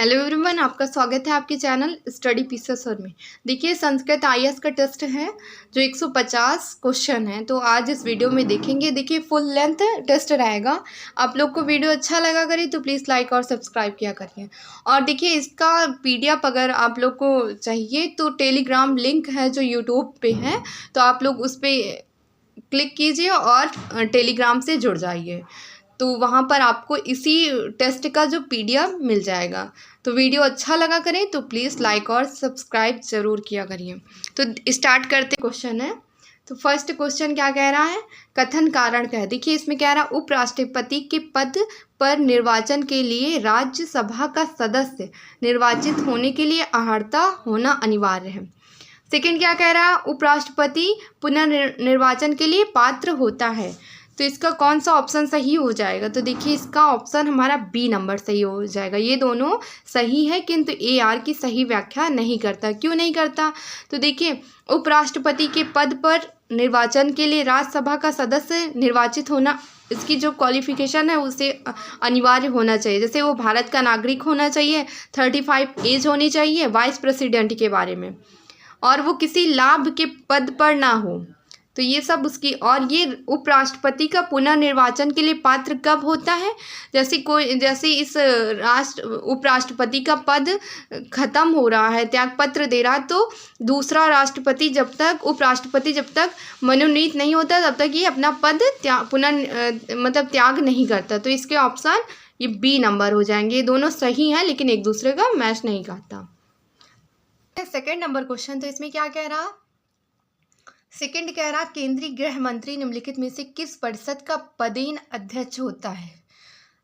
Hello everyone, आपका स्वागत है आपके चैनल स्टडी पीसेस में। देखिए, संस्कृत आईएएस का टेस्ट है जो 150 क्वेश्चन है, तो आज इस वीडियो में देखेंगे। देखिए, फुल लेंथ टेस्ट रहेगा। आप लोग को वीडियो अच्छा लगा करे तो प्लीज़ लाइक और सब्सक्राइब किया करिए। और देखिए, इसका पीडीएफ अगर आप लोग को चाहिए तो टेलीग्राम लिंक है जो यूट्यूब पे है, तो आप लोग उस पर क्लिक कीजिए और टेलीग्राम से जुड़ जाइए, तो वहाँ पर आपको इसी टेस्ट का जो पीडीएफ मिल जाएगा। तो वीडियो अच्छा लगा करें तो प्लीज़ लाइक और सब्सक्राइब ज़रूर किया करिए। तो स्टार्ट करते क्वेश्चन है। तो फर्स्ट क्वेश्चन क्या कह रहा है, कथन कारण क्या है। देखिए, इसमें कह रहा है उपराष्ट्रपति के पद पर निर्वाचन के लिए राज्यसभा का सदस्य निर्वाचित होने के लिए अर्हता होना अनिवार्य है। सेकंड क्या कह रहा है, उपराष्ट्रपति पुनर्निर्वाचन के लिए पात्र होता है। तो इसका कौन सा ऑप्शन सही हो जाएगा, तो देखिए इसका ऑप्शन हमारा बी नंबर सही हो जाएगा। ये दोनों सही है, किंतु ए आर की सही व्याख्या नहीं करता। क्यों नहीं करता, तो देखिए उपराष्ट्रपति के पद पर निर्वाचन के लिए राज्यसभा का सदस्य निर्वाचित होना, इसकी जो क्वालिफिकेशन है उसे अनिवार्य होना चाहिए। जैसे वो भारत का नागरिक होना चाहिए, 35 एज होनी चाहिए, वाइस प्रेसिडेंट के बारे में, और वो किसी लाभ के पद पर ना हो। तो ये सब उसकी। और ये उपराष्ट्रपति का पुनर्निर्वाचन के लिए पात्र कब होता है, जैसे इस उपराष्ट्रपति का पद खत्म हो रहा है, त्याग पत्र दे रहा है, तो दूसरा उपराष्ट्रपति जब तक मनोनीत नहीं होता तब तक ये अपना पद त्याग नहीं करता। तो इसके ऑप्शन ये बी नंबर हो जाएंगे। ये दोनों सही हैं लेकिन एक दूसरे का मैच नहीं करता। सेकेंड नंबर क्वेश्चन, तो इसमें क्या कह रहा, सेकंड कह रहा केंद्रीय गृह मंत्री निम्नलिखित में से किस परिषद का पदेन अध्यक्ष होता है।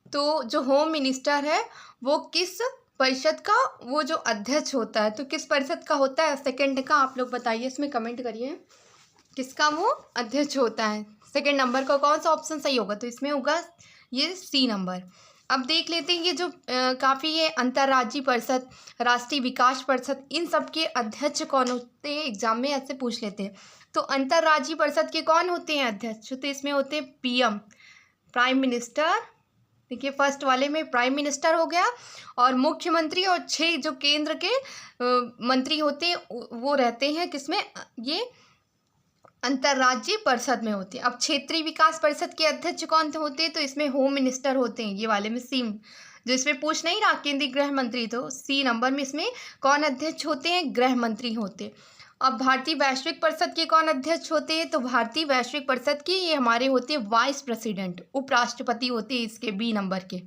तो जो होम मिनिस्टर है वो किस परिषद का वो जो अध्यक्ष होता है, तो किस परिषद का होता है सेकंड का, आप लोग बताइए, इसमें कमेंट करिए किसका वो अध्यक्ष होता है। सेकंड नंबर का कौन सा ऑप्शन सही होगा, तो इसमें होगा ये सी नंबर। अब देख लेते हैं ये जो काफ़ी ये अंतर्राज्यीय परिषद, राष्ट्रीय विकास परिषद, इन सब के अध्यक्ष कौन होते हैं, एग्जाम में ऐसे पूछ लेते हैं। तो अंतर्राज्यीय परिषद के कौन होते हैं अध्यक्ष, तो इसमें होते हैं पीएम, प्राइम मिनिस्टर। देखिए फर्स्ट वाले में प्राइम मिनिस्टर हो गया, और मुख्यमंत्री और 6 जो केंद्र के मंत्री होते हैं वो रहते हैं किसमें, ये अंतर्राज्यीय परिषद में होते हैं। अब क्षेत्रीय विकास परिषद के अध्यक्ष कौन होते हैं, तो इसमें होम मिनिस्टर होते हैं, ये वाले में सी, जो इसमें पूछ नहीं रहा केंद्रीय गृह मंत्री, तो सी नंबर में इसमें कौन अध्यक्ष होते हैं, गृह मंत्री होते हैं। अब भारतीय वैश्विक परिषद के कौन अध्यक्ष होते हैं, तो भारतीय वैश्विक परिषद के ये हमारे होते हैं वाइस प्रेसिडेंट, उपराष्ट्रपति होते हैं इसके बी नंबर के।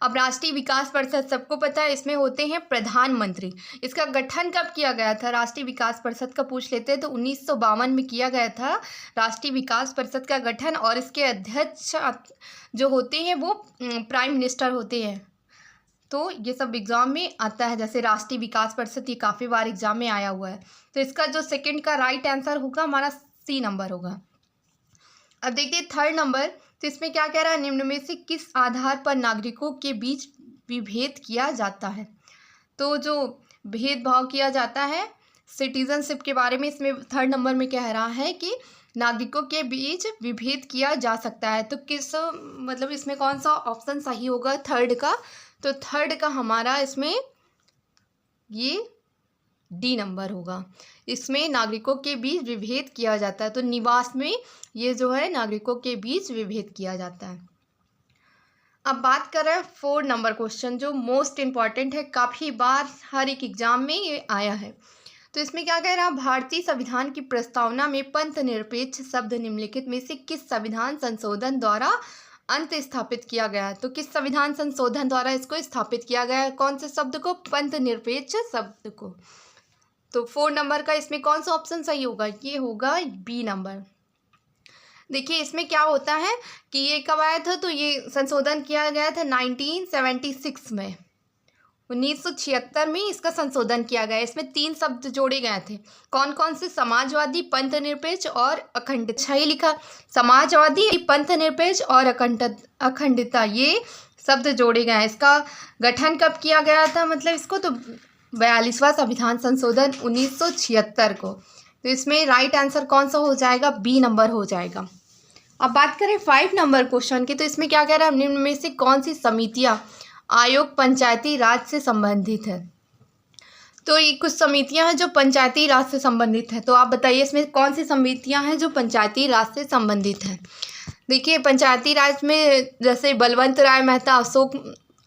अब राष्ट्रीय विकास परिषद सबको पता है, इसमें होते हैं प्रधानमंत्री। इसका गठन कब किया गया था, राष्ट्रीय विकास परिषद का पूछ लेते हैं, तो 1952 में किया गया था राष्ट्रीय विकास परिषद का गठन, और इसके अध्यक्ष जो होते हैं वो प्राइम मिनिस्टर होते हैं। तो ये सब एग्जाम में आता है, जैसे राष्ट्रीय विकास परिषद, ये काफ़ी बार एग्जाम में आया हुआ है। तो इसका जो सेकंड का राइट आंसर होगा हमारा सी नंबर होगा। अब देखिए थर्ड नंबर, तो इसमें क्या कह रहा है, निम्न में से किस आधार पर नागरिकों के बीच विभेद किया जाता है। तो जो भेदभाव किया जाता है सिटीजनशिप के बारे में, इसमें थर्ड नंबर में कह रहा है कि नागरिकों के बीच विभेद किया जा सकता है। तो किस मतलब इसमें कौन सा ऑप्शन सही होगा थर्ड का, तो थर्ड का हमारा इसमें ये डी नंबर होगा। इसमें नागरिकों के बीच विभेद किया जाता है, तो निवास में ये जो है नागरिकों के बीच विभेद किया जाता है। अब बात कर रहे हैं 4 नंबर क्वेश्चन, जो मोस्ट इम्पॉर्टेंट है, काफ़ी बार हर एक एग्जाम में ये आया है। तो इसमें क्या कह रहा है, भारतीय संविधान की प्रस्तावना में पंथ निरपेक्ष शब्द निम्नलिखित में से किस संविधान संशोधन द्वारा अंत स्थापित किया गया है। तो किस संविधान संशोधन द्वारा इसको स्थापित किया गया है, कौन से शब्द को, पंथ निरपेक्ष शब्द को। तो 4 नंबर का इसमें कौन सा ऑप्शन सही होगा, ये होगा बी नंबर। देखिए इसमें क्या होता है कि ये कब आया था, तो ये संशोधन किया गया था 1976 में, 1976 में इसका संशोधन किया गया। इसमें 3 शब्द जोड़े गए थे, कौन कौन से, समाजवादी, पंथ निरपेक्ष और अखंडित। सही लिखा, समाजवादी, पंथ निरपेक्ष और अखंडितता, ये शब्द जोड़े गए हैं। इसका गठन कब किया गया था, मतलब इसको तो 42वां संविधान संशोधन 1976 को। तो इसमें राइट आंसर कौन सा हो जाएगा, बी नंबर हो जाएगा। अब बात करें 5 नंबर क्वेश्चन की, तो इसमें क्या कह रहा है, निम्न में से कौन सी समितियाँ आयोग पंचायती राज से संबंधित है। तो ये कुछ समितियां हैं जो पंचायती राज से संबंधित है। तो आप बताइए इसमें कौन सी समितियां हैं जो पंचायती राज से संबंधित है। देखिए पंचायती राज में जैसे बलवंत राय मेहता,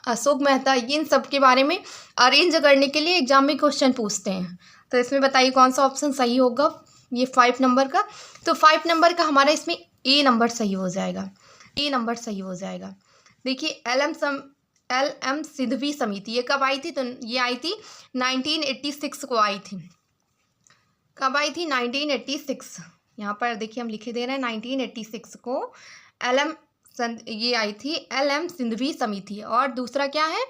अशोक मेहता, इन सब के बारे में अरेंज करने के लिए एग्जाम में क्वेश्चन पूछते हैं। तो इसमें बताइए कौन सा ऑप्शन सही होगा ये 5 नंबर का। तो 5 नंबर का हमारा इसमें ए नंबर सही हो जाएगा, ए नंबर सही हो जाएगा। देखिए एल एम सिंघवी समिति ये कब आई थी, तो ये आई थी 1986 को आई थी। कब आई थी, 1986। यहाँ पर देखिए हम लिखे दे रहे हैं 1986 को ये आई थी एल.एम. सिंघवी समिति। और दूसरा क्या है,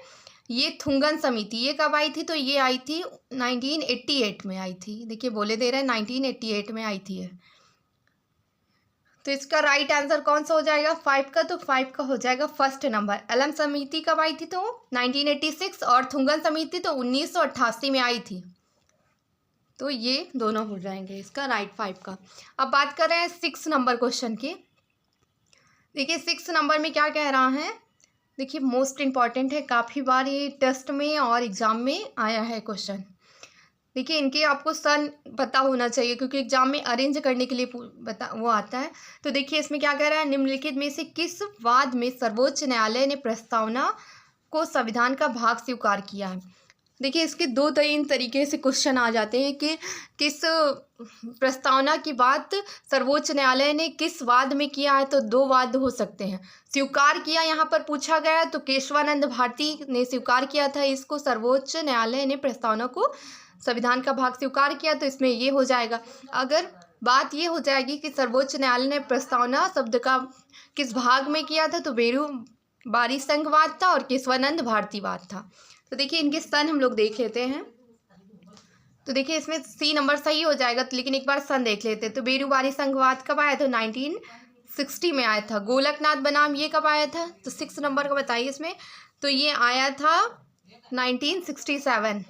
ये थुंगन समिति, ये कब आई थी, तो ये आई थी 1988 में आई थी। देखिए बोले दे रहे हैं 1988 में आई थी। तो इसका राइट आंसर कौन सा हो जाएगा 5 का, तो 5 का हो जाएगा फर्स्ट नंबर। एल.एम. समिति कब आई थी, तो 1986, और थुंगन समिति तो 1988 में आई थी। तो ये दोनों हो जाएंगे इसका राइट 5 का। अब बात कर रहे हैं 6 नंबर क्वेश्चन की। देखिए 6 नंबर में क्या कह रहा है, देखिए मोस्ट इम्पॉर्टेंट है, काफ़ी बार ये टेस्ट में और एग्ज़ाम में आया है क्वेश्चन। देखिए इनके आपको सन पता होना चाहिए क्योंकि एग्जाम में अरेंज करने के लिए वो आता है। तो देखिए इसमें क्या कह रहा है, निम्नलिखित में से किस वाद में सर्वोच्च न्यायालय ने प्रस्तावना को संविधान का भाग स्वीकार किया है। देखिए इसके 2-3 तरीके से क्वेश्चन आ जाते हैं कि किस प्रस्तावना की बात सर्वोच्च न्यायालय ने किस वाद में किया है। तो 2 वाद हो सकते हैं। स्वीकार किया यहाँ पर पूछा गया है, तो केशवानंद भारती ने स्वीकार किया था इसको, सर्वोच्च न्यायालय ने प्रस्तावना को संविधान का भाग स्वीकार किया, तो इसमें ये हो जाएगा। अगर बात ये हो जाएगी कि सर्वोच्च न्यायालय ने प्रस्तावना शब्द का किस भाग में किया था, तो बेरू बारी संघवाद था और केशवानंद भारती वाद था। तो देखिए इनके सन हम लोग देख लेते हैं। तो देखिए इसमें सी नंबर सही हो जाएगा, लेकिन एक बार सन देख लेते हैं। तो बेरू बारी संघवाद कब आया था, 1960 में आया था। गोलकनाथ बनाम ये कब आया था, तो 6 नंबर का बताइए इसमें, तो ये आया था 1967।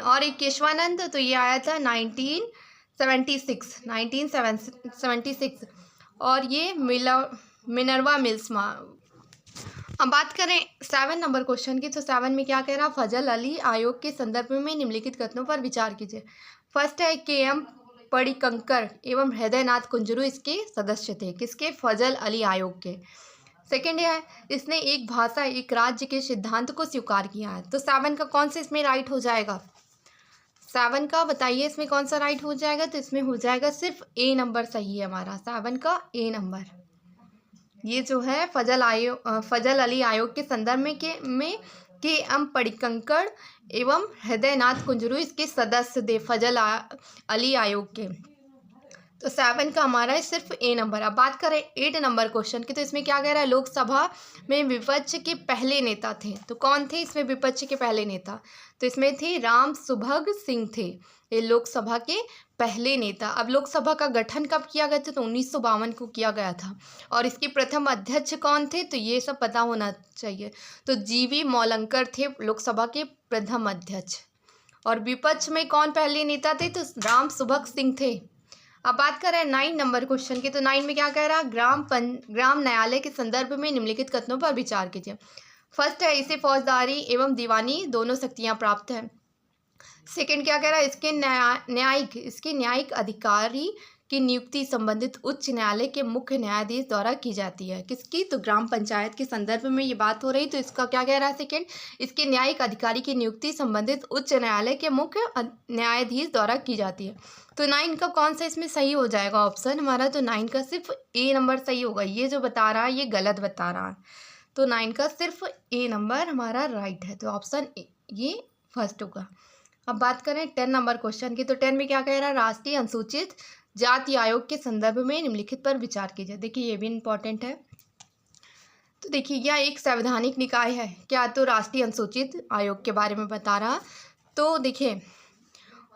और एक केशवानंद, तो ये आया था 1976। और ये मिनर्वा मिल्स। अब बात करें 7 नंबर क्वेश्चन की। तो 7 में क्या कह रहा, फजल अली आयोग के संदर्भ में निम्नलिखित कथनों पर विचार कीजिए। फर्स्ट है के.एम. पडिक्कंकर एवं हृदयनाथ कुंजरू इसके सदस्य थे, किसके, फजल अली आयोग के। सेकेंड है इसने एक भाषा एक राज्य के सिद्धांत को स्वीकार किया है। तो 7 का कौन सा इसमें राइट हो जाएगा, 7 का बताइए इसमें कौन सा राइट हो जाएगा। तो इसमें हो जाएगा सिर्फ ए नंबर सही है हमारा, 7 का ए नंबर। ये जो है फजल अली आयोग के संदर्भ में के.एम. पडिक्कंकर एवं हृदयनाथ कुंजरू इसके सदस्य थे फजल अली आयोग के। तो 7 का हमारा है सिर्फ ए नंबर। अब बात करें 8 नंबर क्वेश्चन की। तो इसमें क्या कह रहा है, लोकसभा में विपक्ष के पहले नेता थे। तो कौन थे इसमें विपक्ष के पहले नेता, तो इसमें थे राम सुभग सिंह थे, ये लोकसभा के पहले नेता। अब लोकसभा का गठन कब किया गया था, तो 1952 को किया गया था। और इसके प्रथम अध्यक्ष कौन थे, तो ये सब पता होना चाहिए। तो जी.वी. मौलंकर थे लोकसभा के प्रथम अध्यक्ष। और विपक्ष में कौन पहले नेता थे, तो राम सुभग सिंह थे। अब बात करें 9 नंबर क्वेश्चन की। तो 9 में क्या कह रहा है, ग्राम न्यायालय के संदर्भ में निम्नलिखित कथनों पर विचार कीजिए। फर्स्ट है इसे फौजदारी एवं दीवानी दोनों शक्तियां प्राप्त है। सेकंड क्या कह रहा है, इसके न्यायिक अधिकारी की नियुक्ति संबंधित उच्च न्यायालय के मुख्य न्यायाधीश द्वारा की जाती है। किसकी, तो ग्राम पंचायत के संदर्भ में ये बात हो रही। तो इसका क्या कह रहा है सेकंड, इसके न्यायिक अधिकारी की नियुक्ति संबंधित उच्च न्यायालय के मुख्य न्यायाधीश द्वारा की जाती है। तो 9 का कौन सा इसमें सही हो जाएगा ऑप्शन हमारा, तो 9 का सिर्फ ए नंबर सही होगा। ये जो बता रहा है ये गलत बता रहा है। तो 9 का सिर्फ ए नंबर हमारा राइट है। तो ऑप्शन ये फर्स्ट होगा। अब बात करें 10 नंबर क्वेश्चन की। तो 10 में क्या कह रहा है, राष्ट्रीय अनुसूचित जाति आयोग के संदर्भ में निम्नलिखित पर विचार कीजिए। देखिए ये भी इम्पोर्टेंट है। तो देखिए यह एक संवैधानिक निकाय है क्या, तो राष्ट्रीय अनुसूचित आयोग के बारे में बता रहा। तो देखिए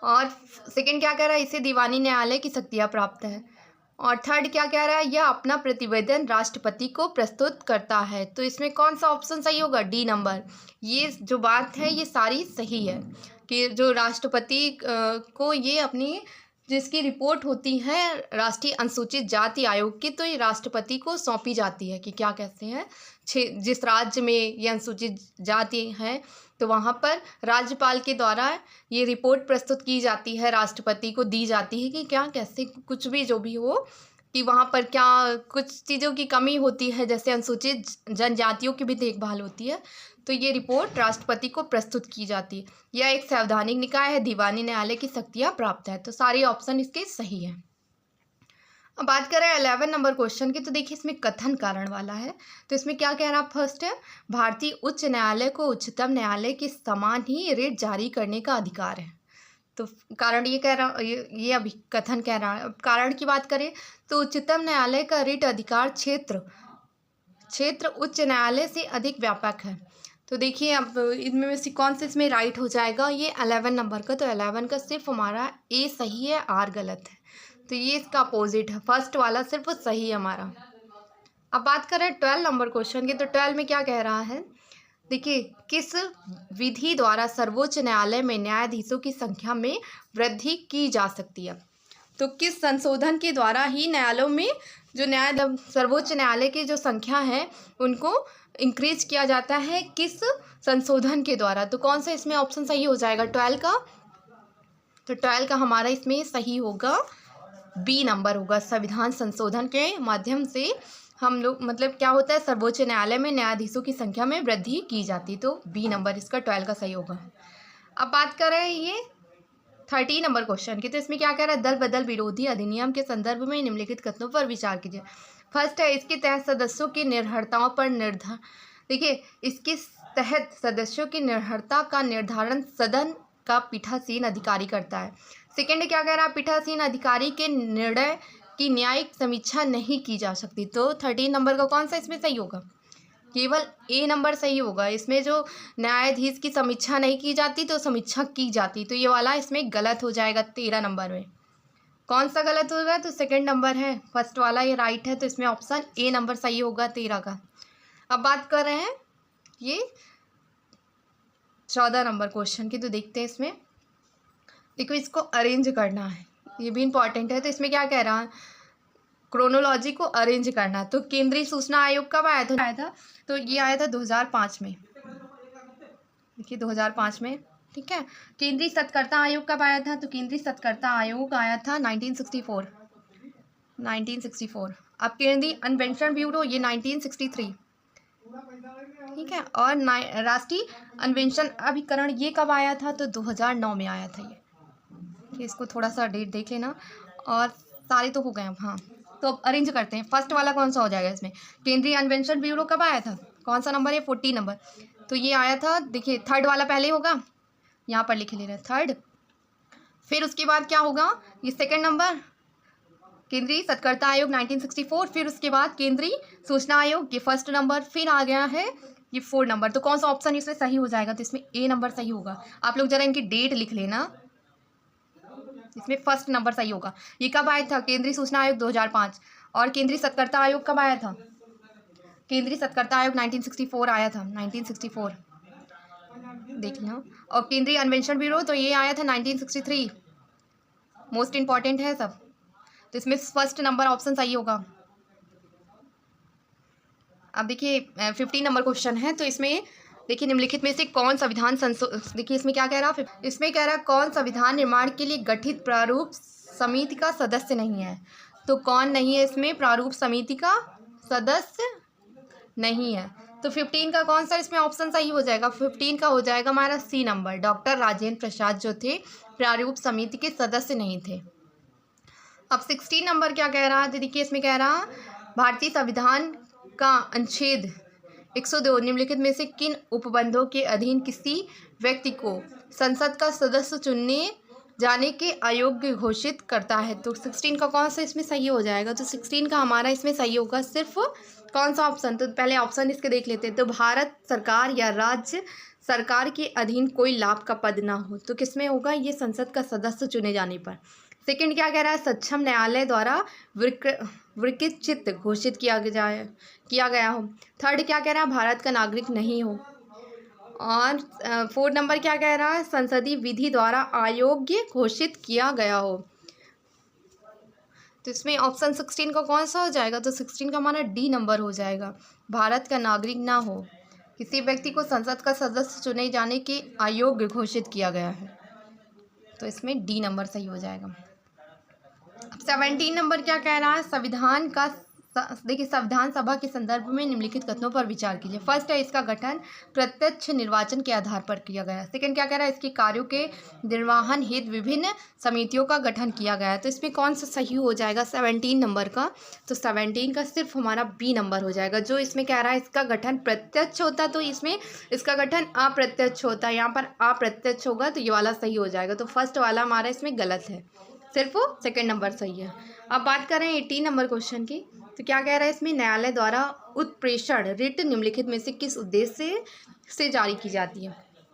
और सेकंड क्या कह रहा है, इसे दीवानी न्यायालय की शक्तियाँ प्राप्त है। और थर्ड क्या कह रहा है, यह अपना प्रतिवेदन राष्ट्रपति को प्रस्तुत करता है। तो इसमें कौन सा ऑप्शन सही होगा, डी नंबर। ये जो बात है ये सारी सही है कि जो राष्ट्रपति को ये अपनी जिसकी रिपोर्ट होती है राष्ट्रीय अनुसूचित जाति आयोग की, तो ये राष्ट्रपति को सौंपी जाती है कि क्या कहते हैं जिस राज्य में ये अनुसूचित जाति है तो वहाँ पर राज्यपाल के द्वारा ये रिपोर्ट प्रस्तुत की जाती है, राष्ट्रपति को दी जाती है कि क्या कैसे कुछ भी जो भी हो कि वहाँ पर क्या कुछ चीज़ों की कमी होती है, जैसे अनुसूचित जनजातियों की भी देखभाल होती है, तो ये रिपोर्ट राष्ट्रपति को प्रस्तुत की जाती है। यह एक संवैधानिक निकाय है, दीवानी न्यायालय की शक्तियाँ प्राप्त है। तो सारे ऑप्शन इसके सही हैं। अब बात करें 11 नंबर क्वेश्चन की, तो देखिए इसमें कथन कारण वाला है। तो इसमें क्या कह रहा, फर्स्ट है भारतीय उच्च न्यायालय को उच्चतम न्यायालय के समान ही रिट जारी करने का अधिकार है। तो कारण ये कह रहा, ये अभी कथन कह रहा है। अब कारण की बात करें तो उच्चतम न्यायालय का रिट अधिकार क्षेत्र उच्च न्यायालय से अधिक व्यापक है। तो देखिए अब इनमें से कौन से इसमें राइट हो जाएगा, ये 11 नंबर का। तो 11 का सिर्फ हमारा ए सही है, आर गलत है। तो ये इसका अपोजिट है, फर्स्ट वाला सिर्फ सही है हमारा। अब बात करें 12 नंबर क्वेश्चन की, तो 12 में क्या कह रहा है, देखिए किस विधि द्वारा सर्वोच्च न्यायालय में न्यायाधीशों की संख्या में वृद्धि की जा सकती है। तो किस संशोधन के द्वारा ही न्यायालयों में जो सर्वोच्च न्यायालय की जो संख्या है उनको इंक्रीज किया जाता है, किस संशोधन के द्वारा। तो कौन सा इसमें ऑप्शन सही हो जाएगा 12 का, तो 12 का हमारा इसमें सही होगा बी नंबर होगा। संविधान संशोधन के माध्यम से हम लोग मतलब क्या होता है, सर्वोच्च न्यायालय में न्यायाधीशों की संख्या में वृद्धि की जाती, तो बी नंबर इसका 12 का सही होगा। अब बात कर रहे हैं ये 13 नंबर क्वेश्चन की, तो इसमें क्या कह रहा है, दल बदल विरोधी अधिनियम के संदर्भ में निम्नलिखित कथनों पर विचार कीजिए। फर्स्ट है इसके तहत सदस्यों की निर्भरताओं पर देखिए इसके तहत सदस्यों की निर्भरता का निर्धारण सदन का पीठासीन अधिकारी करता है। सेकेंड क्या कह रहा है, पीठासीन अधिकारी के निर्णय की न्यायिक समीक्षा नहीं की जा सकती। तो 13 नंबर का कौन सा इसमें सही होगा, केवल ए नंबर सही होगा। इसमें जो न्यायाधीश की समीक्षा नहीं की जाती तो समीक्षा की जाती, तो ये वाला इसमें गलत हो जाएगा। 13 नंबर में कौन सा गलत होगा, तो सेकंड नंबर है, फर्स्ट वाला ये राइट है, तो इसमें ऑप्शन ए नंबर सही होगा 13 का। अब बात कर रहे हैं ये 14 नंबर क्वेश्चन की, तो देखते हैं इसमें। देखो इसको अरेंज करना है, ये भी इम्पॉर्टेंट है। तो इसमें क्या कह रहा है, क्रोनोलॉजी को अरेंज करना। तो केंद्रीय सूचना आयोग कब आया था, तो ये आया था 2005 में। देखिए 2005 में, ठीक है। केंद्रीय सत्कर्ता आयोग कब आया था, तो केंद्रीय सत्कर्ता आयोग आया था 1964। अब केंद्रीय अन्वेषण ब्यूरो ये 1963, ठीक है। और राष्ट्रीय अन्वेषण अभिकरण ये कब आया था, तो 2009 में आया था ये। इसको थोड़ा सा डेट देख लेना, और सारे तो हो गए अब। हाँ, तो अब अरेंज करते हैं। फर्स्ट वाला कौन सा हो जाएगा इसमें, केंद्रीय अन्वेषण ब्यूरो कब आया था, कौन सा नंबर है, 14 नंबर। तो ये आया था, देखिए थर्ड वाला पहले होगा, यहाँ पर लिख ले रहे हैं थर्ड। फिर उसके बाद क्या होगा, ये सेकंड नंबर केंद्रीय सत्कर्ता आयोग 1964, फिर उसके बाद केंद्रीय सूचना आयोग ये फर्स्ट नंबर, फिर आ गया है ये 4 नंबर। तो कौन सा ऑप्शन इसमें सही हो जाएगा, तो इसमें ए नंबर सही होगा। आप लोग जरा इनकी डेट लिख लेना, इसमें फर्स्ट नंबर सही होगा। ये कब आया था, केंद्रीय सूचना आयोग 2005, और केंद्रीय सत्कर्ता आयोग कब आया था, केंद्रीय सत्कर्ता आयोग 1964 आया था, 1964 देखना। और केंद्रीय अन्वेषण ब्यूरो तो ये आया था 1963, मोस्ट इंपॉर्टेंट है सब। तो इसमें फर्स्ट नंबर ऑप्शन सही होगा। अब देखिए 15 नंबर क्वेश्चन है, तो इसमें देखिए निम्नलिखित में से कौन संविधान देखिए इसमें क्या कह रहा है, इसमें कह रहा है कौन संविधान निर्माण के लिए गठित प्रारूप समिति का सदस्य नहीं है। तो कौन नहीं है इसमें, प्रारूप समिति का सदस्य नहीं है। तो 15 का कौन सा इसमें ऑप्शन सही हो जाएगा, 15 का हो जाएगा हमारा सी नंबर, डॉक्टर राजेंद्र प्रसाद जो थे प्रारूप समिति के सदस्य नहीं थे। अब 16 नंबर क्या कह रहा है, देखिए इसमें कह रहा भारतीय संविधान का अनुच्छेद 102 निम्नलिखित में से किन उपबंधों के अधीन किसी व्यक्ति को संसद का सदस्य चुनने जाने के अयोग्य घोषित करता है। तो 16 का कौन सा इसमें सही हो जाएगा, तो 16 का हमारा इसमें सही होगा सिर्फ कौन सा ऑप्शन, तो पहले ऑप्शन इसके देख लेते हैं। तो भारत सरकार या राज्य सरकार के अधीन कोई लाभ का पद ना हो, तो किसमें होगा, ये संसद का सदस्य चुने जाने पर। सेकंड क्या कह रहा है, सक्षम न्यायालय द्वारा विकृत घोषित किया गया हो। थर्ड क्या कह रहा है, भारत का नागरिक नहीं हो। और 4 नंबर क्या कह रहा है, संसदीय विधि द्वारा अयोग्य घोषित किया गया हो। तो इसमें ऑप्शन 16 का कौन सा हो जाएगा? तो 16 का हमारा डी नंबर हो जाएगा। भारत का नागरिक ना हो, किसी व्यक्ति को संसद का सदस्य चुने जाने के अयोग्य घोषित किया गया है, तो इसमें डी नंबर सही हो जाएगा। अब 17 नंबर क्या कह रहा है? संविधान का देखिए, संविधान सभा के संदर्भ में निम्नलिखित कथनों पर विचार कीजिए। फर्स्ट है, इसका गठन प्रत्यक्ष निर्वाचन के आधार पर किया गया है। सेकंड क्या कह रहा है? इसके कार्यों के निर्वहन हेतु विभिन्न समितियों का गठन किया गया है। तो इसमें कौन सा सही हो जाएगा 17 नंबर का? तो 17 का सिर्फ हमारा बी नंबर हो जाएगा। जो इसमें कह रहा है इसका गठन प्रत्यक्ष होता, तो इसमें इसका गठन अप्रत्यक्ष होता है, यहाँ पर अप्रत्यक्ष होगा, तो ये वाला सही हो जाएगा। तो फर्स्ट वाला हमारा इसमें गलत है, सिर्फ सेकंड नंबर सही है। अब बात करें 18 नंबर क्वेश्चन की, तो क्या कह रहा है इसमें? न्यायालय द्वारा उत्प्रेषण रिट निम्नलिखित में से किस उद्देश्य से जारी की जाती है?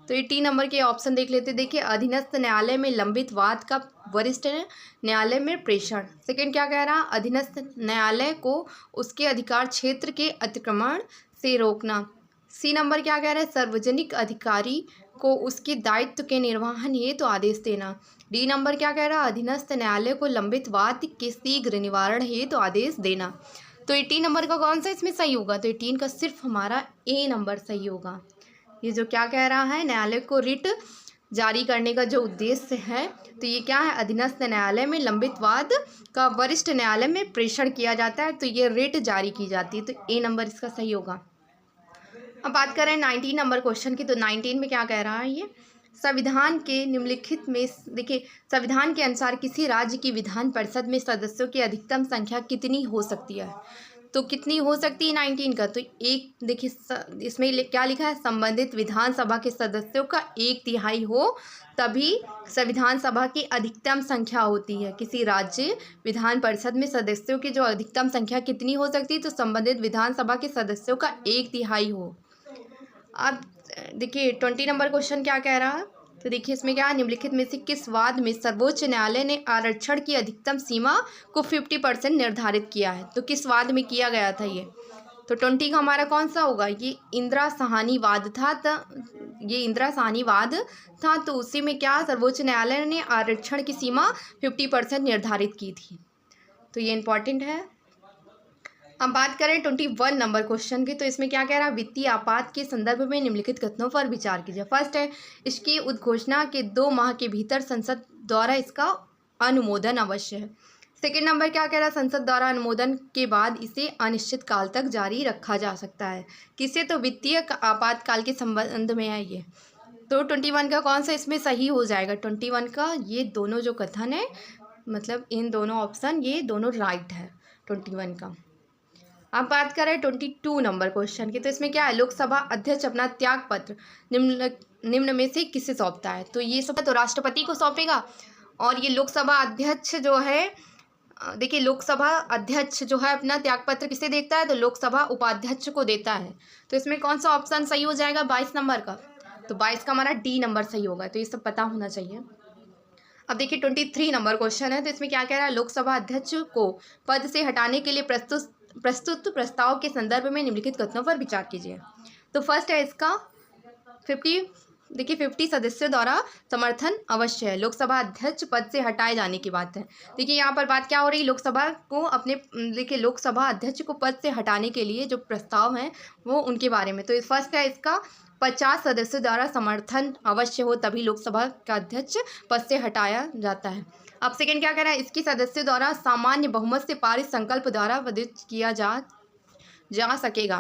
तो 18 नंबर के ऑप्शन देख लेते हैं। देखिए, अधीनस्थ न्यायालय में लंबित वाद का वरिष्ठ न्यायालय में प्रेषण। सेकंड क्या कह रहा? अधीनस्थ न्यायालय को उसके अधिकार क्षेत्र के अतिक्रमण से रोकना। सी नंबर क्या कह रहा है? सार्वजनिक अधिकारी को उसके दायित्व के निर्वहन हेतु आदेश देना। डी नंबर क्या कह रहा है? अधीनस्थ न्यायालय को लंबित वाद के शीघ्र निवारण हेतु आदेश देना। तो 18 नंबर का कौन सा इसमें सही होगा? तो 18 का सिर्फ हमारा ए नंबर सही होगा। ये जो क्या कह रहा है, न्यायालय को रिट जारी करने का जो उद्देश्य है, तो ये क्या है? अधीनस्थ न्यायालय में लंबित वाद का वरिष्ठ न्यायालय में प्रेषण किया जाता है, तो ये रिट जारी की जाती है, तो ए नंबर इसका सही होगा। अब बात करें 19 नंबर क्वेश्चन की, तो 19 में क्या कह रहा है ये? संविधान के निम्नलिखित में देखिए, संविधान के अनुसार किसी राज्य की विधान परिषद में सदस्यों की अधिकतम संख्या कितनी हो सकती है? तो कितनी हो सकती है 19 का? तो एक, देखिए इसमें क्या लिखा है? संबंधित विधानसभा के सदस्यों का 1/3 हो तभी संविधान सभा की अधिकतम संख्या होती है। किसी राज्य विधान परिषद में सदस्यों की जो अधिकतम संख्या कितनी हो सकती है? तो संबंधित विधानसभा के सदस्यों का 1/3 हो। अब देखिए 20 नंबर क्वेश्चन क्या कह रहा है? तो देखिए इसमें क्या, निम्नलिखित में से किस वाद में सर्वोच्च न्यायालय ने आरक्षण की अधिकतम सीमा को 50% निर्धारित किया है? तो किस वाद में किया गया था ये? तो 20 का हमारा कौन सा होगा? ये इंदिरा साहनी वाद था। ये इंदिरा साहनी वाद था, तो उसी में क्या सर्वोच्च न्यायालय ने आरक्षण की सीमा 50% निर्धारित की थी, तो ये इंपॉर्टेंट है। अब बात करें 21 नंबर क्वेश्चन की, तो इसमें क्या कह रहा है? वित्तीय आपात के संदर्भ में निम्नलिखित कथनों पर विचार कीजिए। फर्स्ट है, इसकी उद्घोषणा के 2 माह के भीतर संसद द्वारा इसका अनुमोदन अवश्य है। सेकेंड नंबर क्या कह रहा है? संसद द्वारा अनुमोदन के बाद इसे अनिश्चित काल तक जारी रखा जा सकता है। किससे? तो वित्तीय आपातकाल के संबंध में है ये। तो 21 का कौन सा इसमें सही हो जाएगा? 21 का ये दोनों जो कथन है, मतलब इन दोनों ऑप्शन, ये दोनों राइट है 21 का। अब बात करें 22 नंबर क्वेश्चन की, तो इसमें क्या है? लोकसभा अध्यक्ष अपना त्याग पत्र निम्न में से किसे सौंपता है? तो ये सब तो राष्ट्रपति को सौंपेगा। और ये लोकसभा अध्यक्ष जो है, देखिए लोकसभा अध्यक्ष जो है अपना त्याग पत्र किसे देता है? तो लोकसभा उपाध्यक्ष को देता है। तो इसमें कौन सा ऑप्शन सही हो जाएगा 22 नंबर का? तो 22 का हमारा डी नंबर सही होगा। तो ये सब पता होना चाहिए। अब देखिए 23 नंबर क्वेश्चन है, तो इसमें क्या कह रहा है? लोकसभा अध्यक्ष को पद से हटाने के लिए प्रस्तुत प्रस्ताव के संदर्भ में निम्नलिखित कथनों पर विचार कीजिए। तो फर्स्ट है इसका 50 सदस्यों द्वारा समर्थन अवश्य है। लोकसभा अध्यक्ष पद से हटाए जाने की बात है। देखिए यहाँ पर बात क्या हो रही है? लोकसभा को अपने, देखिए लोकसभा अध्यक्ष को पद से हटाने के लिए जो प्रस्ताव है वो उनके बारे में। तो फर्स्ट है इसका 50 सदस्यों द्वारा समर्थन अवश्य हो तभी लोकसभा का अध्यक्ष पद से हटाया जाता है। अब सेकंड क्या कह रहा है? इसकी सदस्यों द्वारा सामान्य बहुमत से पारित संकल्प द्वारा विदित किया जा सकेगा।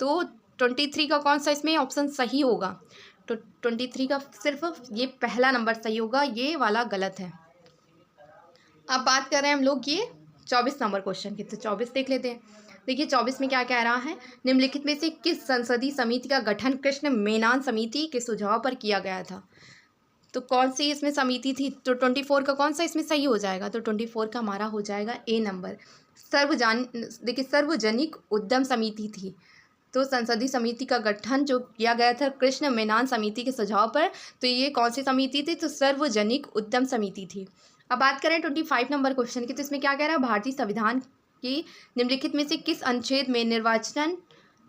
तो 23 का कौन सा इसमें ऑप्शन सही होगा? तो 23 का सिर्फ ये पहला नंबर सही होगा, ये वाला गलत है। अब बात कर रहे हैं हम लोग ये 24 नंबर क्वेश्चन की, तो 24 देख लेते हैं। देखिए 24 में क्या कह रहा है? निम्नलिखित में से किस संसदीय समिति का गठन कृष्ण मेनन समिति के सुझाव पर किया गया था? तो कौन सी इसमें समिति थी? तो 24 का कौन सा इसमें सही हो जाएगा? तो 24 का हमारा हो जाएगा ए नंबर। देखिए सार्वजनिक उद्यम समिति थी। तो संसदीय समिति का गठन जो किया गया था कृष्ण मेनन समिति के सुझाव पर, तो ये कौन सी समिति थी? तो सार्वजनिक उद्यम समिति थी। अब बात करें 25 नंबर क्वेश्चन की, तो इसमें क्या कह रहा है? भारतीय संविधान की निम्नलिखित में से किस अनुच्छेद में निर्वाचन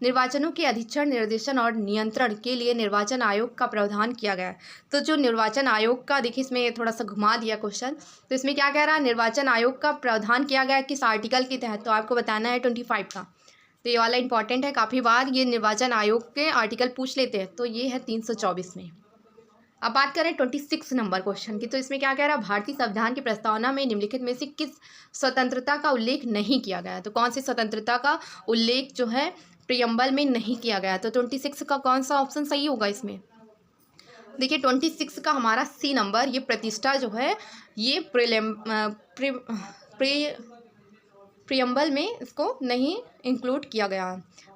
निर्वाचनों के अधीक्षण, निर्देशन और नियंत्रण के लिए निर्वाचन आयोग का प्रावधान किया गया है। तो जो निर्वाचन आयोग का, देखिए इसमें थोड़ा सा घुमा दिया क्वेश्चन, तो इसमें क्या कह रहा है, निर्वाचन आयोग का प्रावधान किया गया है किस आर्टिकल के तहत, तो आपको बताना है 25 का। तो ये वाला इंपॉर्टेंट है, काफ़ी बार ये निर्वाचन आयोग के आर्टिकल पूछ लेते हैं, तो ये है 324 में। अब बात करें 26 नंबर क्वेश्चन की, तो इसमें क्या कह रहा है, भारतीय संविधान की प्रस्तावना में निम्नलिखित में से किस स्वतंत्रता का उल्लेख नहीं किया गया है। तो कौन सी स्वतंत्रता का उल्लेख जो है प्रियम्बल में नहीं किया गया, तो 26 का कौन सा ऑप्शन सही होगा इसमें। देखिए 26 का हमारा सी नंबर, ये प्रतिष्ठा जो है ये प्रियम्बल में इसको नहीं इंक्लूड किया गया।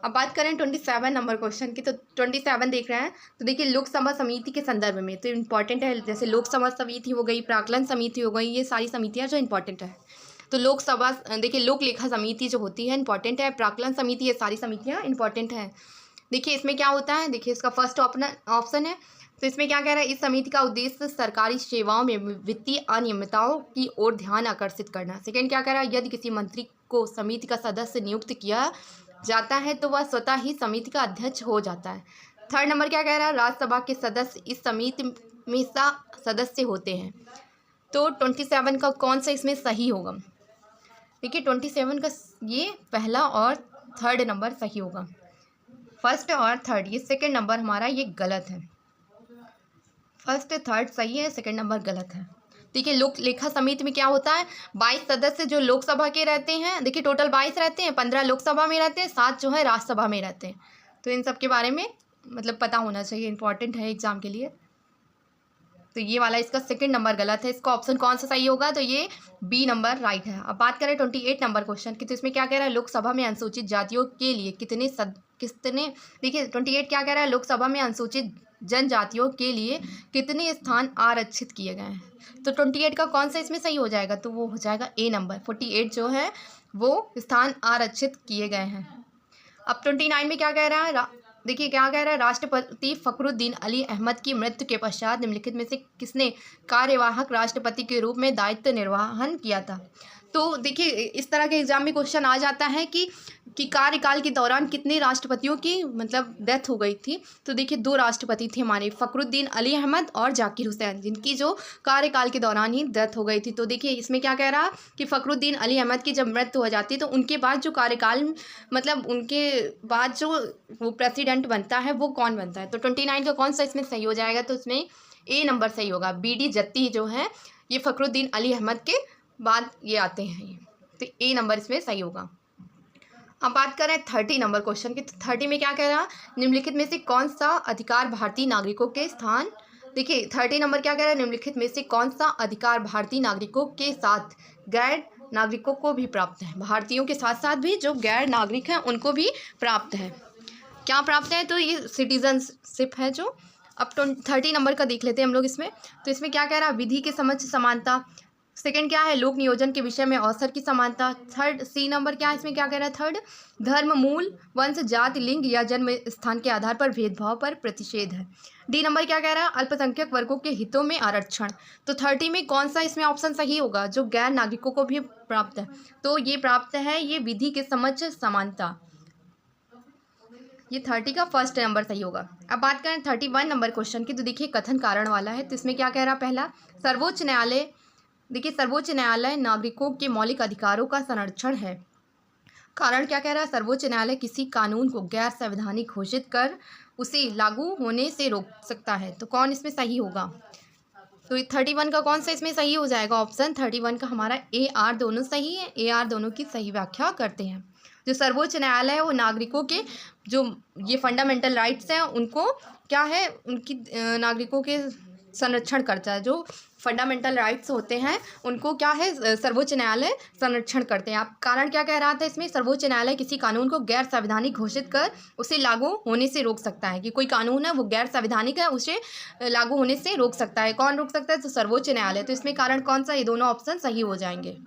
अब बात करें 27 नंबर क्वेश्चन की, तो 27 देख रहे हैं, तो देखिए लोकसभा समिति के संदर्भ में तो इम्पॉर्टेंट है, जैसे लोकसभा समिति हो गई, प्राक्कलन समिति हो गई, ये सारी समितियाँ जो इम्पॉर्टेंट है। तो लोकसभा, देखिए लोक लेखा समिति जो होती है इंपॉर्टेंट है, प्राक्कलन समिति, ये सारी समितियाँ इंपॉर्टेंट हैं। देखिए इसमें क्या होता है, देखिए इसका फर्स्ट ऑप्शन है, तो इसमें क्या कह रहा है, इस समिति का उद्देश्य सरकारी सेवाओं में वित्तीय अनियमितताओं की ओर ध्यान आकर्षित करना। सेकेंड क्या कह रहा है, यदि किसी मंत्री को समिति का सदस्य नियुक्त किया जाता है तो वह स्वतः ही समिति का अध्यक्ष हो जाता है। थर्ड नंबर क्या कह रहा है, राज्यसभा के सदस्य इस समिति में सदस्य होते हैं। तो 27 का कौन सा इसमें सही होगा। देखिए 27 का ये पहला और थर्ड नंबर सही होगा, फर्स्ट और थर्ड, ये सेकंड नंबर हमारा ये गलत है। फर्स्ट थर्ड सही है, सेकंड नंबर गलत है। देखिए लोक लेखा समिति में क्या होता है, 22 सदस्य जो लोकसभा के रहते हैं, देखिए टोटल 22 रहते हैं, 15 लोकसभा में रहते हैं, 7 जो है राज्यसभा में रहते हैं। तो इन सब के बारे में मतलब पता होना चाहिए, इंपॉर्टेंट है एग्जाम के लिए। तो ये वाला इसका सेकंड नंबर गलत है, इसका ऑप्शन कौन सा सही होगा, तो ये बी नंबर राइट है। अब बात करें 28 नंबर क्वेश्चन की, तो इसमें क्या कह रहा है, लोकसभा में अनुसूचित जातियों के लिए कितने देखिए 28 क्या कह रहा है, लोकसभा में अनुसूचित जनजातियों के लिए कितने स्थान आरक्षित किए गए हैं। तो 28 का कौन सा इसमें सही हो जाएगा, तो वो हो जाएगा ए नंबर, 48 जो है वो स्थान आरक्षित किए गए हैं। अब 29 में क्या कह रहा है, देखिए क्या कह रहा है, राष्ट्रपति फखरुद्दीन अली अहमद की मृत्यु के पश्चात निम्नलिखित में से किसने कार्यवाहक राष्ट्रपति के रूप में दायित्व निर्वहन किया था। तो देखिए इस तरह के एग्जाम में क्वेश्चन आ जाता है कि कार्यकाल के दौरान कितने राष्ट्रपतियों की मतलब डेथ हो गई थी। तो देखिए 2 राष्ट्रपति थे हमारे, फखरुद्दीन अली अहमद और जाकिर हुसैन, जिनकी जो कार्यकाल के दौरान ही डेथ हो गई थी। तो देखिए इसमें क्या कह रहा कि फखरुद्दीन अली अहमद की जब मृत्यु हो जाती है तो उनके बाद जो कार्यकाल मतलब उनके बाद जो वो प्रेसिडेंट बनता है वो कौन बनता है। तो 29 का कौन सा इसमें सही हो जाएगा, तो इसमें ए नंबर सही होगा, BD जत्ती जो है ये फखरुद्दीन अली अहमद के बाद ये आते हैं, तो ए नंबर इसमें सही होगा। अब बात करें 30 नंबर क्वेश्चन की, तो 30 में क्या कह रहा है, निम्नलिखित में से कौन सा अधिकार भारतीय नागरिकों के स्थान, देखिए 30 नंबर क्या कह रहा है, निम्नलिखित में से कौन सा अधिकार भारतीय नागरिकों के साथ गैर नागरिकों को भी प्राप्त है। भारतीयों के साथ साथ भी जो गैर नागरिक हैं उनको भी प्राप्त है। क्या प्राप्त है, तो ये सिटीजनशिप है जो। अब 30 नंबर का देख लेते हैं हम लोग इसमें, तो इसमें क्या कह रहा है, विधि के समक्ष समानता। सेकंड क्या है, लोक नियोजन के विषय में अवसर की समानता। थर्ड सी नंबर क्या है, इसमें क्या कह रहा है, थर्ड धर्म, मूल, वंश, जाति, लिंग या जन्म स्थान के आधार पर भेदभाव पर प्रतिषेध है। डी नंबर क्या कह रहा है, अल्पसंख्यक वर्गों के हितों में आरक्षण। तो 30 में कौन सा इसमें ऑप्शन सही होगा, जो गैर नागरिकों को भी प्राप्त है, तो ये प्राप्त है ये विधि के समक्ष समानता, ये 30 का फर्स्ट नंबर सही होगा। अब बात करें 31 नंबर क्वेश्चन की, तो देखिए कथन कारण वाला है, तो इसमें क्या कह रहा है, पहला सर्वोच्च न्यायालय, देखिए सर्वोच्च न्यायालय नागरिकों के मौलिक अधिकारों का संरक्षण है। कारण क्या कह रहा है, सर्वोच्च न्यायालय किसी कानून को गैर संवैधानिक घोषित कर उसे लागू होने से रोक सकता है। तो कौन इसमें सही होगा, तो 31 का कौन सा इसमें सही हो जाएगा, ऑप्शन 31 का हमारा AR दोनों सही है, AR दोनों की सही व्याख्या करते हैं। जो सर्वोच्च न्यायालय है वो नागरिकों के जो ये फंडामेंटल राइट्स हैं उनको क्या है, उनकी नागरिकों के संरक्षण करता है। जो फंडामेंटल राइट्स होते हैं उनको क्या है, सर्वोच्च न्यायालय संरक्षण करते हैं। आप कारण क्या कह रहा था इसमें, सर्वोच्च न्यायालय किसी कानून को गैर संवैधानिक घोषित कर उसे लागू होने से रोक सकता है, कि कोई कानून है वो गैर संवैधानिक है उसे लागू होने से रोक सकता है। कौन रोक सकता है, तो सर्वोच्च न्यायालय। तो इसमें कारण कौन सा, ये दोनों ऑप्शन सही हो जाएंगे,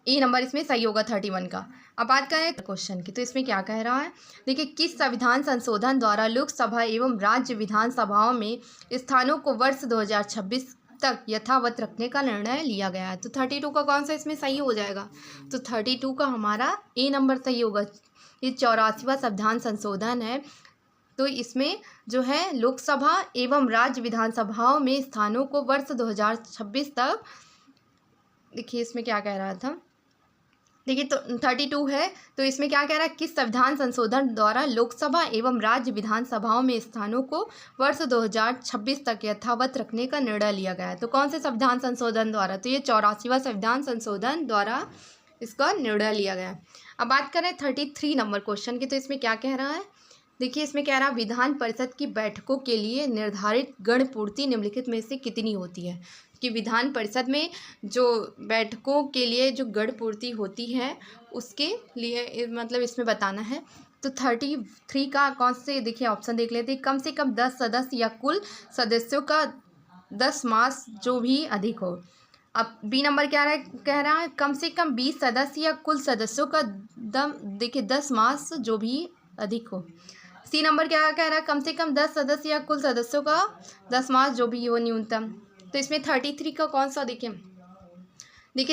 ए नंबर इसमें सही होगा 31 का। अब बात करें क्वेश्चन की, तो इसमें क्या कह रहा है, देखिए किस संविधान संशोधन द्वारा लोकसभा एवं राज्य विधानसभाओं में स्थानों को वर्ष 2026 तक यथावत रखने का निर्णय लिया गया है। तो 32 का कौन सा इसमें सही हो जाएगा, तो 32 का हमारा ए नंबर सही होगा, ये 84वां संविधान संशोधन है। तो इसमें जो है लोकसभा एवं राज्य विधानसभाओं में स्थानों को वर्ष 2026 तक, देखिए इसमें क्या कह रहा था, देखिए तो 32 है। तो इसमें क्या कह रहा है, किस संविधान संशोधन द्वारा लोकसभा एवं राज्य विधानसभाओं में स्थानों को वर्ष 2026 तक यथावत रखने का निर्णय लिया गया है। तो कौन से संविधान संशोधन द्वारा, तो ये 84वां संविधान संशोधन द्वारा इसका निर्णय लिया गया है। अब बात करें 33 नंबर क्वेश्चन की, तो इसमें क्या कह रहा है, देखिए इसमें कह रहा है विधान परिषद की बैठकों के लिए निर्धारित गण पूर्ति निम्नलिखित में से कितनी होती है। कि विधान परिषद में जो बैठकों के लिए जो गण पूर्ति होती है उसके लिए मतलब इसमें बताना है। तो 33 का कौन से, देखिए ऑप्शन देख लेते हैं। कम से कम 10 सदस्य या कुल सदस्यों का 10 मास जो भी अधिक हो। अब बी नंबर क्या कह रहा है, कम से कम 20 सदस्य या कुल सदस्यों का देखिए 10 मास जो भी अधिक हो। सी नंबर क्या कह रहा है, कम से कम 10 सदस्य या कुल सदस्यों का 10 मास जो भी हो न्यूनतम। तो इसमें 33 का कौन सा, देखिए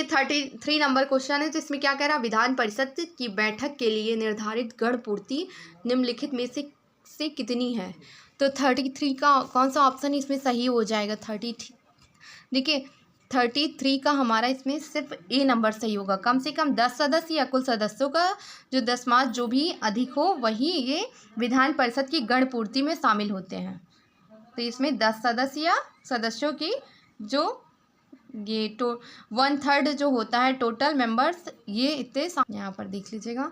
33 नंबर क्वेश्चन है। तो इसमें क्या कह रहा है, विधान परिषद की बैठक के लिए निर्धारित गण पूर्ति निम्नलिखित में से कितनी है। तो 33 का कौन सा ऑप्शन इसमें सही हो जाएगा। 33, देखिए 33 का हमारा इसमें सिर्फ ए नंबर सही होगा। कम से कम 10 सदस्य या कुल सदस्यों का जो 10 मास जो भी अधिक हो वही ये विधान परिषद की गण पूर्ति में शामिल होते हैं। तो इसमें 10 सदस्य या सदस्यों की जो ये 1/3 जो होता है टोटल मेंबर्स, ये इतने यहाँ पर देख लीजिएगा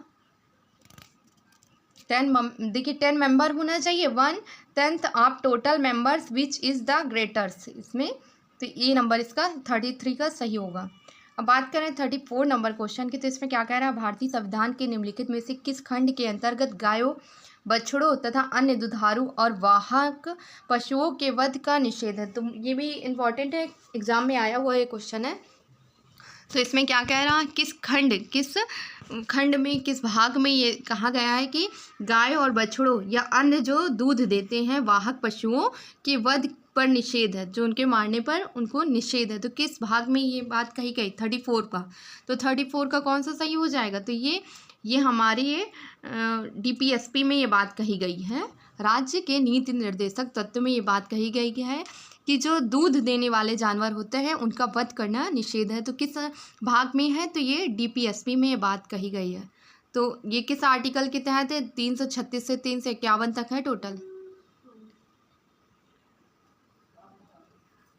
10, देखिए 10 मेंबर होना चाहिए, 1/10 of total members which is the greaters इसमें। तो ये नंबर इसका 33 का सही होगा। अब बात करें 34 नंबर क्वेश्चन की, तो इसमें क्या कह रहा है, भारतीय संविधान के निम्नलिखित में से किस खंड के अंतर्गत गायों, बछड़ों तथा अन्य दुधारू और वाहक पशुओं के वध का निषेध है। तो ये भी इम्पॉर्टेंट है, एग्जाम में आया हुआ ये क्वेश्चन है। तो इसमें क्या कह रहा है, किस खंड में किस भाग में ये कहा गया है कि गाय और बछड़ों या अन्य जो दूध देते हैं वाहक पशुओं के वध पर निषेध है, जो उनके मारने पर उनको निषेध है। तो किस भाग में ये बात कही गई, 34 का। तो 34 का कौन सा सही हो जाएगा, तो ये हमारी DPSP में ये बात कही गई है। राज्य के नीति निर्देशक तत्व में ये बात कही गई है कि जो दूध देने वाले जानवर होते हैं उनका वध करना निषेध है। तो किस भाग में है, तो ये DPSP में ये बात कही गई है। तो ये किस आर्टिकल के तहत है, 336 से 351 तक है टोटल।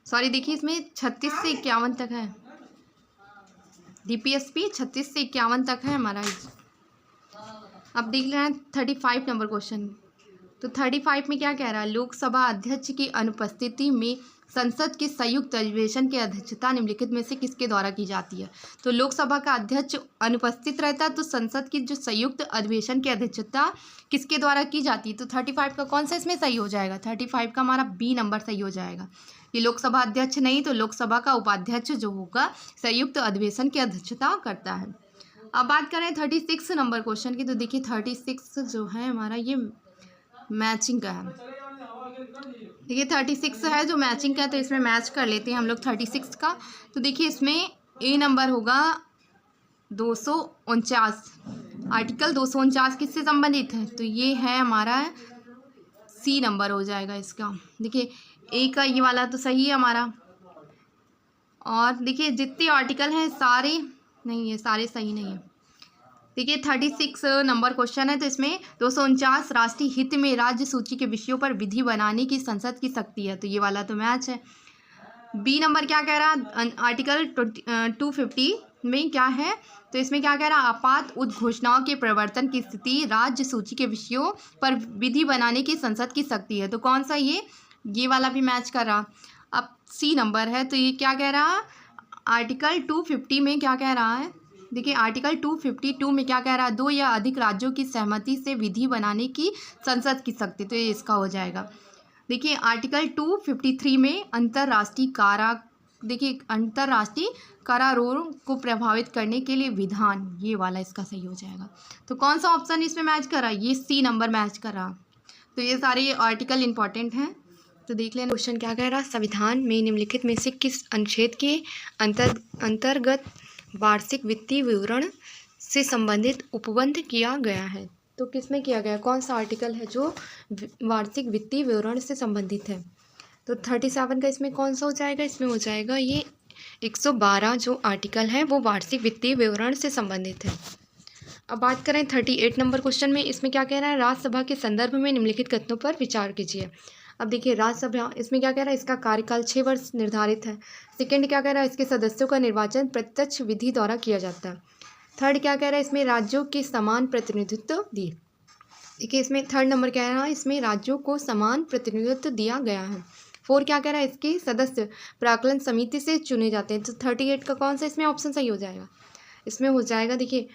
सॉरी, देखिए इसमें 36 से 51 तक है, DPSP 36 से 51 तक है हमारा। अब देख लेना 35 नंबर क्वेश्चन। तो 35 में क्या कह रहा है, लोकसभा अध्यक्ष की अनुपस्थिति में संसद के संयुक्त अधिवेशन की अध्यक्षता निम्नलिखित में से किसके द्वारा की जाती है। तो लोकसभा का अध्यक्ष अनुपस्थित रहता है, तो संसद की जो संयुक्त अधिवेशन की अध्यक्षता किसके द्वारा की जाती है। तो 35 का कौन सा इसमें सही हो जाएगा, 35 का हमारा बी नंबर सही हो जाएगा। कि लोकसभा अध्यक्ष नहीं तो लोकसभा का उपाध्यक्ष जो होगा संयुक्त अधिवेशन की अध्यक्षता करता है। अब बात करें 36 नंबर क्वेश्चन की, तो देखिए 36 जो है हमारा ये मैचिंग का है। देखिए 36 है जो मैचिंग का है, तो इसमें मैच कर लेते हैं हम लोग 36 का। तो देखिए इसमें ए नंबर होगा 249, आर्टिकल 249 किससे संबंधित है, तो ये है हमारा सी नंबर हो जाएगा इसका। देखिए ए का ये वाला तो सही है हमारा, और देखिए जितने आर्टिकल हैं सारे नहीं है, सारे सही नहीं है। देखिए 36 नंबर क्वेश्चन है, तो इसमें 249 राष्ट्रीय हित में राज्य सूची के विषयों पर विधि बनाने की संसद की शक्ति है, तो ये वाला तो मैच है। बी नंबर क्या कह रहा है, आर्टिकल 250 में क्या है, तो इसमें क्या कह रहा है, आपात उद्घोषणाओं के प्रवर्तन की स्थिति राज्य सूची के विषयों पर विधि बनाने की संसद की शक्ति है। तो कौन सा ये वाला भी मैच कर रहा। अब सी नंबर है, तो ये क्या कह रहा, आर्टिकल 250 में क्या कह रहा है, देखिए आर्टिकल 252 में क्या कह रहा है, 2 या अधिक राज्यों की सहमति से विधि बनाने की संसद की शक्ति, तो ये इसका हो जाएगा। देखिए आर्टिकल 253 में अंतर्राष्ट्रीय करारों को प्रभावित करने के लिए विधान, ये वाला इसका सही हो जाएगा। तो कौन सा ऑप्शन इसमें मैच कर रहा है, ये सी नंबर मैच कर रहा। तो ये सारे आर्टिकल इंपॉर्टेंट हैं, तो देख लेना। क्वेश्चन क्या कह रहा है, संविधान में निम्नलिखित में से किस अनुच्छेद के अंतर्गत वार्षिक वित्तीय विवरण से संबंधित उपबंध किया गया है। तो किस में किया गया, कौन सा आर्टिकल है जो वार्षिक वित्तीय विवरण से संबंधित है। तो 37 का इसमें कौन सा हो जाएगा, इसमें हो जाएगा ये 112 जो आर्टिकल है वो वार्षिक वित्तीय विवरण से संबंधित है। अब बात करें 38 नंबर क्वेश्चन में, इसमें क्या कह रहा है, राज्यसभा के संदर्भ में निम्नलिखित कथनों पर विचार कीजिए। अब देखिए राज्यसभा, इसमें क्या कह रहा है, इसका कार्यकाल 6 वर्ष निर्धारित है। सेकंड क्या कह रहा है, इसके सदस्यों का निर्वाचन प्रत्यक्ष विधि द्वारा किया जाता है। थर्ड क्या कह रहा है, इसमें राज्यों के समान प्रतिनिधित्व दिए। देखिए इसमें थर्ड नंबर कह रहा है, इसमें राज्यों को समान प्रतिनिधित्व दिया गया है। फोर क्या कह रहा है, इसके सदस्य प्राक्कलन समिति से चुने जाते हैं। तो 38 का कौन सा इसमें ऑप्शन सही हो जाएगा, इसमें हो जाएगा देखिए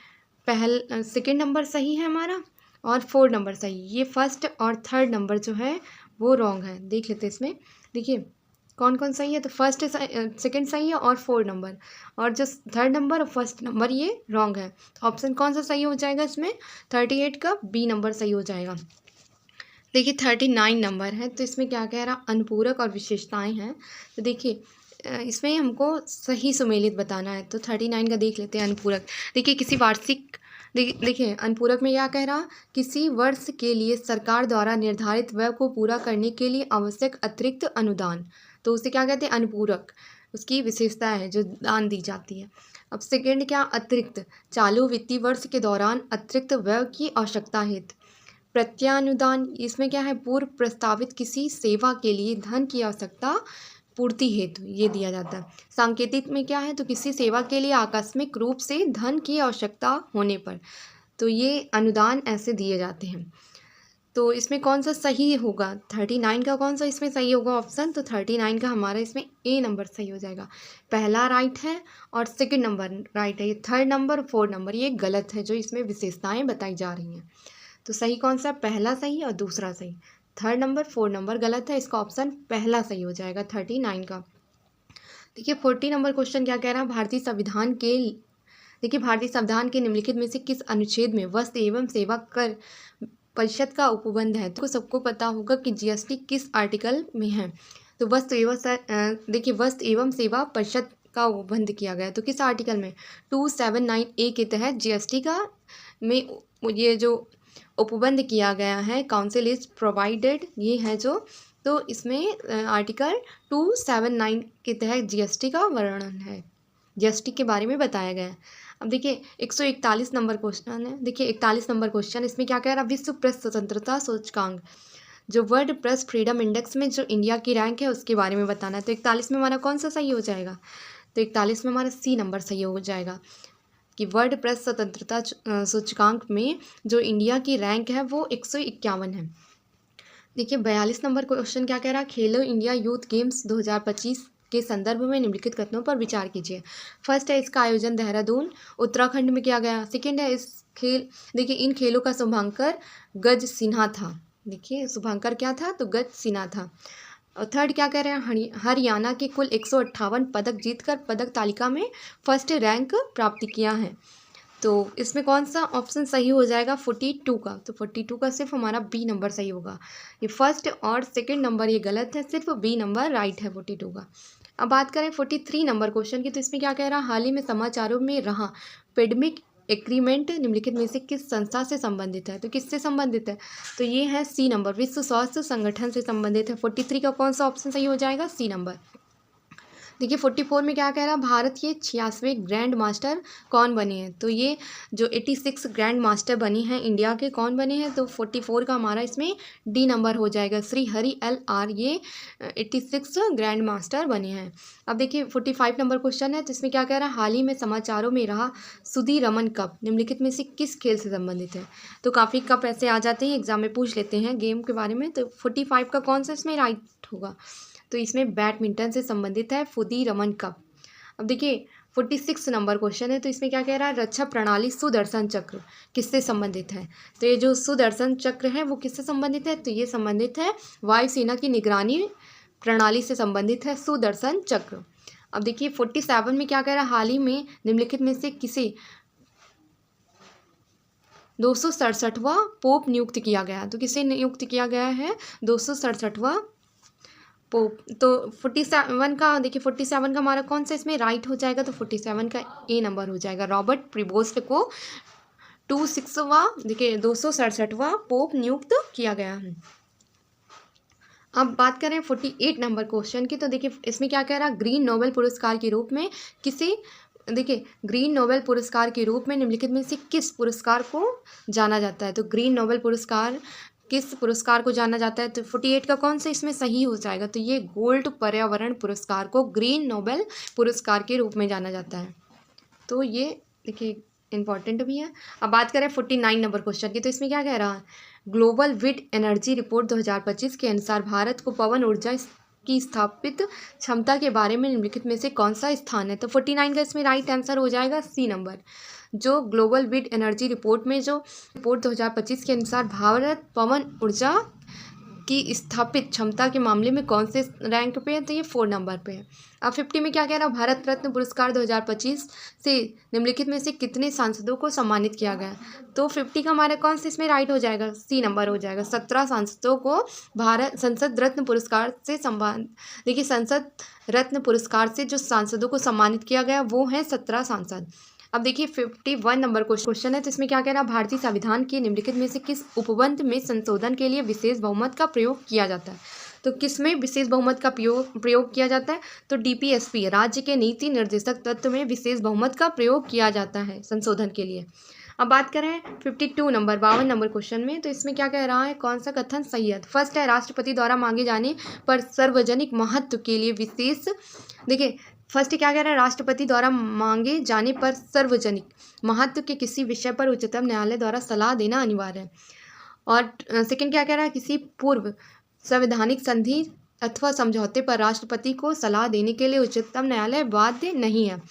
सेकंड नंबर सही है हमारा और 4 नंबर सही। ये फर्स्ट और थर्ड नंबर जो है वो रॉन्ग है। देख लेते हैं इसमें, देखिए कौन कौन सही है। तो फर्स्ट सेकंड सही है और 4 नंबर, और जो थर्ड नंबर और फर्स्ट नंबर ये रॉन्ग है। तो ऑप्शन कौन सा सही हो जाएगा इसमें, 38 का बी नंबर सही हो जाएगा। देखिए 39 नंबर है, तो इसमें क्या कह रहा, अनुपूरक और विशेषताएं हैं। तो देखिए इसमें हमको सही सुमेलित बताना है। तो 39 का देख लेते हैं अनुपूरक। देखिए किसी वार्षिक, देखिए अनुपूरक में क्या कह रहा, किसी वर्ष के लिए सरकार द्वारा निर्धारित व्यय को पूरा करने के लिए आवश्यक अतिरिक्त अनुदान, तो उसे क्या कहते हैं, अनुपूरक। उसकी विशेषता है जो दान दी जाती है। अब सेकेंड क्या, अतिरिक्त, चालू वित्तीय वर्ष के दौरान अतिरिक्त व्यय की आवश्यकता हेतु। प्रत्यानुदान, इसमें क्या है, पूर्व प्रस्तावित किसी सेवा के लिए धन की आवश्यकता पूर्ति हेतु ये दिया जाता है। सांकेतिक में क्या है, तो किसी सेवा के लिए आकस्मिक रूप से धन की आवश्यकता होने पर, तो ये अनुदान ऐसे दिए जाते हैं। तो इसमें कौन सा सही होगा, 39 का कौन सा इसमें सही होगा ऑप्शन, तो 39 का हमारा इसमें ए नंबर सही हो जाएगा। पहला राइट है और सेकंड नंबर राइट है, ये थर्ड नंबर और 4 नंबर ये गलत है, जो इसमें विशेषताएं बताई जा रही हैं। तो सही कौन सा, पहला सही और दूसरा सही। थर्ड नंबर 4 नंबर गलत है, इसका ऑप्शन पहला सही हो जाएगा 39 का। देखिए 40 नंबर क्वेश्चन क्या कह रहा है, भारतीय संविधान के, देखिए भारतीय संविधान के निम्नलिखित में से किस अनुच्छेद में वस्तु एवं सेवा कर परिषद का उपबंध है। तो सबको पता होगा कि जीएसटी किस आर्टिकल में है। तो वस्तु एवं देखिए वस्तु एवं सेवा परिषद का उपबंध किया गया, तो किस आर्टिकल में, 279A के तहत जीएसटी का में ये जो उपबंध किया गया है, काउंसिल इज प्रोवाइडेड, ये है जो, तो इसमें आर्टिकल 279 के तहत जीएसटी का वर्णन है, जीएसटी के बारे में बताया गया है। अब देखिए 141 नंबर क्वेश्चन है। देखिए 41 नंबर क्वेश्चन, इसमें क्या कह रहा है, विश्व प्रेस स्वतंत्रता सूचकांक, जो वर्ल्ड प्रेस फ्रीडम इंडेक्स में जो इंडिया की रैंक है उसके बारे में बताना है। तो 41 में हमारा कौन सा सही हो जाएगा, तो 41 में हमारा सी नंबर सही हो जाएगा कि वर्ल्ड प्रेस स्वतंत्रता सूचकांक में जो इंडिया की रैंक है वो 151 है। देखिए 42 नंबर क्वेश्चन क्या कह रहा है, खेलो इंडिया यूथ गेम्स 2025 के संदर्भ में निम्नलिखित कथनों पर विचार कीजिए। फर्स्ट है, इसका आयोजन देहरादून उत्तराखंड में किया गया। सेकंड है, इस खेल, देखिए इन खेलों का शुभांकर गज सिन्हा था। देखिए शुभांकर क्या था, तो गज सिन्हा था। और थर्ड क्या कह रहे हैं, हरियाणा के कुल 158 पदक जीतकर पदक तालिका में फर्स्ट रैंक प्राप्त किया है। तो इसमें कौन सा ऑप्शन सही हो जाएगा, 42 का। तो 42 का सिर्फ हमारा बी नंबर सही होगा। ये फर्स्ट और सेकंड नंबर ये गलत है, सिर्फ बी नंबर राइट है 42 का। अब बात करें 43 नंबर क्वेश्चन की, तो इसमें क्या कह रहा है, हाल ही में समाचारों में रहा पेंडेमिक एग्रीमेंट निम्नलिखित में से किस संस्था से संबंधित है। तो किससे संबंधित है, तो ये है सी नंबर, विश्व स्वास्थ्य संगठन से संबंधित है। 43 का कौन सा ऑप्शन सही हो जाएगा, सी नंबर। देखिए 44 में क्या कह रहा है, भारत के 86वें ग्रैंड मास्टर कौन बने हैं। तो ये जो 86 ग्रैंड मास्टर बने हैं इंडिया के, कौन बने हैं, तो 44 का हमारा इसमें डी नंबर हो जाएगा, श्री हरि LR ये 86 ग्रैंड मास्टर बने हैं। अब देखिए 45 नंबर क्वेश्चन है, तो इसमें क्या कह रहा है, हाल ही में समाचारों में रहा सुधीर रमन कप निम्नलिखित में से किस खेल से संबंधित है। तो काफ़ी कप ऐसे आ जाते हैं एग्जाम में, पूछ लेते हैं गेम के बारे में। तो 45 का कौन सा इसमें राइट होगा, तो इसमें बैडमिंटन से संबंधित है सुधीर रमन कप। अब देखिए 46 नंबर क्वेश्चन है, तो इसमें क्या कह रहा है, रक्षा प्रणाली सुदर्शन चक्र किससे संबंधित है। तो ये जो सुदर्शन चक्र है वो किससे संबंधित है, तो ये संबंधित है वायुसेना की निगरानी प्रणाली से संबंधित है सुदर्शन चक्र। अब देखिए 47 में क्या कह रहा है, हाल ही में निम्नलिखित में से किसे 267वां पोप नियुक्त किया गया। तो किसे नियुक्त किया गया है, 267वां पोप। तो 47 का, देखिए 47 का हमारा कौन सा इसमें राइट हो जाएगा, तो 47 का ए नंबर हो जाएगा, रॉबर्ट प्रिबोस्ट को 206वां देखिए 267वां पोप नियुक्त किया गया है। अब बात करें 48 नंबर क्वेश्चन की, तो देखिए इसमें क्या कह रहा है, ग्रीन नोबेल पुरस्कार के रूप में किसी देखिए ग्रीन नोबेल पुरस्कार के रूप में निम्नलिखित में से किस पुरस्कार को जाना जाता है। तो ग्रीन नोबेल पुरस्कार किस पुरस्कार को जाना जाता है, तो 48 का कौन सा इसमें सही हो जाएगा, तो ये गोल्ड पर्यावरण पुरस्कार को ग्रीन नोबेल पुरस्कार के रूप में जाना जाता है। तो ये देखिए इंपॉर्टेंट भी है। अब बात करें 49 नंबर क्वेश्चन की, तो इसमें क्या कह रहा है, ग्लोबल विंड एनर्जी रिपोर्ट 2025 के अनुसार भारत को पवन ऊर्जा की स्थापित क्षमता के बारे में निम्नलिखित में से कौन सा स्थान है। तो 49 का इसमें राइट आंसर हो जाएगा सी नंबर। जो ग्लोबल विंड एनर्जी रिपोर्ट में जो रिपोर्ट 2025 के अनुसार भारत पवन ऊर्जा की स्थापित क्षमता के मामले में कौन से रैंक पे है, तो ये 4 नंबर पे है। अब 50 में क्या कह रहा है, भारत रत्न पुरस्कार 2025 से निम्नलिखित में से कितने सांसदों को सम्मानित किया गया। तो 50 का हमारा कौन से इसमें राइट हो जाएगा, सी नंबर हो जाएगा। 17 सांसदों को भारत संसद रत्न पुरस्कार से सम्मान देखिए संसद रत्न पुरस्कार से जो सांसदों को सम्मानित किया गया वो हैं 17 सांसद। अब देखिए 51 नंबर क्वेश्चन है, तो इसमें क्या कह रहा है, भारतीय संविधान के निम्नलिखित में से किस उपबंध में संशोधन के लिए विशेष बहुमत का प्रयोग किया जाता है। तो किस में विशेष बहुमत का प्रयोग किया जाता है, तो डीपीएसपी राज्य के नीति निर्देशक तत्व में विशेष बहुमत का प्रयोग किया जाता है संशोधन के लिए। अब बात करें 52 नंबर क्वेश्चन में, तो इसमें क्या कह रहा है, कौन सा कथन सही है। फर्स्ट है, राष्ट्रपति द्वारा मांगे जाने पर सार्वजनिक महत्व के लिए विशेष देखिए फर्स्ट क्या कह रहा है, राष्ट्रपति द्वारा मांगे जाने पर सार्वजनिक महत्व के किसी विषय पर उच्चतम न्यायालय द्वारा सलाह देना अनिवार्य है। और सेकंड क्या कह रहा है, किसी पूर्व संवैधानिक संधि अथवा समझौते पर राष्ट्रपति को सलाह देने के लिए उच्चतम न्यायालय बाध्य नहीं है।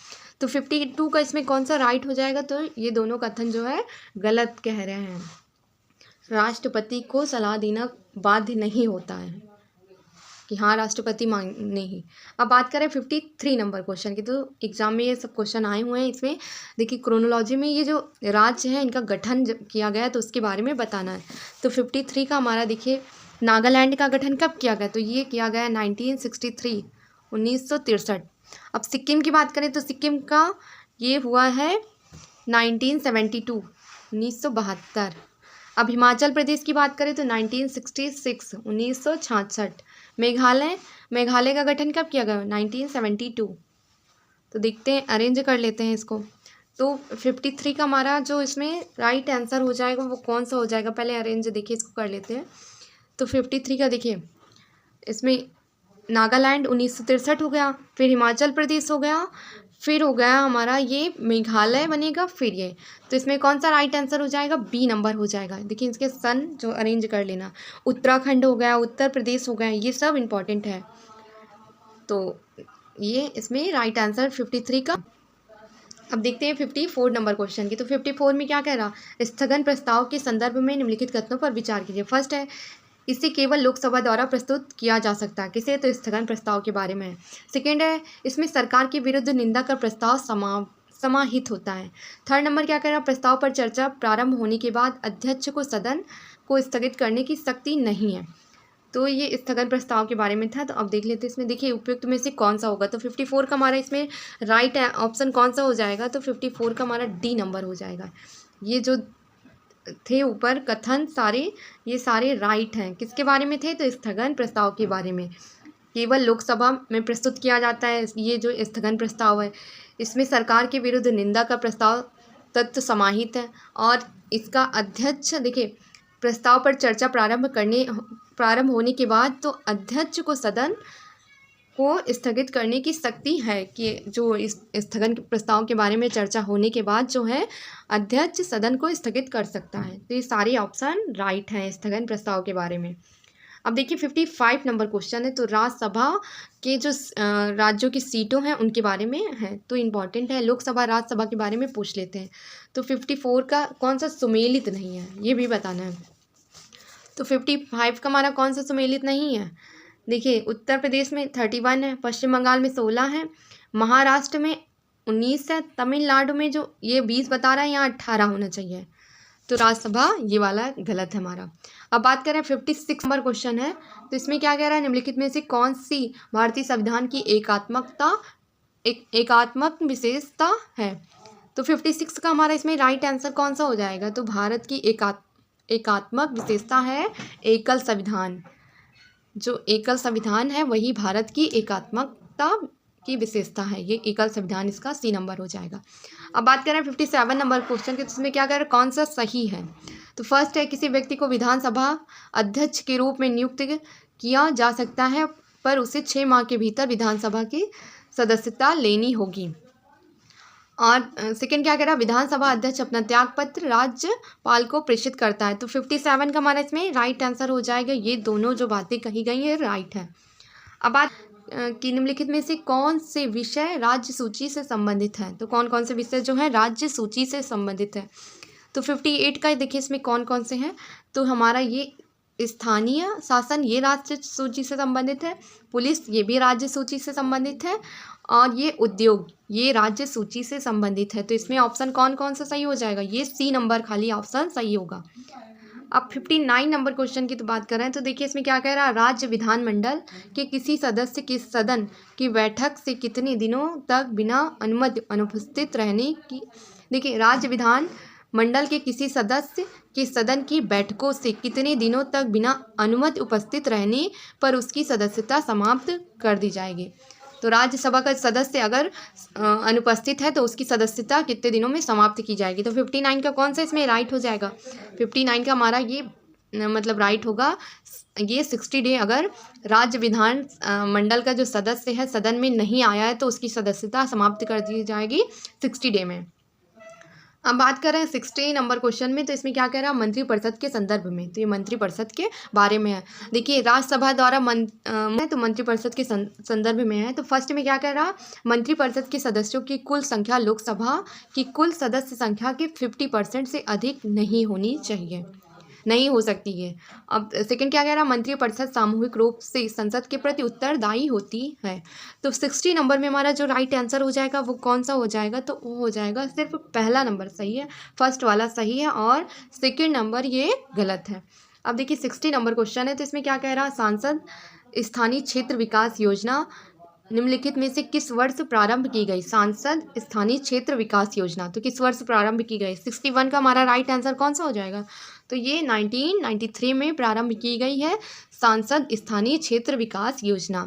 तो 52 का इसमें कौन सा राइट हो जाएगा, तो ये दोनों कथन जो है गलत कह रहे हैं, राष्ट्रपति को सलाह देना बाध्य नहीं होता है कि हाँ राष्ट्रपति मांगने ही। अब बात करें 53 नंबर क्वेश्चन की, तो एग्जाम में ये सब क्वेश्चन आए हुए हैं। इसमें देखिए क्रोनोलॉजी में ये जो राज्य है इनका गठन किया गया है तो उसके बारे में बताना है। तो 53 का हमारा देखिए नागालैंड का गठन कब किया गया, तो ये किया गया 1963 1963। अब सिक्किम की बात करें तो सिक्किम का ये हुआ है 1972 1972। अब हिमाचल प्रदेश की बात करें तो 1966 1966। मेघालय का गठन कब किया गया 1972। तो देखते हैं, अरेंज कर लेते हैं इसको। तो 53 का हमारा जो इसमें राइट आंसर हो जाएगा वो कौन सा हो जाएगा, पहले अरेंज देखिए इसको कर लेते हैं। तो 53 का देखिए इसमें नागालैंड 1963 हो गया, फिर हिमाचल प्रदेश हो गया, फिर हो गया हमारा ये मेघालय बनेगा, फिर ये। तो इसमें कौन सा राइट आंसर हो जाएगा, बी नंबर हो जाएगा। देखिए इसके सन जो अरेंज कर लेना, उत्तराखंड हो गया, उत्तर प्रदेश हो गया, ये सब इम्पॉर्टेंट है। तो ये इसमें राइट आंसर 53 का। अब देखते हैं 54 नंबर क्वेश्चन की। तो 54 में क्या कह रहा, स्थगन प्रस्ताव के संदर्भ में निम्नलिखित कथनों पर विचार कीजिए। फर्स्ट है, इसे केवल लोकसभा द्वारा प्रस्तुत किया जा सकता है, किसे, तो स्थगन प्रस्ताव के बारे में है। सेकेंड है, इसमें सरकार के विरुद्ध निंदा का प्रस्ताव समाहित होता है। थर्ड नंबर क्या कह रहा, प्रस्ताव पर चर्चा प्रारंभ होने के बाद अध्यक्ष को सदन को स्थगित करने की शक्ति नहीं है। तो ये स्थगन प्रस्ताव के बारे में था। तो अब देख लेते हैं इसमें देखिए उपयुक्त में से कौन सा होगा। तो 54 का हमारा इसमें राइट ऑप्शन कौन सा हो जाएगा, तो 54 का हमारा डी नंबर हो जाएगा। ये जो थे ऊपर कथन सारे, ये सारे राइट हैं। किसके बारे में थे, तो स्थगन प्रस्ताव के बारे में। केवल लोकसभा में प्रस्तुत किया जाता है ये जो स्थगन प्रस्ताव है, इसमें सरकार के विरुद्ध निंदा का प्रस्ताव तत्व समाहित है। और इसका अध्यक्ष देखिए प्रस्ताव पर चर्चा प्रारंभ होने के बाद तो अध्यक्ष को सदन को स्थगित करने की शक्ति है कि जो इस स्थगन प्रस्ताव के बारे में चर्चा होने के बाद जो है अध्यक्ष सदन को स्थगित कर सकता है। तो ये सारे ऑप्शन राइट हैं स्थगन प्रस्ताव के बारे में। अब देखिए 55 नंबर क्वेश्चन है। तो राज्यसभा के जो राज्यों की सीटों हैं उनके बारे में है, तो इम्पॉर्टेंट है। लोकसभा राज्यसभा के बारे में पूछ लेते हैं। तो 54 का कौन सा सुमेलित नहीं है ये भी बताना है। तो 55 का हमारा कौन सा सुमेलित नहीं है, देखिए उत्तर प्रदेश में 31 है, पश्चिम बंगाल में 16 है, महाराष्ट्र में 19 है, तमिलनाडु में जो ये 20 बता रहा है यहाँ 18 होना चाहिए। तो राज्यसभा ये वाला गलत है हमारा। अब बात करें 56 नंबर क्वेश्चन है। तो इसमें क्या कह रहा है, निम्नलिखित में से कौन सी भारतीय संविधान की एकात्मक विशेषता है। तो 56 का हमारा इसमें राइट आंसर कौन सा हो जाएगा? तो भारत की एकात्मक विशेषता है एकल संविधान। जो एकल संविधान है वही भारत की एकात्मकता की विशेषता है, ये एकल संविधान, इसका सी नंबर हो जाएगा। अब बात करें 57 नंबर क्वेश्चन की, तो इसमें क्या कह रहे हैं, कौन सा सही है? तो फर्स्ट है, किसी व्यक्ति को विधानसभा अध्यक्ष के रूप में नियुक्त किया जा सकता है, पर उसे 6 माह के भीतर विधानसभा की सदस्यता लेनी होगी। और सेकंड क्या कह रहा है, विधानसभा अध्यक्ष अपना त्याग पत्र राज्यपाल को प्रेषित करता है। तो 57 का हमारा इसमें राइट आंसर हो जाएगा। ये दोनों जो बातें कही गई हैं राइट है। अब बात कि निम्नलिखित में से कौन से विषय राज्य सूची से संबंधित है? तो कौन कौन से विषय जो है राज्य सूची से संबंधित है? तो 58 का देखिए इसमें कौन कौन से हैं। तो हमारा ये स्थानीय शासन, ये राज्य सूची से संबंधित है। पुलिस, ये भी राज्य सूची से संबंधित है। और ये उद्योग, ये राज्य सूची से संबंधित है। तो इसमें ऑप्शन कौन कौन सा सही हो जाएगा? ये सी नंबर खाली ऑप्शन सही होगा। अब 59 नंबर क्वेश्चन की तो बात कर रहे हैं। तो देखिए इसमें क्या कह रहा है, राज्य विधानमंडल के किसी सदस्य के सदन की बैठक से कितने दिनों तक बिना अनुमति अनुपस्थित रहने की, देखिए राज्य विधान मंडल के किसी सदस्य के सदन की बैठकों से कितने दिनों तक बिना अनुमति उपस्थित रहने पर उसकी सदस्यता समाप्त कर दी जाएगी। तो राज्यसभा का सदस्य अगर अनुपस्थित है तो उसकी सदस्यता कितने दिनों में समाप्त की जाएगी। तो 59 का कौन सा इसमें राइट हो जाएगा? 59 का हमारा ये मतलब राइट होगा, ये 60 डे अगर राज्य विधान मंडल का जो सदस्य है सदन में नहीं आया है तो उसकी सदस्यता समाप्त कर दी जाएगी 60 डे में। अब बात कर रहे हैं 60 नंबर क्वेश्चन में। तो इसमें क्या कह रहा है, मंत्रिपरिषद के संदर्भ में। तो ये मंत्रिपरिषद के बारे में है। देखिए राज्यसभा द्वारा तो मंत्रिपरिषद के संदर्भ में है। तो फर्स्ट में क्या कह रहा, मंत्रिपरिषद के सदस्यों की कुल संख्या लोकसभा की कुल सदस्य संख्या के 50% से अधिक नहीं होनी चाहिए, नहीं हो सकती है। अब सेकंड क्या कह रहा, मंत्रिपरिषद सामूहिक रूप से संसद के प्रति उत्तरदायी होती है। तो 60 नंबर में हमारा जो राइट आंसर हो जाएगा वो कौन सा हो जाएगा? तो वो हो जाएगा सिर्फ पहला नंबर सही है, फर्स्ट वाला सही है और सेकंड नंबर ये गलत है। अब देखिए 60 नंबर क्वेश्चन है। तो इसमें क्या कह रहा, सांसद स्थानीय क्षेत्र विकास योजना निम्नलिखित में से किस वर्ष प्रारंभ की गई? सांसद स्थानीय क्षेत्र विकास योजना तो किस वर्ष प्रारंभ की गई? 61 का हमारा राइट आंसर कौन सा हो जाएगा? तो ये 1993 में प्रारंभ की गई है सांसद स्थानीय क्षेत्र विकास योजना।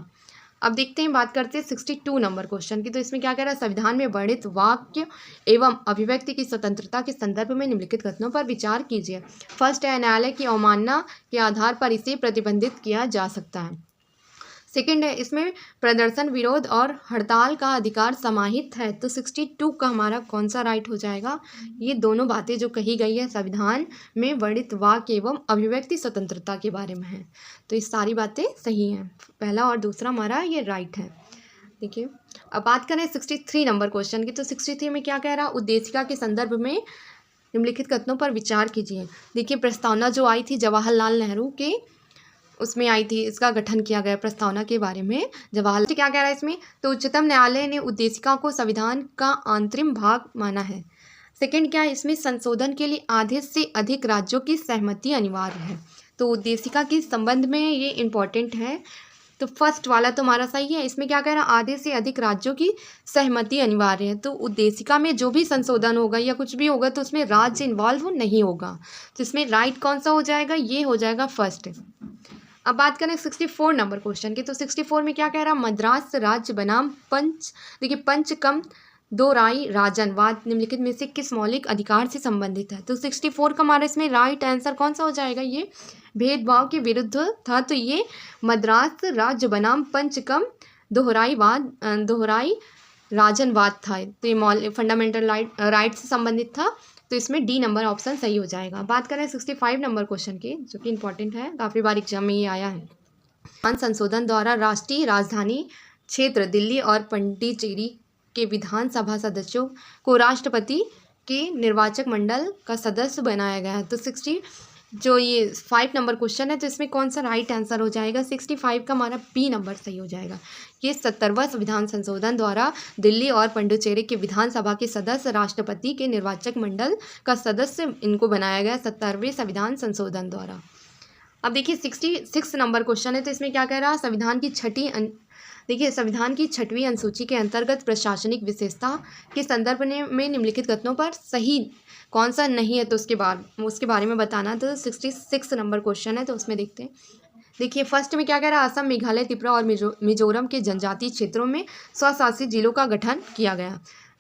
अब देखते हैं, बात करते हैं 62 नंबर क्वेश्चन की। तो इसमें क्या कह रहा है, संविधान में वर्णित वाक्य एवं अभिव्यक्ति की स्वतंत्रता के संदर्भ में निम्नलिखित कथनों पर विचार कीजिए। फर्स्ट है, न्यायालय की अवमानना के आधार पर इसे प्रतिबंधित किया जा सकता है। सेकंड है, इसमें प्रदर्शन, विरोध और हड़ताल का अधिकार समाहित है। तो 62 का हमारा कौन सा राइट हो जाएगा? ये दोनों बातें जो कही गई है संविधान में वर्णित वाक्य एवं अभिव्यक्ति स्वतंत्रता के बारे में है। तो ये सारी बातें सही हैं, पहला और दूसरा हमारा ये राइट है। देखिए अब बात करें 63 नंबर क्वेश्चन की। तो 63 में क्या कह रहा, उद्देशिका के संदर्भ में निम्नलिखित कथनों पर विचार कीजिए। देखिए प्रस्तावना जो आई थी जवाहरलाल नेहरू के उसमें आई थी, इसका गठन किया गया प्रस्तावना के बारे में जवाहरलाल। क्या कह रहा है इसमें, तो उच्चतम न्यायालय ने उद्देशिका को संविधान का अंतरिम भाग माना है। सेकंड क्या है, इसमें संशोधन के लिए आधे से अधिक राज्यों की सहमति अनिवार्य है। तो उद्देशिका के संबंध में ये इम्पॉर्टेंट है। तो फर्स्ट वाला तो हमारा सही है। इसमें क्या कह रहा है, आधे से अधिक राज्यों की सहमति अनिवार्य है। तो उद्देशिका में जो भी संशोधन होगा या कुछ भी होगा तो उसमें राज्य इन्वॉल्व नहीं होगा। तो इसमें राइट कौन सा हो जाएगा, ये हो जाएगा फर्स्ट। अब बात करें 64 नंबर क्वेश्चन की। तो 64 में क्या कह रहा है, मद्रास राज्य बनाम पंचकम दोराई राजनवाद निम्नलिखित में से किस मौलिक अधिकार से संबंधित है? तो 64 का हमारा इसमें राइट आंसर कौन सा हो जाएगा, ये भेदभाव के विरुद्ध था। तो ये मद्रास राज्य बनाम पंचकम दोहराई राजनवाद था। तो ये फंडामेंटल राइट से संबंधित था। तो इसमें डी नंबर ऑप्शन सही हो जाएगा। बात करें 65 नंबर क्वेश्चन की, जो कि इंपॉर्टेंट है, काफ़ी बार एग्जाम में ये आया है। संशोधन द्वारा राष्ट्रीय राजधानी क्षेत्र दिल्ली और पुडुचेरी के विधानसभा सदस्यों को राष्ट्रपति के निर्वाचक मंडल का सदस्य बनाया गया है। तो 5 नंबर क्वेश्चन है। तो इसमें कौन सा राइट आंसर हो जाएगा? 65 का हमारा बी नंबर सही हो जाएगा। ये 70वां संविधान संशोधन द्वारा दिल्ली और पुडुचेरी के विधानसभा के सदस्य राष्ट्रपति के निर्वाचक मंडल का सदस्य इनको बनाया गया 70वें संविधान संशोधन द्वारा। अब देखिए 66 नंबर क्वेश्चन है। तो इसमें क्या कह रहा है, संविधान की छठी देखिए संविधान की 6वीं अनुसूची के अंतर्गत प्रशासनिक विशेषता के संदर्भ में निम्नलिखित कथनों पर सही कौन सा नहीं है, तो उसके बारे में बताना। तो 66 नंबर क्वेश्चन है, तो उसमें देखते हैं। देखिए फर्स्ट में क्या कह रहा है, असम, मेघालय, त्रिपुरा और मिजोरम के जनजातीय क्षेत्रों में स्वशासित जिलों का गठन किया गया।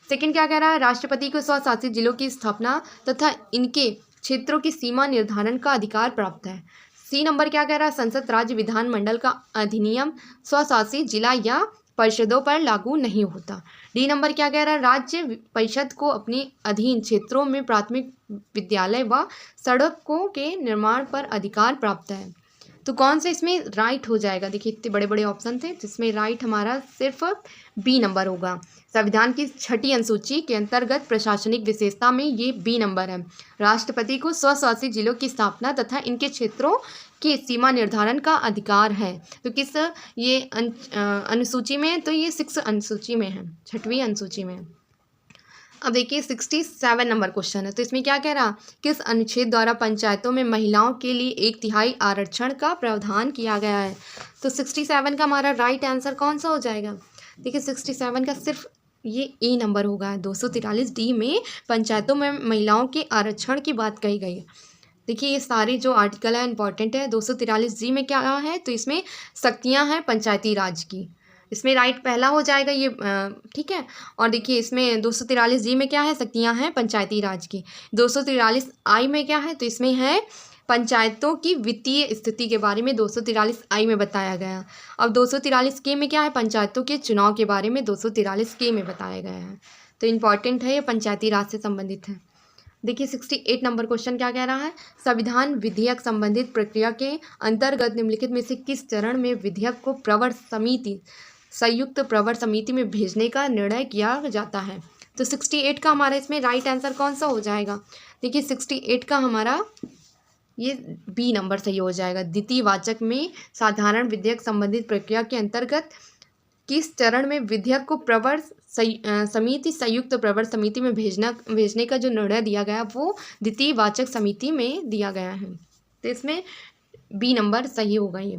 सेकंड क्या कह रहा है, राष्ट्रपति को स्वशासित जिलों की स्थापना तथा इनके क्षेत्रों की सीमा निर्धारण का अधिकार प्राप्त है। सी नंबर क्या कह रहा है, संसद, राज्य, विधानमंडल का अधिनियम स्वशासित जिला या परिषदों पर लागू नहीं होता। डी नंबर क्या कह रहा है, राज्य परिषद को अपने अधीन क्षेत्रों में प्राथमिक विद्यालय व सड़कों के निर्माण पर अधिकार प्राप्त है। तो कौन सा इसमें राइट हो जाएगा, देखिए इतने बड़े बड़े ऑप्शन थे, जिसमें राइट हमारा सिर्फ बी नंबर होगा। संविधान की 6ठी अनुसूची के अंतर्गत प्रशासनिक विशेषता में ये बी नंबर है। राष्ट्रपति को स्वशासित जिलों की स्थापना तथा इनके क्षेत्रों की सीमा निर्धारण का अधिकार है। तो किस ये अनुसूची में, तो ये 6 अनुसूची में है, 6वीं अनुसूची में। अब देखिए 67 नंबर क्वेश्चन है, तो इसमें क्या कह रहा, किस अनुच्छेद द्वारा पंचायतों में महिलाओं के लिए 1/3 आरक्षण का प्रावधान किया गया है। तो 67 का हमारा राइट आंसर कौन सा हो जाएगा, देखिए 67 का सिर्फ ये ए नंबर होगा। 243 डी में पंचायतों में महिलाओं के आरक्षण की बात कही गई है। देखिए ये सारे जो आर्टिकल है इंपॉर्टेंट है। 243 जी में क्या है, तो इसमें शक्तियाँ हैं पंचायती राज की, इसमें राइट पहला हो जाएगा ये, ठीक है। और देखिए इसमें 243 जी में क्या है, शक्तियाँ हैं पंचायती राज की। 243 आई में क्या है, तो इसमें है पंचायतों की वित्तीय स्थिति के बारे में 243 आई में बताया गया। अब 243 के में क्या है, पंचायतों के चुनाव के बारे में 243 के में बताया गया है। तो इम्पॉर्टेंट है, ये पंचायती राज से संबंधित है। देखिए 68 नंबर क्वेश्चन क्या कह रहा है, संविधान विधेयक संबंधित प्रक्रिया के अंतर्गत निम्नलिखित में से किस चरण में विधेयक को प्रवर समिति, संयुक्त प्रवर समिति में भेजने का निर्णय किया जाता है। तो 68 का हमारा इसमें राइट आंसर कौन सा हो जाएगा, देखिए 68 का हमारा ये बी नंबर सही हो जाएगा। द्वितीय वाचक में साधारण विधेयक संबंधित प्रक्रिया के अंतर्गत किस चरण में विधेयक को प्रवर समिति, संयुक्त प्रवर समिति में भेजने का जो निर्णय दिया गया वो द्वितीय वाचक समिति में दिया गया है। तो इसमें बी नंबर सही होगा ये।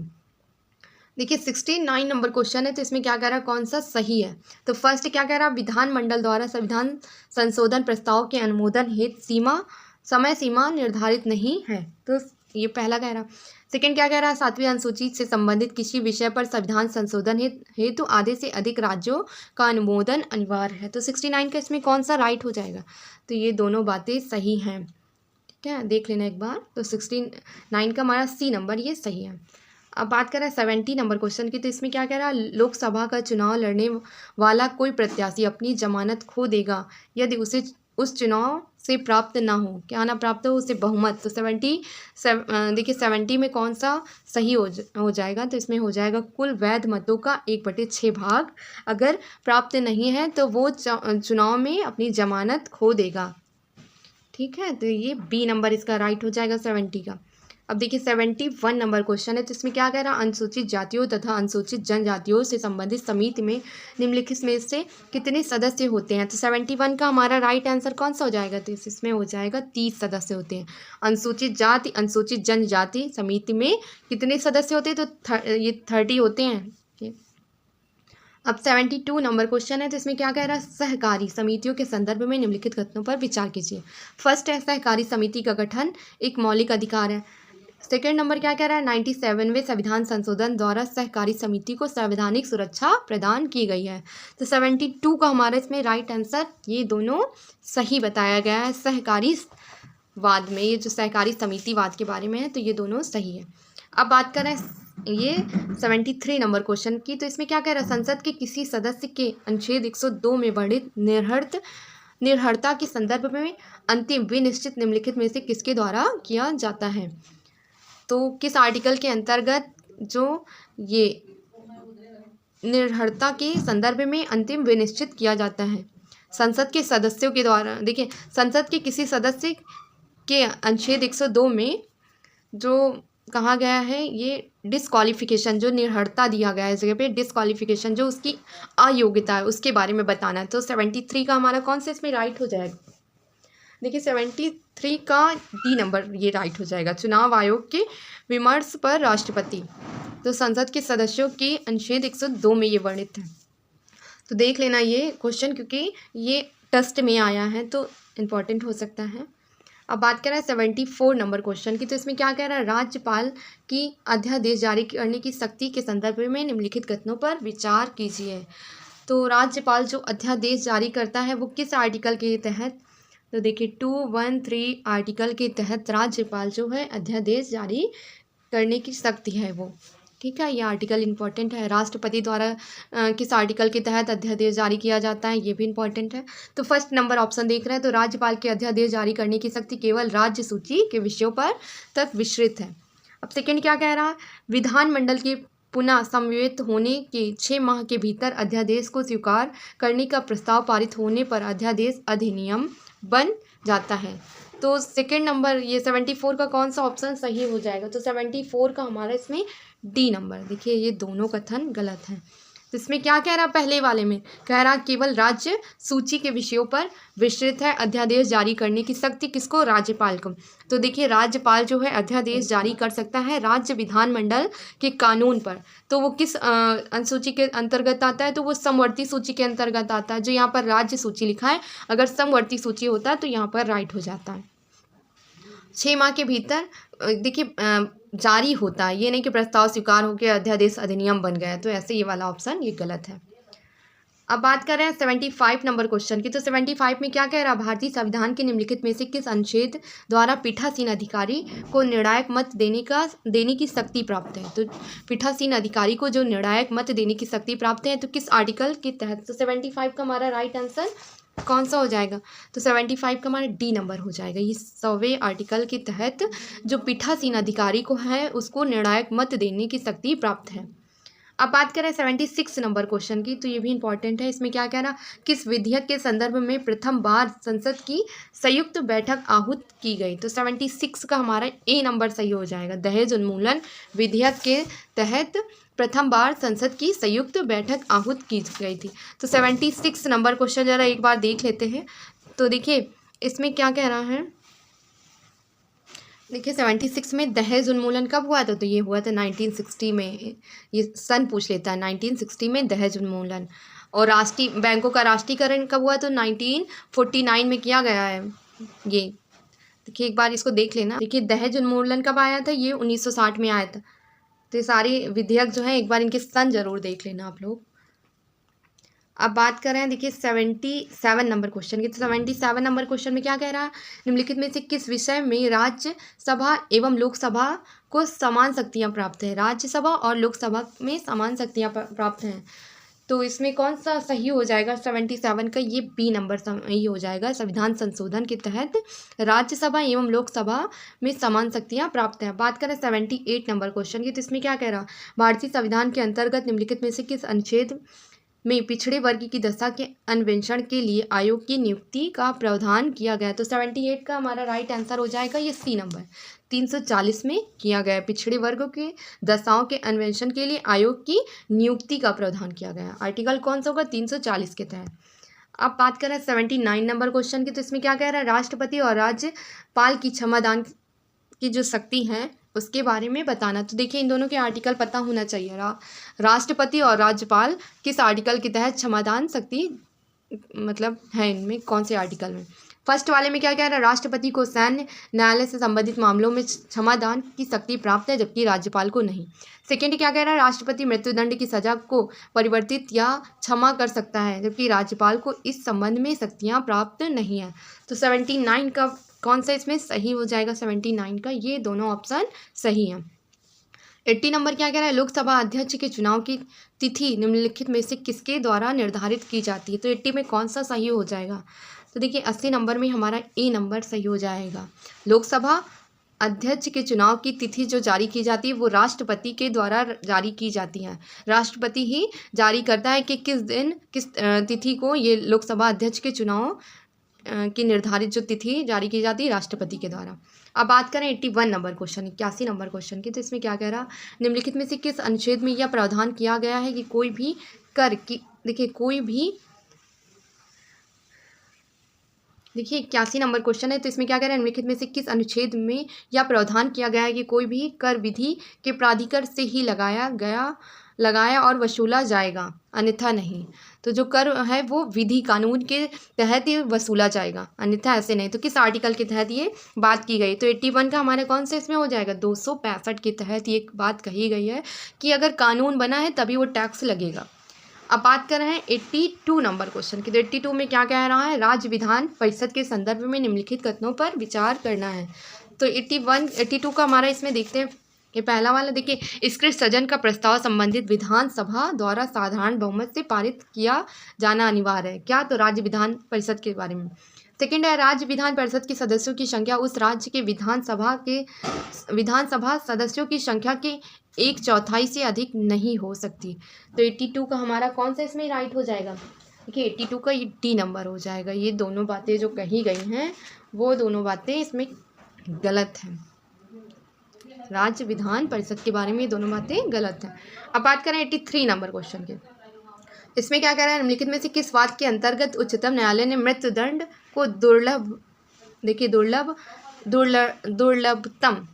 देखिए 69 नंबर क्वेश्चन है, तो इसमें क्या कह रहा है, कौन सा सही है। तो फर्स्ट क्या कह रहा है, विधानमंडल द्वारा संविधान संशोधन प्रस्ताव के अनुमोदन हेतु समय सीमा निर्धारित नहीं है, तो ये पहला कह रहा। सेकंड क्या कह रहा है, 7वीं अनुसूची से संबंधित किसी विषय पर संविधान संशोधन हेतु आधे से अधिक राज्यों का अनुमोदन अनिवार्य है। तो 69 का इसमें कौन सा राइट हो जाएगा, तो ये दोनों बातें सही हैं, ठीक है, देख लेना एक बार। तो 69 का हमारा सी नंबर ये सही है। अब बात करें 70 नंबर क्वेश्चन की, तो इसमें क्या कह रहा है, लोकसभा का चुनाव लड़ने वाला कोई प्रत्याशी अपनी जमानत खो देगा यदि उसे उस चुनाव से प्राप्त ना हो, क्या ना प्राप्त हो, उसे बहुमत। तो 70 देखिए 70 में कौन सा सही हो जाएगा, तो इसमें हो जाएगा कुल वैध मतों का 1/6 भाग अगर प्राप्त नहीं है तो वो चुनाव में अपनी जमानत खो देगा, ठीक है। तो ये बी नंबर इसका राइट हो जाएगा 70 का। अब देखिए 71 नंबर क्वेश्चन है, तो इसमें क्या कह रहा है, अनुसूचित जातियों तथा अनुसूचित जनजातियों से संबंधित समिति में निम्नलिखित में से कितने सदस्य होते हैं। तो 71 का हमारा राइट आंसर कौन सा हो जाएगा, तो इसमें हो जाएगा 30 सदस्य होते हैं। अनुसूचित जाति, अनुसूचित जनजाति समिति में कितने सदस्य होते हैं, तो ये 30 होते हैं। अब 72 नंबर क्वेश्चन है, तो इसमें क्या कह रहा है, सहकारी समितियों के संदर्भ में निम्नलिखित कथनों पर विचार कीजिए। फर्स्ट है, सहकारी समिति का गठन एक मौलिक अधिकार है। सेकेंड नंबर क्या कह रहा है, 97वें संविधान संशोधन द्वारा सहकारी समिति को संवैधानिक सुरक्षा प्रदान की गई है। तो 72 का हमारा इसमें राइट आंसर, ये दोनों सही बताया गया है। सहकारी वाद में ये जो सहकारी समितिवाद के बारे में है, तो ये दोनों सही है। अब बात करें ये 73 नंबर क्वेश्चन की, तो इसमें क्या कह रहा है, संसद के किसी सदस्य के अनुच्छेद 102 में वर्णित निर्हरता के संदर्भ में अंतिम विनिश्चित निम्नलिखित में से किसके द्वारा किया जाता है। तो किस आर्टिकल के अंतर्गत जो ये निर्हरता के संदर्भ में अंतिम विनिश्चित किया जाता है, संसद के सदस्यों के द्वारा। देखिए संसद के किसी सदस्य के अनुच्छेद 102 में जो कहा गया है, ये डिस्क्वालिफिकेशन, जो निर्हरता दिया गया है इस जगह पे, डिस्क्वालिफिकेशन जो उसकी अयोग्यता है उसके बारे में बताना है। तो 73 का हमारा कौन सा इसमें राइट हो जाएगा, देखिए 73 का डी नंबर ये राइट हो जाएगा। चुनाव आयोग के विमर्श पर राष्ट्रपति, तो संसद के सदस्यों के अनुच्छेद 102 में ये वर्णित है। तो देख लेना ये क्वेश्चन, क्योंकि ये टेस्ट में आया है तो इम्पॉर्टेंट हो सकता है। अब बात करें 74 नंबर क्वेश्चन की, तो इसमें क्या कह रहा है, राज्यपाल की अध्यादेश जारी करने की शक्ति के संदर्भ में निम्नलिखित कथनों पर विचार कीजिए। तो राज्यपाल जो अध्यादेश जारी करता है वो किस आर्टिकल के तहत, तो देखिए 213 आर्टिकल के तहत राज्यपाल जो है अध्यादेश जारी करने की शक्ति है वो, ठीक है। ये आर्टिकल इंपॉर्टेंट है। राष्ट्रपति द्वारा किस आर्टिकल के तहत अध्यादेश जारी किया जाता है, ये भी इंपॉर्टेंट है। तो फर्स्ट नंबर ऑप्शन देख रहे हैं, तो राज्यपाल के अध्यादेश जारी करने की शक्ति केवल राज्य सूची के विषयों पर तक विस्तृत है। अब सेकंड क्या कह रहा है, विधानमंडल के पुनः समन्वित होने के 6 माह के भीतर अध्यादेश को स्वीकार करने का प्रस्ताव पारित होने पर अध्यादेश अधिनियम बन जाता है। तो सेकंड नंबर ये 74 का कौन सा ऑप्शन सही हो जाएगा, तो 74 का हमारा इसमें डी नंबर। देखिए ये दोनों कथन गलत हैं। तो इसमें क्या कह रहा, पहले वाले में कह रहा केवल राज्य सूची के विषयों पर विस्तृत है अध्यादेश जारी करने की शक्ति किसको, राज्यपाल को। तो देखिए राज्यपाल जो है अध्यादेश जारी कर सकता है राज्य विधानमंडल के कानून पर। तो वो किस अनुसूची के अंतर्गत आता है, तो वो समवर्ती सूची के अंतर्गत आता है। जो यहाँ पर राज्य सूची लिखा है, अगर समवर्ती सूची होता है तो यहाँ पर राइट हो जाता है। 6 माह के भीतर देखिए जारी होता है, ये नहीं कि प्रस्ताव स्वीकार होकर अध्यादेश अधिनियम बन गया। तो ऐसे ये वाला ऑप्शन ये गलत है। अब बात कर रहे हैं 75 नंबर क्वेश्चन की, तो 75 में क्या कह रहा है, भारतीय संविधान के निम्नलिखित में से किस अनुच्छेद द्वारा पीठासीन अधिकारी को निर्णायक मत देने की शक्ति प्राप्त है। तो पीठासीन अधिकारी को जो निर्णायक मत देने की शक्ति प्राप्त है, तो किस आर्टिकल के तहत। तो 75 का हमारा राइट आंसर कौन सा हो जाएगा, तो 75 का हमारा डी नंबर हो जाएगा। ये 100वें आर्टिकल के तहत जो पीठासीन अधिकारी को है उसको निर्णायक मत देने की शक्ति प्राप्त है। अब बात करें 76 नंबर क्वेश्चन की, तो ये भी इंपॉर्टेंट है। इसमें क्या कह रहा, किस विधेयक के संदर्भ में प्रथम बार संसद की संयुक्त बैठक आहूत की गई। तो 76 का हमारा ए नंबर सही हो जाएगा। दहेज उन्मूलन विधेयक के तहत प्रथम बार संसद की संयुक्त बैठक आहूत की गई थी। तो 76 नंबर क्वेश्चन जरा एक बार देख लेते हैं। तो देखिए इसमें क्या कह रहा है, देखिए 76 में दहेज उन्मूलन कब हुआ था, तो ये हुआ था 1960 में। ये सन पूछ लेता है, 1960 में दहेज उन्मूलन। और राष्ट्रीय बैंकों का राष्ट्रीयकरण कब हुआ, तो 1949 में किया गया है ये। देखिए एक बार इसको देख लेना। देखिए दहेज उन्मूलन कब आया था, ये 1960 में आया था। तो ये सारे विधेयक जो है एक बार इनके सन जरूर देख लेना आप लोग। अब बात कर रहे हैं देखिए 77 नंबर क्वेश्चन की, तो 77 नंबर क्वेश्चन में क्या कह रहा है, निम्नलिखित में से किस विषय में राज्यसभा एवं लोकसभा को समान शक्तियां प्राप्त है। राज्यसभा और लोकसभा में समान शक्तियां प्राप्त हैं। तो इसमें कौन सा सही हो जाएगा 77 का, ये बी नंबर सही हो जाएगा। संविधान संशोधन के तहत राज्यसभा एवं लोकसभा में समान शक्तियां प्राप्त हैं। बात करें 78 नंबर क्वेश्चन की, तो इसमें क्या कह रहा, भारतीय संविधान के अंतर्गत निम्नलिखित में से किस अनुच्छेद में पिछड़े वर्ग की दशा के अन्वेषण के लिए आयोग की नियुक्ति का प्रावधान किया गया। तो 78 का हमारा राइट आंसर हो जाएगा ये सी नंबर। 340 में किया गया, पिछड़े वर्गों के दशाओं के अन्वेषण के लिए आयोग की नियुक्ति का प्रावधान किया गया। आर्टिकल कौन सा होगा, 340 के तहत। अब बात करें 79 नंबर क्वेश्चन की, तो इसमें क्या कह रहा है, राष्ट्रपति और राज्यपाल की क्षमादान की जो शक्ति है उसके बारे में बताना। तो देखिए इन दोनों के आर्टिकल पता होना चाहिए। राष्ट्रपति और राज्यपाल किस आर्टिकल के तहत क्षमादान शक्ति मतलब है, इनमें कौन से आर्टिकल में। फर्स्ट वाले में क्या कह रहा है, राष्ट्रपति को सैन्य न्यायालय से संबंधित मामलों में क्षमादान की शक्ति प्राप्त है, जबकि राज्यपाल को नहीं। सेकेंड क्या कह रहा है, राष्ट्रपति मृत्युदंड की सजा को परिवर्तित या क्षमा कर सकता है, जबकि राज्यपाल को इस संबंध में शक्तियाँ प्राप्त नहीं है। तो 79 का कौन सा इसमें सही हो जाएगा, 79 का ये दोनों ऑप्शन सही हैं। 80 नंबर क्या कह रहा है, लोकसभा अध्यक्ष के चुनाव की तिथि निम्नलिखित में से किसके द्वारा निर्धारित की जाती है। तो 80 में कौन सा सही हो जाएगा, तो देखिए 80 नंबर में हमारा ए नंबर सही हो जाएगा। लोकसभा अध्यक्ष के चुनाव की तिथि जो जारी की जाती है वो राष्ट्रपति के द्वारा जारी की जाती है। राष्ट्रपति ही जारी करता है कि किस दिन किस तिथि को ये लोकसभा अध्यक्ष के चुनाव की निर्धारित जो तिथि जारी की जाती है राष्ट्रपति के द्वारा। अब बात करें 81 नंबर क्वेश्चन, 81 नंबर क्वेश्चन की, तो इसमें क्या कह रहा, निम्नलिखित में से किस अनुच्छेद में यह प्रावधान किया गया है कि कोई भी कर की, देखिए कोई भी देखिए 81 नंबर क्वेश्चन है। तो इसमें क्या कह रहा है, निम्नलिखित में से किस अनुच्छेद में यह प्रावधान किया गया है कि कोई भी कर विधि के प्राधिकार से ही लगाया और वसूला जाएगा, अन्यथा नहीं। तो जो कर है वो विधि कानून के तहत ही वसूला जाएगा, अन्यथा ऐसे नहीं। तो किस आर्टिकल के तहत ये बात की गई, तो 81 का हमारे कौन से इसमें हो जाएगा, 265 के तहत ये बात कही गई है कि अगर कानून बना है तभी वो टैक्स लगेगा। अब बात कर रहे हैं 82 नंबर क्वेश्चन की। तो 82 में क्या कह रहा है, राज्य विधान परिषद के संदर्भ में निम्नलिखित कथनों पर विचार करना है। तो 82 का हमारा इसमें देखते हैं ये पहला वाला, देखिए, स्कृत सृजन का प्रस्ताव संबंधित विधानसभा द्वारा साधारण बहुमत से पारित किया जाना अनिवार्य है। क्या, तो राज्य विधान परिषद के बारे में। सेकेंड है, राज्य विधान परिषद के सदस्यों की संख्या उस राज्य के विधानसभा सदस्यों की संख्या के 1/4 से अधिक नहीं हो सकती। तो 82 का हमारा कौन सा इसमें राइट हो जाएगा, देखिए 82 का ये डी नंबर हो जाएगा। ये दोनों बातें जो कही गई हैं वो दोनों बातें इसमें गलत हैं। राज्य विधान परिषद के बारे में ये दोनों बातें गलत हैं। अब बात करें 83 नंबर क्वेश्चन के। इसमें क्या कह रहा है, निम्नलिखित में से किस वाक्य के अंतर्गत उच्चतम न्यायालय ने मृत्युदंड को दुर्लभतम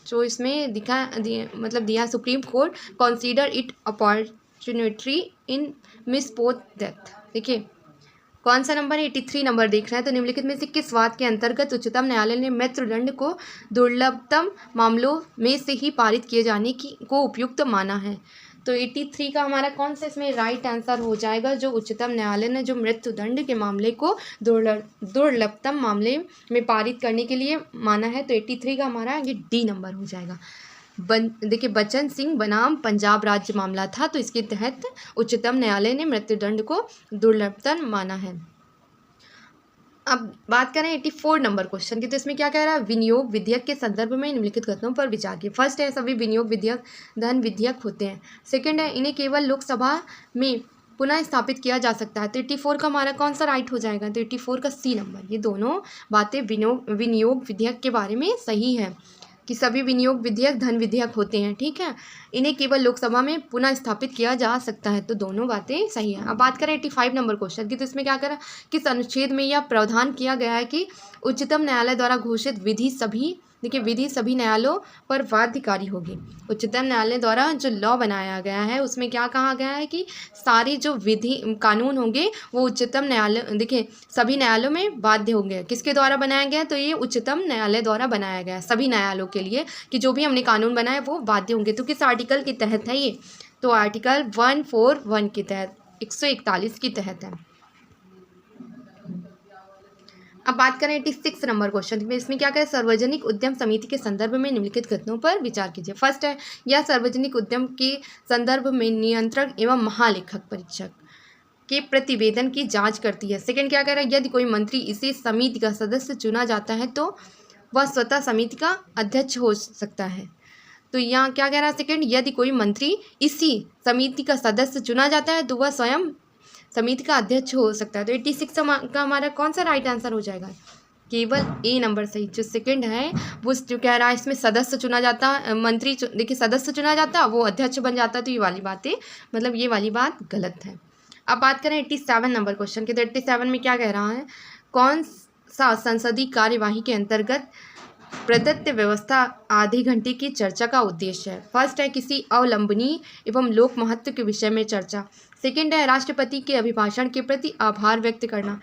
जो इसमें दिया Supreme Court consider it opportunity in मिसपोथ डेथ। देखिए कौन सा नंबर है, 83 नंबर देख रहे हैं। तो निम्नलिखित में से किस वाक्य के अंतर्गत उच्चतम न्यायालय ने मृत्युदंड को दुर्लभतम मामलों में से ही पारित किए जाने को उपयुक्त माना है। तो 83 का हमारा कौन सा इसमें राइट आंसर हो जाएगा, जो उच्चतम न्यायालय ने जो मृत्युदंड के मामले को दुर्लभतम मामले में पारित करने के लिए माना है। तो 83 का हमारा ये डी नंबर हो जाएगा। देखिए बच्चन सिंह बनाम पंजाब राज्य मामला था, तो इसके तहत उच्चतम न्यायालय ने मृत्युदंड को दुर्लभतम माना है। अब बात करें 84 नंबर क्वेश्चन की। तो इसमें क्या कह रहा है, विनियोग विधेयक के संदर्भ में निम्नलिखित कथनों पर विचार किए। फर्स्ट है, सभी विनियोग विधेयक धन विधेयक होते हैं। सेकंड है, इन्हें केवल लोकसभा में पुनः स्थापित किया जा सकता है। तो 84 का हमारा कौन सा राइट हो जाएगा, तो 84 का सी नंबर। ये दोनों बातें विनियोग विधेयक के बारे में सही है कि सभी विनियोग विधेयक धन विधेयक होते हैं, ठीक है। इन्हें केवल लोकसभा में पुनः स्थापित किया जा सकता है। तो दोनों बातें सही हैं। अब बात करें 85 नंबर क्वेश्चन की। तो इसमें क्या करा, किस अनुच्छेद में यह प्रावधान किया गया है कि उच्चतम न्यायालय द्वारा घोषित विधि सभी न्यायालयों पर बाध्यकारी होगी। उच्चतम न्यायालय द्वारा जो लॉ बनाया गया है उसमें क्या कहा गया है कि सारी जो विधि कानून होंगे वो उच्चतम न्यायालय सभी न्यायालयों में बाध्य होंगे। किसके द्वारा बनाया गया है, तो ये उच्चतम न्यायालय द्वारा बनाया गया है सभी न्यायालयों के लिए कि जो भी हमने कानून बनाया वो बाध्य होंगे। तो किस आर्टिकल के तहत है ये, तो आर्टिकल 141 के तहत, 141 के तहत है। अब बात करें 86 नंबर क्वेश्चन में। इसमें क्या करें, सार्वजनिक उद्यम समिति के संदर्भ में निम्नलिखित कथनों पर विचार कीजिए। फर्स्ट है, यह सार्वजनिक उद्यम के संदर्भ में नियंत्रक एवं महालेखक परीक्षक के प्रतिवेदन की जांच करती है। सेकंड क्या कह रहा है, यदि कोई मंत्री इसी समिति का सदस्य चुना जाता है तो वह स्वतः समिति का अध्यक्ष हो सकता है। तो यहाँ क्या कह रहा है, सेकंड, यदि कोई मंत्री इसी समिति का सदस्य चुना जाता है तो वह स्वयं समिति का अध्यक्ष हो सकता है। तो 86 का हमारा कौन सा राइट आंसर हो जाएगा, केवल ए नंबर सही। जो सेकंड है वो जो कह रहा है इसमें सदस्य चुना जाता, मंत्री देखिए सदस्य चुना जाता वो अध्यक्ष बन जाता, तो ये वाली बातें ये वाली बात गलत है। अब बात करें 87 नंबर क्वेश्चन की। तो 87 में क्या कह रहा है, कौन सा संसदीय कार्यवाही के अंतर्गत प्रदत्त व्यवस्था आधे घंटे की चर्चा का उद्देश्य है। फर्स्ट है, किसी अवलंबनीय एवं लोक महत्व के विषय में चर्चा। सेकंड है, राष्ट्रपति के अभिभाषण के प्रति आभार व्यक्त करना।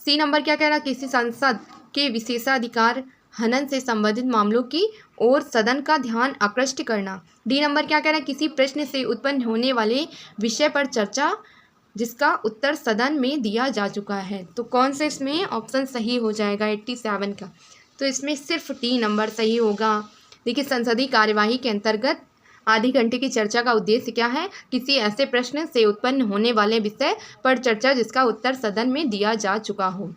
सी नंबर क्या कह रहा है, किसी संसद के विशेषाधिकार हनन से संबंधित मामलों की ओर सदन का ध्यान आकृष्ट करना। डी नंबर क्या कह रहा है, किसी प्रश्न से उत्पन्न होने वाले विषय पर चर्चा जिसका उत्तर सदन में दिया जा चुका है। तो कौन से इसमें ऑप्शन सही हो जाएगा 87 का, तो इसमें सिर्फ टी नंबर सही होगा। देखिए संसदीय कार्यवाही के अंतर्गत आधे घंटे की चर्चा का उद्देश्य क्या है, किसी ऐसे प्रश्न से उत्पन्न होने वाले विषय पर चर्चा जिसका उत्तर सदन में दिया जा चुका हो।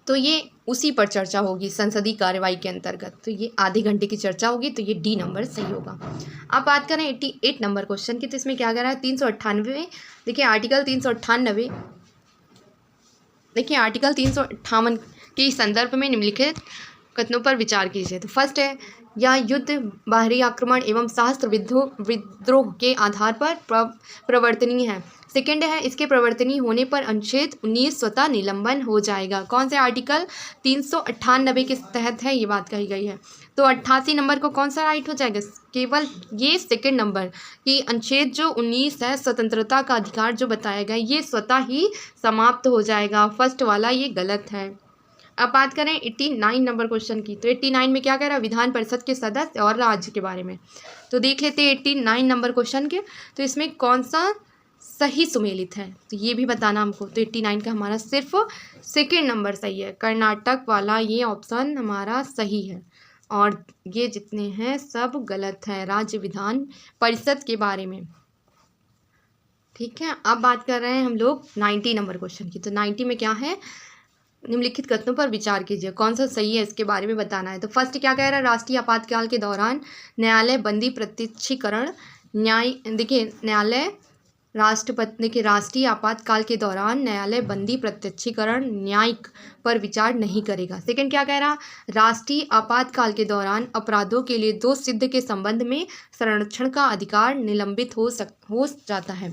तो ये उसी पर चर्चा होगी संसदीय कार्यवाही के अंतर्गत, तो ये आधे घंटे की चर्चा होगी, तो ये डी नंबर सही होगा। अब बात करें 88 नंबर क्वेश्चन की। तो इसमें क्या कह रहा है, 398 देखिए आर्टिकल 398 देखिए आर्टिकल 358 के संदर्भ में निम्नलिखित कथनों पर विचार कीजिए। तो फर्स्ट है, यह युद्ध बाहरी आक्रमण एवं सहस्त्र विद्रोह के आधार पर प्रवर्तनीय है। सेकेंड है, इसके प्रवर्तनीय होने पर अनुच्छेद 19 स्वतः निलंबन हो जाएगा। कौन से आर्टिकल 398 के तहत है ये बात कही गई है। तो 88 नंबर को कौन सा राइट हो जाएगा, केवल ये सेकेंड नंबर कि अनुच्छेद जो 19 है स्वतंत्रता का अधिकार जो बताया गया ये स्वतः ही समाप्त हो जाएगा। फर्स्ट वाला ये गलत है। अब बात करें 89 नंबर क्वेश्चन की। तो 89 में क्या कह रहा है, विधान परिषद के सदस्य और राज्य के बारे में। तो देख लेते हैं 89 नंबर क्वेश्चन के। तो इसमें कौन सा सही सुमेलित है तो ये भी बताना हमको। तो 89 का हमारा सिर्फ सेकेंड नंबर सही है, कर्नाटक वाला ये ऑप्शन हमारा सही है और ये जितने हैं सब गलत है राज्य विधान परिषद के बारे में। ठीक है, अब बात कर रहे हैं हम लोग 90 नंबर क्वेश्चन की। तो 90 में क्या है, निम्नलिखित कथनों पर विचार कीजिए, कौन सा सही है इसके बारे में बताना है। तो फर्स्ट क्या कह रहा है, राष्ट्रीय आपातकाल के दौरान न्यायालय बंदी प्रत्यक्षीकरण न्याय, देखिए न्यायालय राष्ट्रपति, देखिए राष्ट्रीय आपातकाल के दौरान न्यायालय बंदी प्रत्यक्षीकरण न्यायिक पर विचार नहीं करेगा। सेकंड क्या कह रहा, राष्ट्रीय आपातकाल के दौरान अपराधों के लिए दोष सिद्ध के संबंध में संरक्षण का अधिकार निलंबित हो जाता है।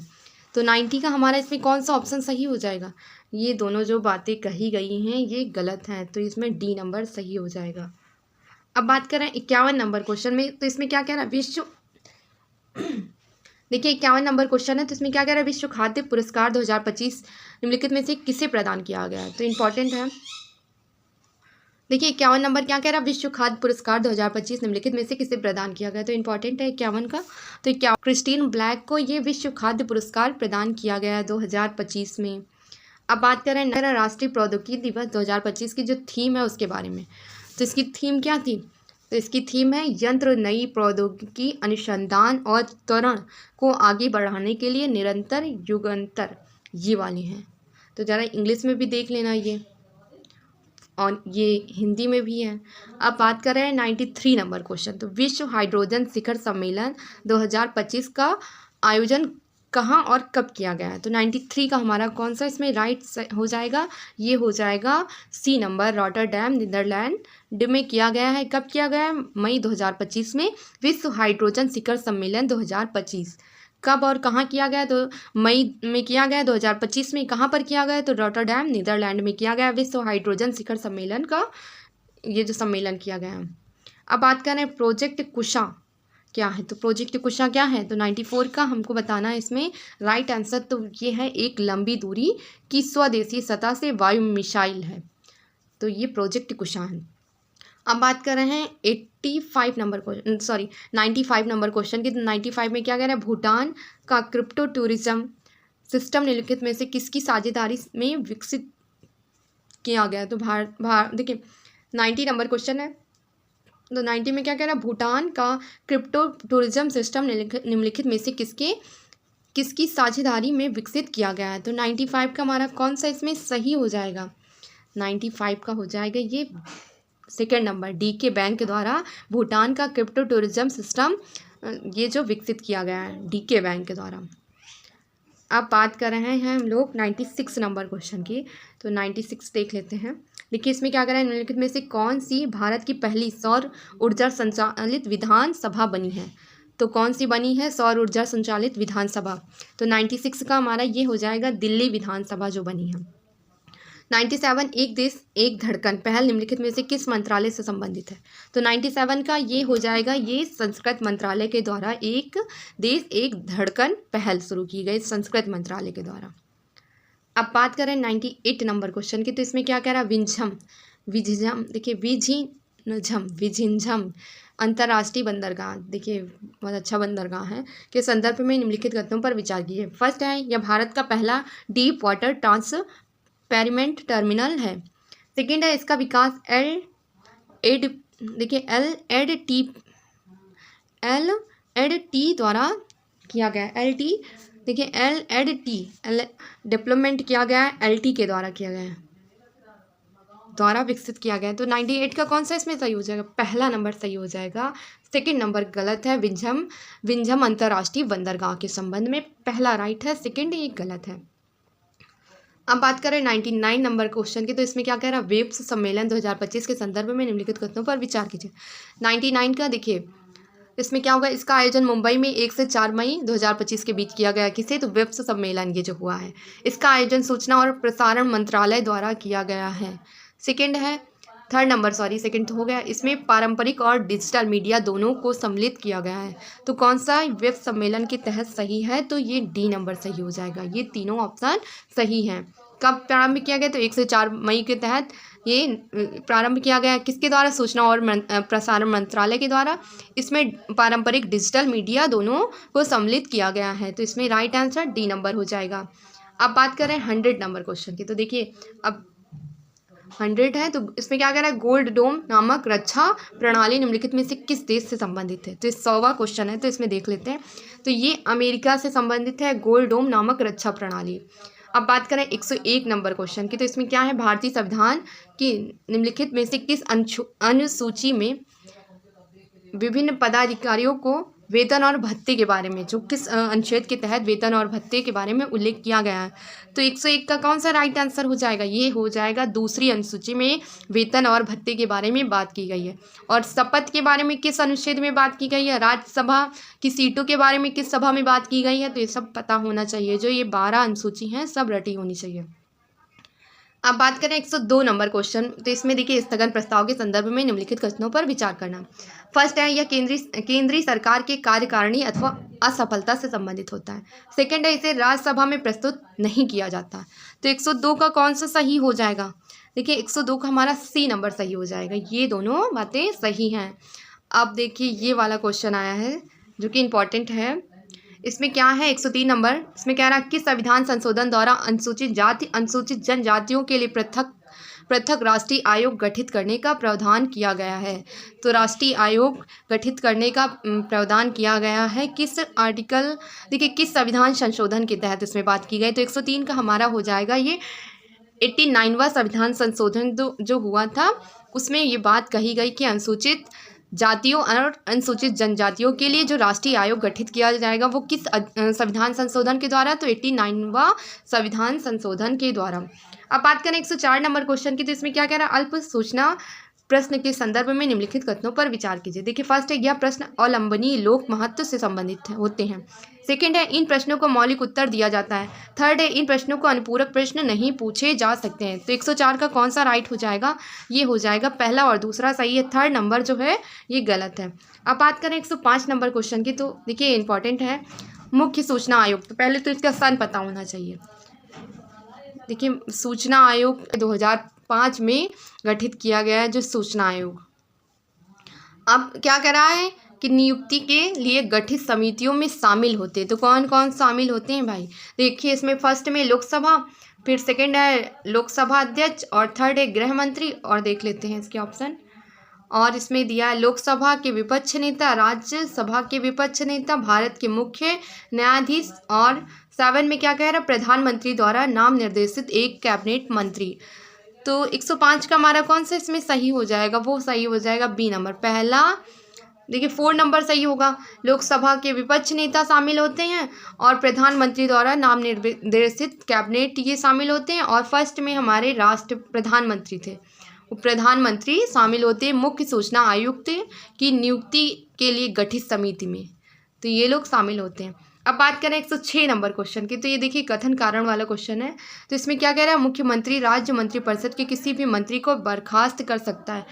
तो 90 का हमारा इसमें कौन सा ऑप्शन सही हो जाएगा, ये दोनों जो बातें कही गई हैं ये गलत हैं, तो इसमें डी नंबर सही हो जाएगा। अब बात करें 51 नंबर क्वेश्चन में। तो इसमें क्या कह रहा है, विश्व देखिए 51 नंबर क्वेश्चन है। तो इसमें क्या कह रहा है, विश्व खाद्य पुरस्कार 2025 निम्नलिखित में से किसे प्रदान किया गया है। तो इम्पॉर्टेंट है, देखिए 51 नंबर क्या कह रहा है, विश्व खाद्य पुरस्कार 2025 निम्नलिखित में से किसे प्रदान किया गया। तो इम्पॉर्टेंट है 51 का। तो 51 क्रिस्टीन ब्लैक को ये विश्व खाद्य पुरस्कार प्रदान किया गया है 2025 में। अब बात करें राष्ट्रीय प्रौद्योगिकी दिवस 2025 की जो थीम है उसके बारे में। तो इसकी थीम क्या थी, तो इसकी थीम है यंत्र नई प्रौद्योगिकी अनुसंधान और त्वरण को आगे बढ़ाने के लिए निरंतर युगांतर, ये वाली है। तो ज़रा इंग्लिश में भी देख लेना ये, और ये हिंदी में भी है। अब बात कर रहे हैं 93 नंबर क्वेश्चन। तो विश्व हाइड्रोजन शिखर सम्मेलन 2025 का आयोजन कहाँ और कब किया गया है। तो 93 का हमारा कौन सा इसमें राइट हो जाएगा, ये हो जाएगा सी नंबर, रॉटरडैम नीदरलैंड में किया गया है। कब किया गया है, मई 2025 में विश्व हाइड्रोजन शिखर सम्मेलन 2025 कब और कहाँ किया गया। तो मई में किया गया 2025 में। कहाँ पर किया गया, तो रॉटरडैम नीदरलैंड में किया गया विश्व हाइड्रोजन शिखर सम्मेलन का ये जो सम्मेलन किया गया है। अब बात करें प्रोजेक्ट कुशा क्या है। तो प्रोजेक्ट कुशा क्या है, तो 94 का हमको बताना है इसमें राइट आंसर। तो ये है एक लंबी दूरी की स्वदेशी सतह से वायु मिसाइल है, तो ये प्रोजेक्ट कुशा है। अब बात कर रहे हैं 95 नंबर क्वेश्चन की। तो 95 में क्या कह रहा है, भूटान का क्रिप्टो टूरिज्म सिस्टम निम्नलिखित में से किसकी साझेदारी में विकसित किया गया। तो देखिए 90 नंबर क्वेश्चन है। तो 90 में क्या कह रहा है, भूटान का क्रिप्टो टूरिज्म सिस्टम निम्नलिखित में से किसकी साझेदारी में विकसित किया गया है। तो 95 का हमारा कौन सा इसमें सही हो जाएगा, 95 का हो जाएगा ये सेकेंड नंबर, डीके बैंक द्वारा भूटान का क्रिप्टो टूरिज्म सिस्टम ये जो विकसित किया गया है डीके बैंक के द्वारा। अब बात कर रहे हैं हम लोग 96 नंबर क्वेश्चन की। तो 96 देख लेते हैं। देखिए इसमें क्या कर रहा है, निम्नलिखित में से कौन सी भारत की पहली सौर ऊर्जा संचालित विधानसभा बनी है। तो कौन सी बनी है सौर ऊर्जा संचालित विधानसभा। तो 96 का हमारा ये हो जाएगा दिल्ली विधानसभा जो बनी है। 97 एक देश एक धड़कन पहल निम्नलिखित में से किस मंत्रालय से संबंधित है। तो 97 का ये हो जाएगा, ये संस्कृत मंत्रालय के द्वारा एक देश एक धड़कन पहल शुरू की गई संस्कृत मंत्रालय के द्वारा। अब बात करें 98 नंबर क्वेश्चन की। तो इसमें क्या कह रहा है, विझिंझम देखिए विझिंझम अंतर्राष्ट्रीय बंदरगाह, देखिए बहुत अच्छा बंदरगाह है, के संदर्भ में निम्नलिखित कथनों पर विचार कीजिए। फर्स्ट है, यह भारत का पहला डीप वाटर ट्रांसपेरिमेंट टर्मिनल है। सेकेंड है, इसका विकास एल एड टी द्वारा किया गया। डेवलपमेंट किया गया है, LT के द्वारा किया गया है, द्वारा विकसित किया गया है। तो 98 का कौन सा इसमें सही हो जाएगा, पहला नंबर सही हो जाएगा। सेकंड नंबर गलत है, विंझम अंतर्राष्ट्रीय बंदरगाह के संबंध में पहला राइट है, सेकंड ये गलत है। अब बात करें 99 नंबर क्वेश्चन की, तो इसमें क्या कह रहा है, वेब्स सम्मेलन 2025 के संदर्भ में निम्नलिखित कथनों पर विचार कीजिए। 99 का देखिए, इसमें क्या होगा, इसका आयोजन मुंबई में 1 से 4 मई 2025 के बीच किया गया। किसे, तो वेब्स सम्मेलन ये जो हुआ है, इसका आयोजन सूचना और प्रसारण मंत्रालय द्वारा किया गया है। सेकंड तो हो गया। इसमें पारंपरिक और डिजिटल मीडिया दोनों को सम्मिलित किया गया है। तो कौन सा वेब सम्मेलन के तहत सही है, तो ये डी नंबर सही हो जाएगा। ये तीनों ऑप्शन सही हैं। कब प्रारंभ किया गया, तो 1 से 4 मई के तहत ये प्रारंभ किया गया। किसके द्वारा, सूचना और प्रसारण मंत्रालय के द्वारा। इसमें पारंपरिक डिजिटल मीडिया दोनों को सम्मिलित किया गया है। तो इसमें राइट आंसर डी नंबर हो जाएगा। अब बात करें 100 नंबर क्वेश्चन की, तो देखिए अब 100 है, तो इसमें क्या कह रहा है, गोल्ड डोम नामक रक्षा प्रणाली निम्नलिखित में से किस देश से संबंधित है। तो 100वां क्वेश्चन है, तो इसमें देख लेते हैं। तो ये अमेरिका से संबंधित है, गोल्ड डोम नामक रक्षा प्रणाली। अब बात करें 101 नंबर क्वेश्चन की, तो इसमें क्या है, भारतीय संविधान की निम्नलिखित में से किस अनुसूची में विभिन्न पदाधिकारियों को वेतन और भत्ते के बारे में, जो किस अनुच्छेद के तहत वेतन और भत्ते के बारे में उल्लेख किया गया है। तो 101 का कौन सा राइट आंसर हो जाएगा, ये हो जाएगा दूसरी अनुसूची में वेतन और भत्ते के बारे में बात की गई है। और शपथ के बारे में किस अनुच्छेद में बात की गई है, राज्यसभा की सीटों के बारे में किस सभा में बात की गई है। तो ये सब पता होना चाहिए, जो ये 12 अनुसूची हैं सब रटी होनी चाहिए। अब बात करें 102 नंबर क्वेश्चन, तो इसमें देखिए, स्थगन प्रस्ताव के संदर्भ में निम्नलिखित कथनों पर विचार करना। फर्स्ट है, यह केंद्रीय सरकार के कार्यकारिणी अथवा असफलता से संबंधित होता है। सेकंड है, इसे राज्यसभा में प्रस्तुत नहीं किया जाता। तो 102 का कौन सा सही हो जाएगा, देखिए 102 का हमारा सी नंबर सही हो जाएगा। ये दोनों बातें सही हैं। अब देखिए ये वाला क्वेश्चन आया है जो कि इम्पॉर्टेंट है। इसमें क्या है, 103 नंबर, इसमें कह रहा है कि संविधान संशोधन द्वारा अनुसूचित जाति अनुसूचित जनजातियों के लिए पृथक राष्ट्रीय आयोग गठित करने का प्रावधान किया गया है। तो राष्ट्रीय आयोग गठित करने का प्रावधान किया गया है किस आर्टिकल, देखिए किस संविधान संशोधन के तहत इसमें बात की गई। तो 103 का हमारा हो जाएगा ये 89वां संविधान संशोधन जो हुआ था, उसमें ये बात कही गई कि अनुसूचित जातियों और अनुसूचित जनजातियों के लिए जो राष्ट्रीय आयोग गठित किया जाएगा वो किस संविधान संशोधन के द्वारा, तो 89वां संविधान संशोधन के द्वारा। अब बात करें 104 नंबर क्वेश्चन की, तो इसमें क्या कह रहा है, अल्प सूचना प्रश्न के संदर्भ में निम्नलिखित कथनों पर विचार कीजिए। देखिए फर्स्ट है, यह प्रश्न अवलंबनीय लोक महत्व से संबंधित होते हैं। सेकंड है, इन प्रश्नों को मौलिक उत्तर दिया जाता है। थर्ड है, इन प्रश्नों को अनुपूरक प्रश्न नहीं पूछे जा सकते हैं। तो 104 का कौन सा राइट हो जाएगा, ये हो जाएगा पहला और दूसरा सही है, थर्ड नंबर जो है ये गलत है। अब बात करें 105 नंबर क्वेश्चन की, तो देखिए इंपॉर्टेंट है, मुख्य सूचना आयोग। तो पहले तो इसका सन पता होना चाहिए। देखिए सूचना आयोग 2005 में गठित किया गया है, जो सूचना आयोग। अब क्या कह रहा है कि नियुक्ति के लिए गठित समितियों में शामिल होते हैं। तो कौन कौन शामिल होते हैं भाई, देखिए इसमें फर्स्ट में लोकसभा, फिर सेकंड है लोकसभा अध्यक्ष, और थर्ड है गृह मंत्री, और देख लेते हैं इसके ऑप्शन। और इसमें दिया है लोकसभा के विपक्ष नेता, राज्यसभा के विपक्ष नेता, भारत के मुख्य न्यायाधीश, और 7 में क्या कह रहा है, प्रधानमंत्री द्वारा नाम निर्देशित एक कैबिनेट मंत्री। तो 105 का हमारा कौन सा इसमें सही हो जाएगा, वो सही हो जाएगा बी नंबर पहला। देखिए 4 नंबर सही होगा, लोकसभा के विपक्ष नेता शामिल होते हैं और प्रधानमंत्री द्वारा नाम निर्देशित कैबिनेट ये शामिल होते हैं, और फर्स्ट में हमारे राष्ट्र प्रधानमंत्री थे, वो प्रधानमंत्री शामिल होते हैं मुख्य सूचना आयुक्त की नियुक्ति के लिए गठित समिति में। तो ये लोग शामिल होते हैं। अब बात करें 106 नंबर क्वेश्चन की, तो ये देखिए कथन कारण वाला क्वेश्चन है। तो इसमें क्या कह रहा है, मुख्यमंत्री राज्य मंत्रिपरिषद के किसी भी मंत्री को बर्खास्त कर सकता है।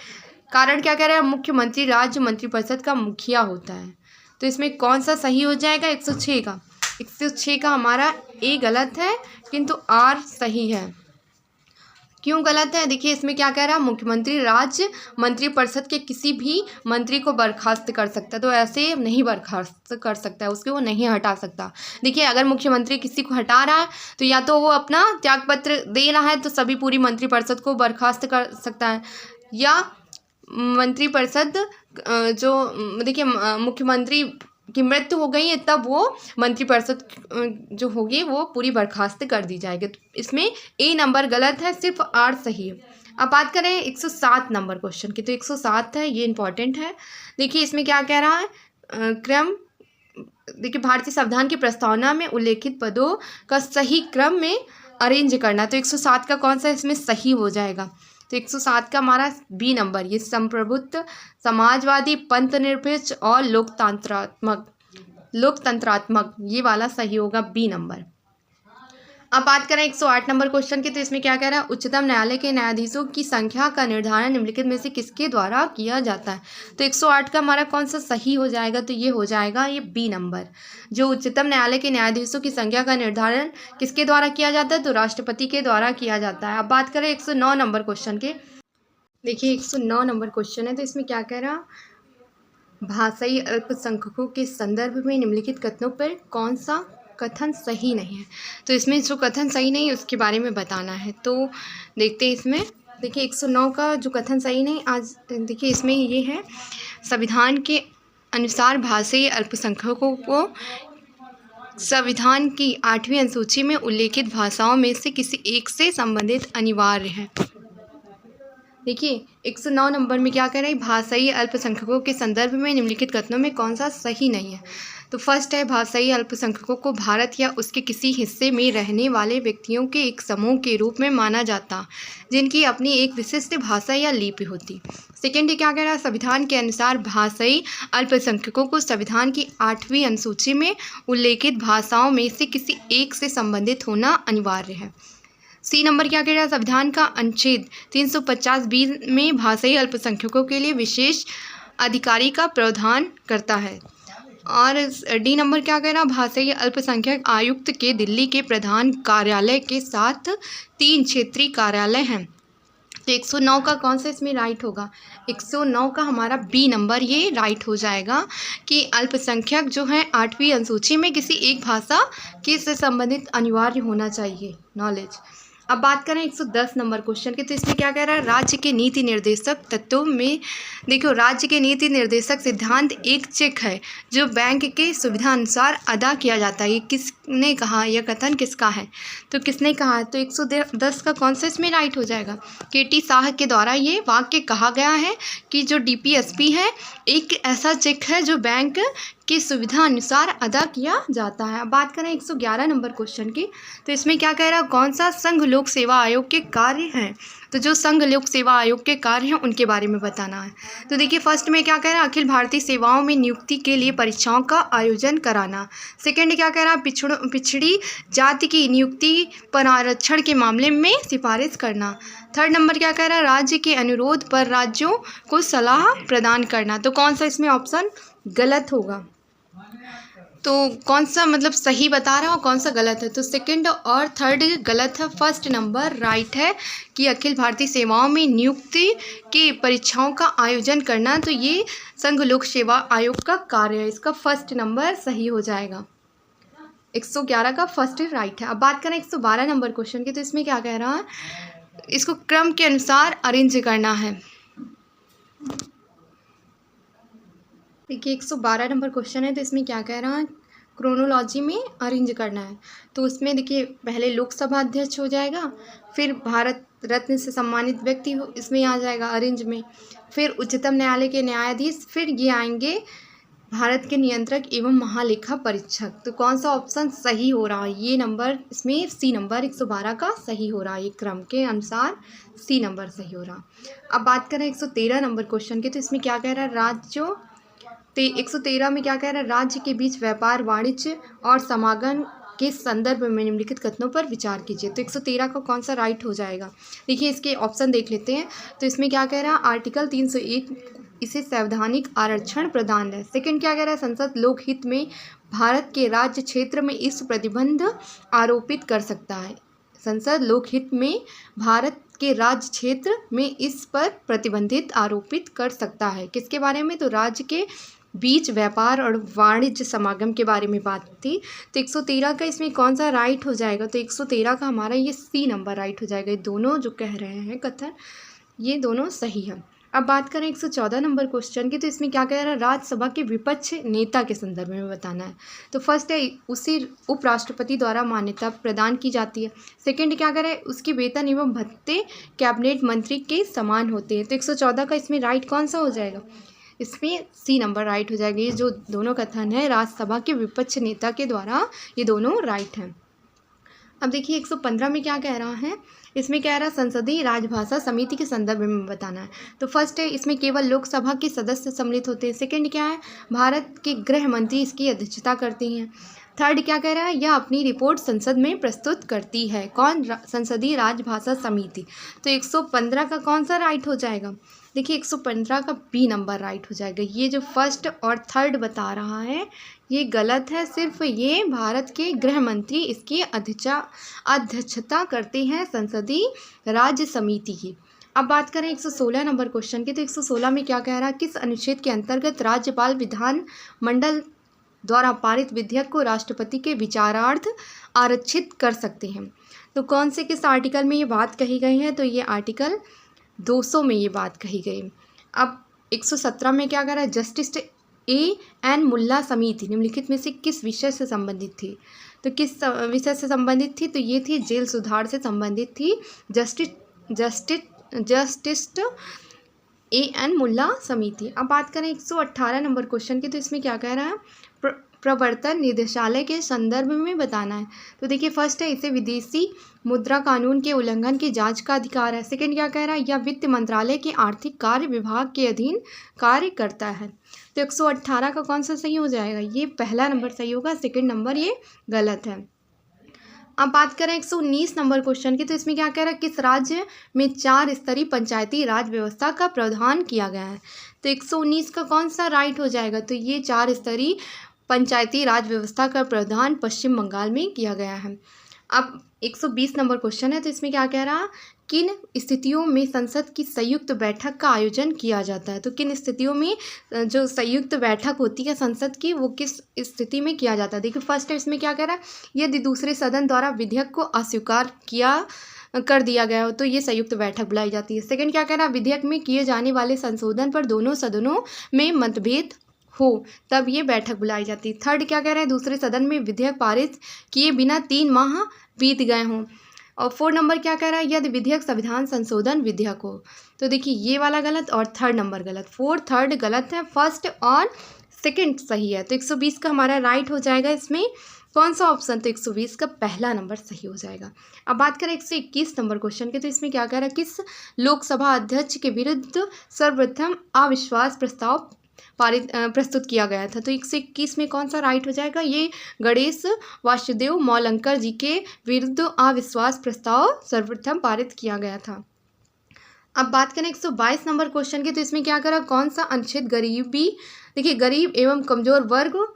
कारण क्या कह रहा है, मुख्यमंत्री राज्य मंत्रिपरिषद का मुखिया होता है। तो इसमें कौन सा सही हो जाएगा, 106 का। 106 का हमारा ए गलत है, किंतु आर सही है। क्यों गलत है, देखिए इसमें क्या कह रहा है, मुख्यमंत्री राज्य मंत्रिपरिषद के किसी भी मंत्री को बर्खास्त कर सकता है। तो ऐसे नहीं बर्खास्त कर सकता है, उसके वो नहीं हटा सकता। देखिए अगर मुख्यमंत्री किसी को हटा रहा है तो या तो वो अपना त्यागपत्र दे रहा है, तो सभी पूरी मंत्रिपरिषद को बर्खास्त कर सकता है, या मंत्रिपरिषद जो देखिए मुख्यमंत्री की मृत्यु हो गई है तब वो मंत्रिपरिषद जो होगी वो पूरी बर्खास्त कर दी जाएगी। तो इसमें ए नंबर गलत है, सिर्फ आर सही है। अब बात करें 107 नंबर क्वेश्चन की, तो 107 है, ये इंपॉर्टेंट है। देखिए इसमें क्या कह रहा है, क्रम, देखिए भारतीय संविधान की प्रस्तावना में उल्लेखित पदों का सही क्रम में अरेंज करना, तो 107 का कौन सा इसमें सही हो जाएगा? तो 107 का हमारा बी नंबर, ये संप्रभुत्व, समाजवादी, पंथ निरपेक्ष और लोकतंत्रात्मक ये वाला सही होगा, बी नंबर। अब बात करें 108 नंबर क्वेश्चन की, तो इसमें क्या कह रहा है? उच्चतम न्यायालय के न्यायाधीशों की संख्या का निर्धारण निम्नलिखित में से किसके द्वारा किया जाता है? तो 108 का हमारा कौन सा सही हो जाएगा? तो ये हो जाएगा ये बी नंबर। जो उच्चतम न्यायालय के न्यायाधीशों की संख्या का निर्धारण किसके द्वारा किया जाता है? तो राष्ट्रपति के द्वारा किया जाता है। अब बात करें 109 नंबर क्वेश्चन के, देखिए 109 नंबर क्वेश्चन है, तो इसमें क्या कह रहा? भाषाई अल्पसंख्यकों के संदर्भ में निम्नलिखित कथनों पर कौन सा कथन सही नहीं है? तो इसमें जो कथन सही नहीं है उसके बारे में बताना है। तो देखते हैं इसमें, देखिए 109 का जो कथन सही नहीं, आज देखिए इसमें ये है, संविधान के अनुसार भाषाई अल्पसंख्यकों को संविधान की 8वीं अनुसूची में उल्लेखित भाषाओं में से किसी एक से संबंधित अनिवार्य है। देखिए 109 नंबर में क्या कह रहा है? भाषाई अल्पसंख्यकों के संदर्भ में निम्नलिखित कथनों में कौन सा सही नहीं है? तो फर्स्ट है, भाषाई अल्पसंख्यकों को भारत या उसके किसी हिस्से में रहने वाले व्यक्तियों के एक समूह के रूप में माना जाता जिनकी अपनी एक विशिष्ट भाषा या लिपि होती। सेकेंड है, क्या कह रहा है? संविधान के अनुसार भाषाई अल्पसंख्यकों को संविधान की 8वीं अनुसूची में उल्लेखित भाषाओं में से किसी एक से संबंधित होना अनिवार्य है। सी नंबर क्या कह रहा है? संविधान का अनुच्छेद 350(b) में भाषाई अल्पसंख्यकों के लिए विशेष अधिकारी का प्रावधान करता है। और डी नंबर क्या कह रहा है? भाषाई अल्पसंख्यक आयुक्त के दिल्ली के प्रधान कार्यालय के साथ 3 क्षेत्रीय कार्यालय हैं। तो 109 का कौन सा इसमें राइट होगा? 109 का हमारा बी नंबर ये राइट हो जाएगा कि अल्पसंख्यक जो है 8वीं अनुसूची में किसी एक भाषा के से संबंधित अनिवार्य होना चाहिए नॉलेज। अब बात करें 110 नंबर क्वेश्चन की, तो इसमें क्या कह रहा है? राज्य के नीति निर्देशक तत्वों में देखो, राज्य के नीति निर्देशक सिद्धांत एक चेक है जो बैंक के सुविधा अनुसार अदा किया जाता है। ये किसने कहा? यह कथन किसका है? तो किसने कहा है? तो 110 का कौन सा इसमें राइट हो जाएगा? केटी शाह के द्वारा ये वाक्य कहा गया है कि जो डीपीएसपी है एक ऐसा चेक है जो बैंक की सुविधा अनुसार अदा किया जाता है। अब बात करें 111 नंबर क्वेश्चन की, तो इसमें क्या कह रहा है? कौन सा संघ लोक सेवा आयोग के कार्य हैं? तो जो संघ लोक सेवा आयोग के कार्य हैं उनके बारे में बताना है। तो देखिए फर्स्ट में क्या कह रहा है? अखिल भारतीय सेवाओं में नियुक्ति के लिए परीक्षाओं का आयोजन कराना। सेकंड क्या कह रहा है? पिछड़ी जाति की नियुक्ति पर आरक्षण के मामले में सिफारिश करना। थर्ड नंबर क्या कह रहा है? राज्य के अनुरोध पर राज्यों को सलाह प्रदान करना। तो कौन सा इसमें ऑप्शन गलत होगा? तो कौन सा मतलब सही बता रहा है और कौन सा गलत है? तो सेकंड और थर्ड गलत है, फर्स्ट नंबर राइट है कि अखिल भारतीय सेवाओं में नियुक्ति की परीक्षाओं का आयोजन करना, तो ये संघ लोक सेवा आयोग का कार्य है। इसका फर्स्ट नंबर सही हो जाएगा। 111 का फर्स्ट राइट है। अब बात करें 112 नंबर क्वेश्चन की, तो इसमें क्या कह रहा है? इसको क्रम के अनुसार अरेंज करना है। देखिए 112 नंबर क्वेश्चन है, तो इसमें क्या कह रहा है? क्रोनोलॉजी में अरेंज करना है। तो उसमें देखिए पहले लोकसभा अध्यक्ष हो जाएगा, फिर भारत रत्न से सम्मानित व्यक्ति हो इसमें आ जाएगा अरेंज में, फिर उच्चतम न्यायालय के न्यायाधीश, फिर ये आएंगे भारत के नियंत्रक एवं महालेखा परीक्षक। तो कौन सा ऑप्शन सही हो रहा है? ये नंबर इसमें सी नंबर 112 का सही हो रहा है। ये क्रम के अनुसार सी नंबर सही हो रहा। अब बात करें 113 नंबर क्वेश्चन की, तो इसमें क्या कह रहा है? राज्यों 113 में क्या कह रहा है? राज्य के बीच व्यापार, वाणिज्य और समागम के संदर्भ में निम्नलिखित कथनों पर विचार कीजिए। तो 113 का कौन सा राइट हो जाएगा? देखिए इसके ऑप्शन देख लेते हैं। तो इसमें क्या कह रहा है? आर्टिकल 301 इसे संवैधानिक आरक्षण प्रदान है। सेकंड क्या कह रहा है? संसद लोकहित में भारत के राज्य क्षेत्र में इस प्रतिबंध आरोपित कर सकता है। संसद लोकहित में भारत के राज्य क्षेत्र में इस पर प्रतिबंधित आरोपित कर सकता है। किसके बारे में? तो राज्य के बीच व्यापार और वाणिज्य समागम के बारे में बात थी। तो 113 का इसमें कौन सा राइट हो जाएगा? तो 113 का हमारा ये सी नंबर राइट हो जाएगा। ये दोनों जो कह रहे हैं कथन ये दोनों सही है। अब बात करें 114 नंबर क्वेश्चन की, तो इसमें क्या कह रहा है? राज्यसभा के विपक्ष नेता के संदर्भ में बताना है। तो फर्स्ट है उसी उपराष्ट्रपति द्वारा मान्यता प्रदान की जाती है। सेकंड क्या कह रहा है? उसके वेतन एवं भत्ते कैबिनेट मंत्री के समान होते हैं। तो 114 का इसमें राइट कौन सा हो जाएगा? इसमें सी नंबर राइट हो जाएगा। ये जो दोनों कथन है राज्यसभा के विपक्ष नेता के द्वारा, ये दोनों राइट हैं। अब देखिए 115 में क्या कह रहा है, इसमें कह रहा है संसदीय राजभाषा समिति के संदर्भ में बताना है। तो फर्स्ट है, इसमें केवल लोकसभा के सदस्य सम्मिलित होते हैं। सेकंड क्या है, भारत के गृह मंत्री इसकी अध्यक्षता करती हैं। थर्ड क्या कह रहा है, यह अपनी रिपोर्ट संसद में प्रस्तुत करती है। कौन, संसदीय राजभाषा समिति। तो 115 का कौन सा राइट हो जाएगा, देखिए 115 का बी नंबर राइट हो जाएगा। ये जो फर्स्ट और थर्ड बता रहा है ये गलत है, सिर्फ ये भारत के गृह मंत्री इसकी अध्यक्षता करते हैं संसदीय राज्य समिति की। अब बात करें 116 नंबर क्वेश्चन की। तो 116 में क्या कह रहा है, किस अनुच्छेद के अंतर्गत राज्यपाल विधान मंडल द्वारा पारित विधेयक को राष्ट्रपति के विचारार्थ आरक्षित कर सकते हैं। तो कौन से किस आर्टिकल में ये बात कही गई है, तो ये आर्टिकल 200 में ये बात कही गई। अब 117 में क्या कर रहा है, जस्टिस A.N. मुल्ला समिति निम्नलिखित में से किस विषय से संबंधित थी। तो किस विषय से संबंधित थी, तो ये थी जेल सुधार से संबंधित थी जस्टिस A.N. मुल्ला समिति। अब बात करें 118 नंबर क्वेश्चन की। तो इसमें क्या कह रहा है, प्रवर्तन निदेशालय के संदर्भ में बताना है। तो देखिए फर्स्ट है, इसे विदेशी मुद्रा कानून के उल्लंघन की जांच का अधिकार है। सेकंड क्या कह रहा है, यह वित्त मंत्रालय के आर्थिक कार्य विभाग के अधीन कार्य करता है। तो 118 का कौन सा सही हो जाएगा, ये पहला नंबर सही होगा, सेकंड नंबर ये गलत है। अब बात करें 119 नंबर क्वेश्चन की। तो इसमें क्या कह रहा है, किस राज्य में 4 स्तरीय पंचायती राज व्यवस्था का प्रावधान किया गया है। तो 119 का कौन सा राइट हो जाएगा, तो ये 4 स्तरीय पंचायती राज व्यवस्था का प्रावधान पश्चिम बंगाल में किया गया है। अब 120 नंबर क्वेश्चन है। तो इसमें क्या कह रहा, किन स्थितियों में संसद की संयुक्त बैठक का आयोजन किया जाता है। तो किन स्थितियों में जो संयुक्त बैठक होती है संसद की, वो किस स्थिति में किया जाता है। देखिए फर्स्ट है, इसमें क्या कह रहा है, यदि दूसरे सदन द्वारा विधेयक को अस्वीकार कर दिया गया हो तो ये संयुक्त बैठक बुलाई जाती है। सेकंड क्या कह रहा है, विधेयक में किए जाने वाले संशोधन पर दोनों सदनों में मतभेद हो तब ये बैठक बुलाई जाती है। थर्ड क्या कह रहा है, दूसरे सदन में विधेयक पारित किए बिना 3 माह बीत गए हों। और 4 नंबर क्या कह रहा है, यदि विधेयक संविधान संशोधन विधेयक हो। तो देखिए ये वाला गलत और थर्ड नंबर गलत, 4 थर्ड गलत है, फर्स्ट और सेकंड सही है। तो 120 का हमारा राइट हो जाएगा इसमें कौन सा ऑप्शन, तो 120 का पहला नंबर सही हो जाएगा। अब बात करें 121 नंबर क्वेश्चन के। तो इसमें क्या कह रहा है, किस लोकसभा अध्यक्ष के विरुद्ध सर्वप्रथम अविश्वास प्रस्ताव प्रस्तुत किया गया था। तो 121 में कौन सा राइट हो जाएगा, ये गणेश वासुदेव मौलंकर जी के विरुद्ध अविश्वास प्रस्ताव सर्वप्रथम पारित किया गया था। अब बात करें 122 नंबर क्वेश्चन की। तो इसमें क्या करा, कौन सा अनुच्छेद गरीबी, देखिए गरीब एवं कमजोर वर्ग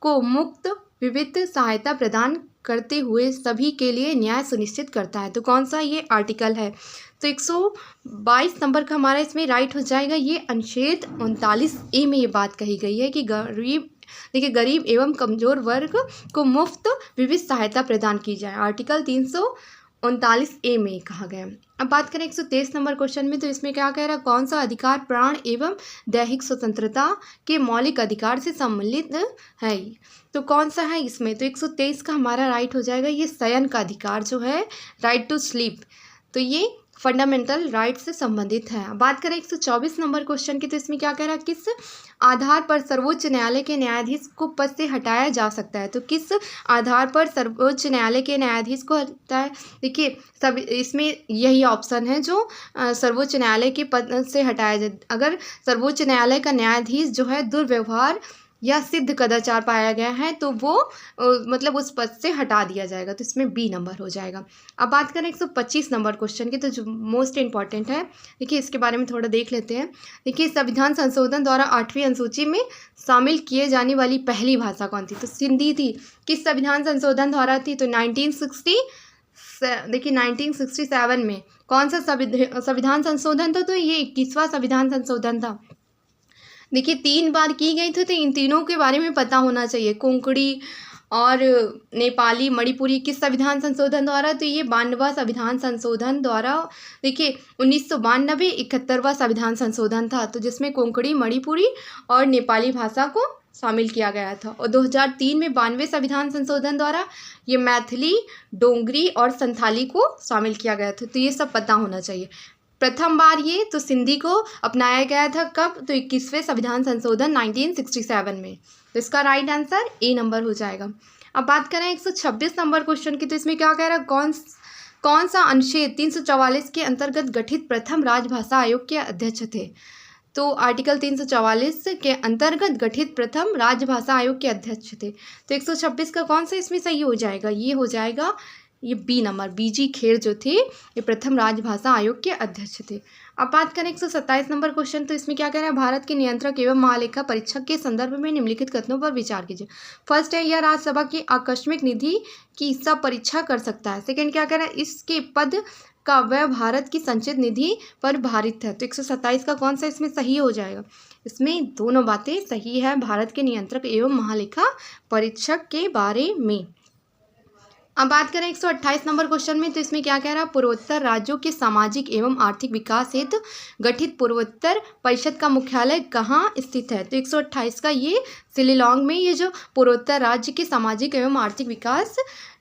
को मुक्त विविध सहायता प्रदान करते हुए सभी के लिए न्याय सुनिश्चित करता है। तो कौन सा ये आर्टिकल है, तो 122 नंबर का हमारा इसमें राइट हो जाएगा, ये अनुच्छेद 39A में ये बात कही गई है कि गरीब एवं कमजोर वर्ग को मुफ्त विविध सहायता प्रदान की जाए, आर्टिकल 339A में कहा गया। अब बात करें 123 नंबर क्वेश्चन में। तो इसमें क्या कह रहा है, कौन सा अधिकार प्राण एवं दैहिक स्वतंत्रता के मौलिक अधिकार से सम्मिलित है। तो कौन सा है इसमें, तो 123 का हमारा राइट हो जाएगा, ये शयन का अधिकार जो है, राइट टू स्लीप, तो ये फंडामेंटल राइट से संबंधित है। बात करें 124 नंबर क्वेश्चन की। तो इसमें क्या कह रहा है, किस आधार पर सर्वोच्च न्यायालय के न्यायाधीश को पद से हटाया जा सकता है। तो किस आधार पर सर्वोच्च न्यायालय के न्यायाधीश को हटाया, देखिए सब इसमें यही ऑप्शन है जो सर्वोच्च न्यायालय के पद से हटाया जाए। अगर सर्वोच्च न्यायालय का न्यायाधीश जो है दुर्व्यवहार या सिद्ध कदाचार पाया गया है तो वो मतलब उस पद से हटा दिया जाएगा, तो इसमें बी नंबर हो जाएगा। अब बात करें 125 नंबर क्वेश्चन की। तो जो मोस्ट इंपॉर्टेंट है, देखिए इसके बारे में थोड़ा देख लेते हैं। देखिए संविधान संशोधन द्वारा 8वीं अनुसूची में शामिल किए जाने वाली पहली भाषा कौन थी, तो सिंधी थी। किस संविधान संशोधन द्वारा थी, तो 1967 में कौन सा संविधान संशोधन था, तो ये 21वां संविधान संशोधन था। देखिए 3 बार की गई थी, तो इन तीनों के बारे में पता होना चाहिए, कोंकणी और नेपाली मणिपुरी किस संविधान संशोधन द्वारा, तो ये 92वां संविधान संशोधन द्वारा। देखिए 1992 71वां संविधान संशोधन था, तो जिसमें कोंकणी मणिपुरी और नेपाली भाषा को शामिल किया गया था। और 2003 में 92वें संविधान संशोधन द्वारा ये मैथिली, डोंगरी और संथाली को शामिल किया गया था, तो ये सब पता होना चाहिए। प्रथम बार ये तो सिंधी को अपनाया गया था कब, तो 21वें संविधान संशोधन 1967 में। तो इसका राइट आंसर ए नंबर हो जाएगा। अब बात करें 126 नंबर क्वेश्चन की, तो इसमें क्या कह रहा है, कौन सा अनुच्छेद 344 के अंतर्गत गठित प्रथम राजभाषा आयोग के अध्यक्ष थे। तो आर्टिकल 344 के अंतर्गत गठित प्रथम राजभाषा आयोग के अध्यक्ष थे। तो 126 का कौन सा इसमें सही हो जाएगा, ये हो जाएगा ये बी नंबर, बीजी खेर जो थे ये प्रथम राजभाषा आयोग के अध्यक्ष थे। अब बात करें 127 नंबर क्वेश्चन, तो इसमें क्या कह रहा है, भारत के नियंत्रक एवं महालेखा परीक्षक के संदर्भ में निम्नलिखित कथनों पर विचार कीजिए। फर्स्ट है, यह राज्यसभा की आकस्मिक निधि की सब परीक्षा कर सकता है। सेकेंड क्या कह रहा है, इसके पद का व्यय भारत की संचित निधि पर भारित है। तो 127 का कौन सा इसमें सही हो जाएगा, इसमें दोनों बातें सही है भारत के नियंत्रक एवं महालेखा परीक्षक के बारे में। अब बात करें 128 नंबर क्वेश्चन में, तो इसमें क्या कह रहा है, पूर्वोत्तर राज्यों के सामाजिक एवं आर्थिक विकास हेतु गठित पूर्वोत्तर परिषद का मुख्यालय कहाँ स्थित है। तो 128 का ये शिलांग में, ये जो पूर्वोत्तर राज्य के सामाजिक एवं आर्थिक विकास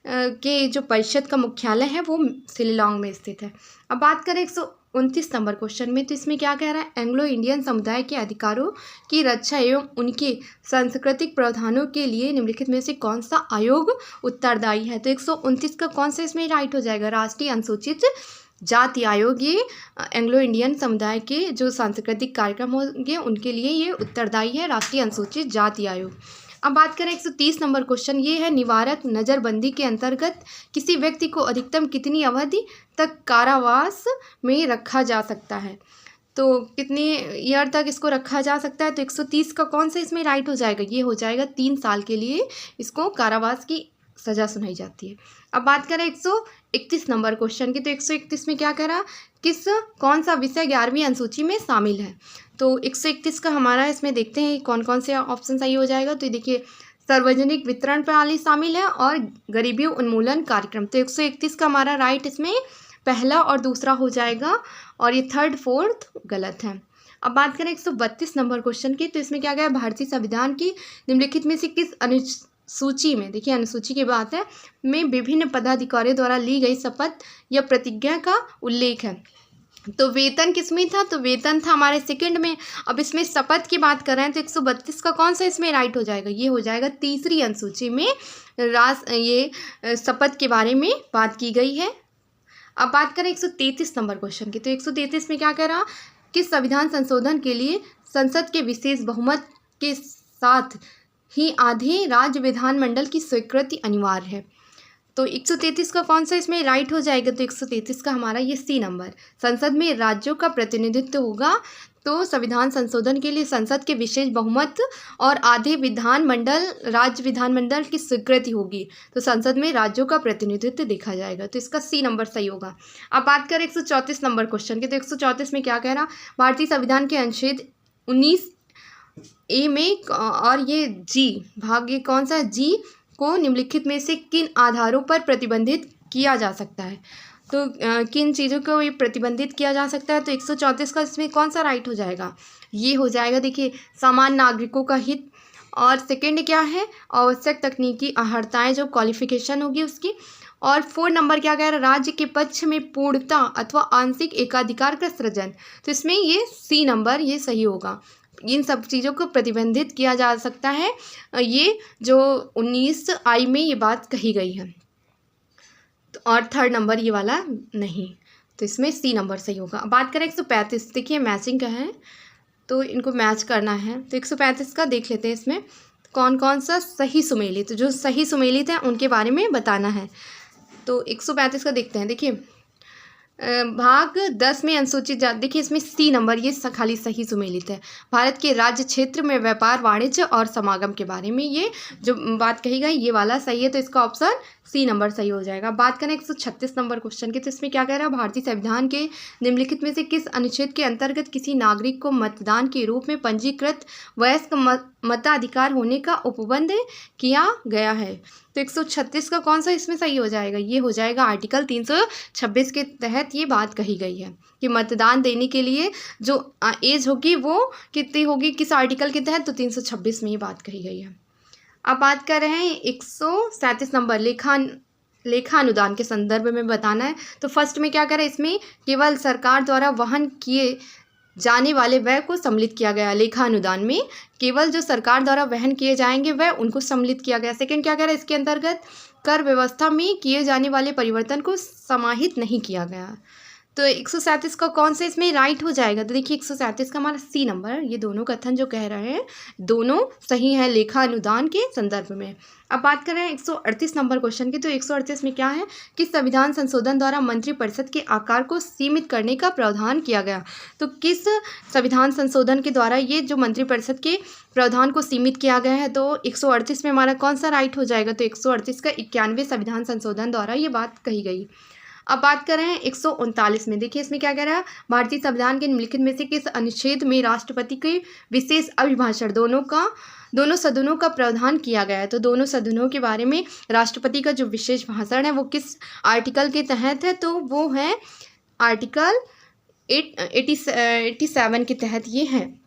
के जो परिषद का मुख्यालय है वो शिलांग में स्थित है। अब बात करें 129 नंबर क्वेश्चन में, तो इसमें क्या कह रहा है, एंग्लो इंडियन समुदाय के अधिकारों की रक्षा एवं उनके सांस्कृतिक प्रावधानों के लिए निम्नलिखित में से कौन सा आयोग उत्तरदायी है। तो 129 का कौन सा इसमें राइट हो जाएगा, राष्ट्रीय अनुसूचित जाति आयोग, ये एंग्लो इंडियन समुदाय के जो सांस्कृतिक कार्यक्रम होंगे उनके लिए ये उत्तरदायी है, राष्ट्रीय अनुसूचित जाति आयोग। अब बात करें 130 नंबर क्वेश्चन, ये है, निवारक नज़रबंदी के अंतर्गत किसी व्यक्ति को अधिकतम कितनी अवधि तक कारावास में रखा जा सकता है। तो कितने ईयर तक इसको रखा जा सकता है। तो 130 का कौन सा इसमें राइट हो जाएगा, ये हो जाएगा 3 साल के लिए इसको कारावास की सज़ा सुनाई जाती है। अब बात करें 131 नंबर क्वेश्चन की, तो 131 में क्या कह रहा, कौन सा विषय 11वीं अनुसूची में शामिल है। तो 131 का हमारा इसमें देखते हैं कौन कौन से ऑप्शन सही हो जाएगा। तो देखिए, सार्वजनिक वितरण प्रणाली शामिल है और गरीबी उन्मूलन कार्यक्रम। तो 131 का हमारा राइट इसमें पहला और दूसरा हो जाएगा, और ये थर्ड फोर्थ गलत है। अब बात करें 132 नंबर क्वेश्चन की, तो इसमें क्या गया, भारतीय संविधान की निम्नलिखित में से किस अनुसूची में, देखिए अनुसूची की बात है, में विभिन्न पदाधिकारियों द्वारा ली गई शपथ या प्रतिज्ञा का उल्लेख है। तो वेतन किसमें था, तो वेतन था हमारे सेकंड में। अब इसमें शपथ की बात कर रहे हैं, तो 132 का कौन सा इसमें राइट हो जाएगा, ये हो जाएगा तीसरी अनुसूची में ये शपथ के बारे में बात की गई है। अब बात करें 133 नंबर क्वेश्चन की, तो 133 में क्या कह रहा, किस संविधान संशोधन के लिए संसद के विशेष बहुमत के साथ ही आधे राज्य विधानमंडल की स्वीकृति अनिवार्य है। तो 133 का कौन सा इसमें राइट हो जाएगा, तो 133 का हमारा ये सी नंबर, संसद में राज्यों का प्रतिनिधित्व होगा। तो संविधान संशोधन के लिए संसद के विशेष बहुमत और आधे राज्य विधानमंडल की स्वीकृति होगी। तो संसद में राज्यों का प्रतिनिधित्व देखा जाएगा, तो इसका सी नंबर सही होगा। अब बात करें 134 नंबर क्वेश्चन की, तो 134 में क्या कह रहा, भारतीय संविधान के अनुच्छेद 19A में और ये जी भाग, ये कौन सा जी को निम्नलिखित में से किन आधारों पर प्रतिबंधित किया जा सकता है। तो किन चीज़ों को ये प्रतिबंधित किया जा सकता है। तो 134 का इसमें कौन सा राइट हो जाएगा, ये हो जाएगा, देखिए सामान्य नागरिकों का हित, और सेकंड क्या है, आवश्यक तकनीकी अर्हताएं जो क्वालिफिकेशन होगी उसकी, और 4 नंबर क्या कह रहा है, राज्य के पक्ष में पूर्णता अथवा आंशिक एकाधिकार का सृजन। तो इसमें ये सी नंबर ये सही होगा, इन सब चीज़ों को प्रतिबंधित किया जा सकता है, ये जो 19I में ये बात कही गई है। तो और थर्ड नंबर ये वाला नहीं, तो इसमें सी नंबर सही होगा। अब बात करें 135, देखिए मैचिंग का है तो इनको मैच करना है। तो 135 का देख लेते हैं, इसमें कौन कौन सा सही सुमेलित, जो सही सुमेलित हैं उनके बारे में बताना है। तो 135 का देखते हैं, देखिए भाग 10 में अनुसूचित जाति, देखिए इसमें सी नंबर ये खाली सही सुमेलित है। भारत के राज्य क्षेत्र में व्यापार वाणिज्य और समागम के बारे में ये जो बात कही गई ये वाला सही है, तो इसका ऑप्शन सी नंबर सही हो जाएगा। बात करें 136 नंबर क्वेश्चन की, तो इसमें क्या कह रहा है, भारतीय संविधान के निम्नलिखित में से किस अनुच्छेद के अंतर्गत किसी नागरिक को मतदान के रूप में पंजीकृत वयस्क मताधिकार होने का उपबंध किया गया है। तो 136 का कौन सा इसमें सही हो जाएगा, ये हो जाएगा आर्टिकल 326 के तहत ये बात कही गई है कि मतदान देने के लिए जो एज होगी वो कितनी होगी, किस आर्टिकल के तहत, तो 326 में ये बात कही गई है। अब बात कर रहे हैं 137 नंबर लेखा अनुदान के संदर्भ में बताना है। तो फर्स्ट में क्या करें, इसमें केवल सरकार द्वारा वहन किए जाने वाले व्यय को सम्मिलित किया गया। लेखा अनुदान में केवल जो सरकार द्वारा वहन किए जाएंगे वह उनको सम्मिलित किया गया। सेकंड क्या कह रहा है, इसके अंतर्गत कर व्यवस्था में किए जाने वाले परिवर्तन को समाहित नहीं किया गया। तो 137 का कौन सा इसमें राइट हो जाएगा, तो देखिए 137 का हमारा सी नंबर। ये दोनों कथन जो कह रहे हैं दोनों सही है लेखा अनुदान के संदर्भ में। अब बात कर रहे हैं 138 नंबर क्वेश्चन की। तो 138 में क्या है कि संविधान संशोधन द्वारा मंत्रिपरिषद के आकार को सीमित करने का प्रावधान किया गया। तो किस संविधान संशोधन के द्वारा ये जो मंत्रिपरिषद के प्रावधान को सीमित किया गया है, तो 138 में हमारा कौन सा राइट हो जाएगा, तो 138 का 91वें संविधान संशोधन द्वारा ये बात कही गई। अब बात कर रहे हैं 139 में। देखिए इसमें क्या कह रहा है, भारतीय संविधान के निम्नलिखित में से किस अनुच्छेद में राष्ट्रपति के विशेष अभिभाषण दोनों सदनों का प्रावधान किया गया है। तो दोनों सदनों के बारे में राष्ट्रपति का जो विशेष भाषण है वो किस आर्टिकल के तहत है, तो वो है आर्टिकल 87 के तहत ये है।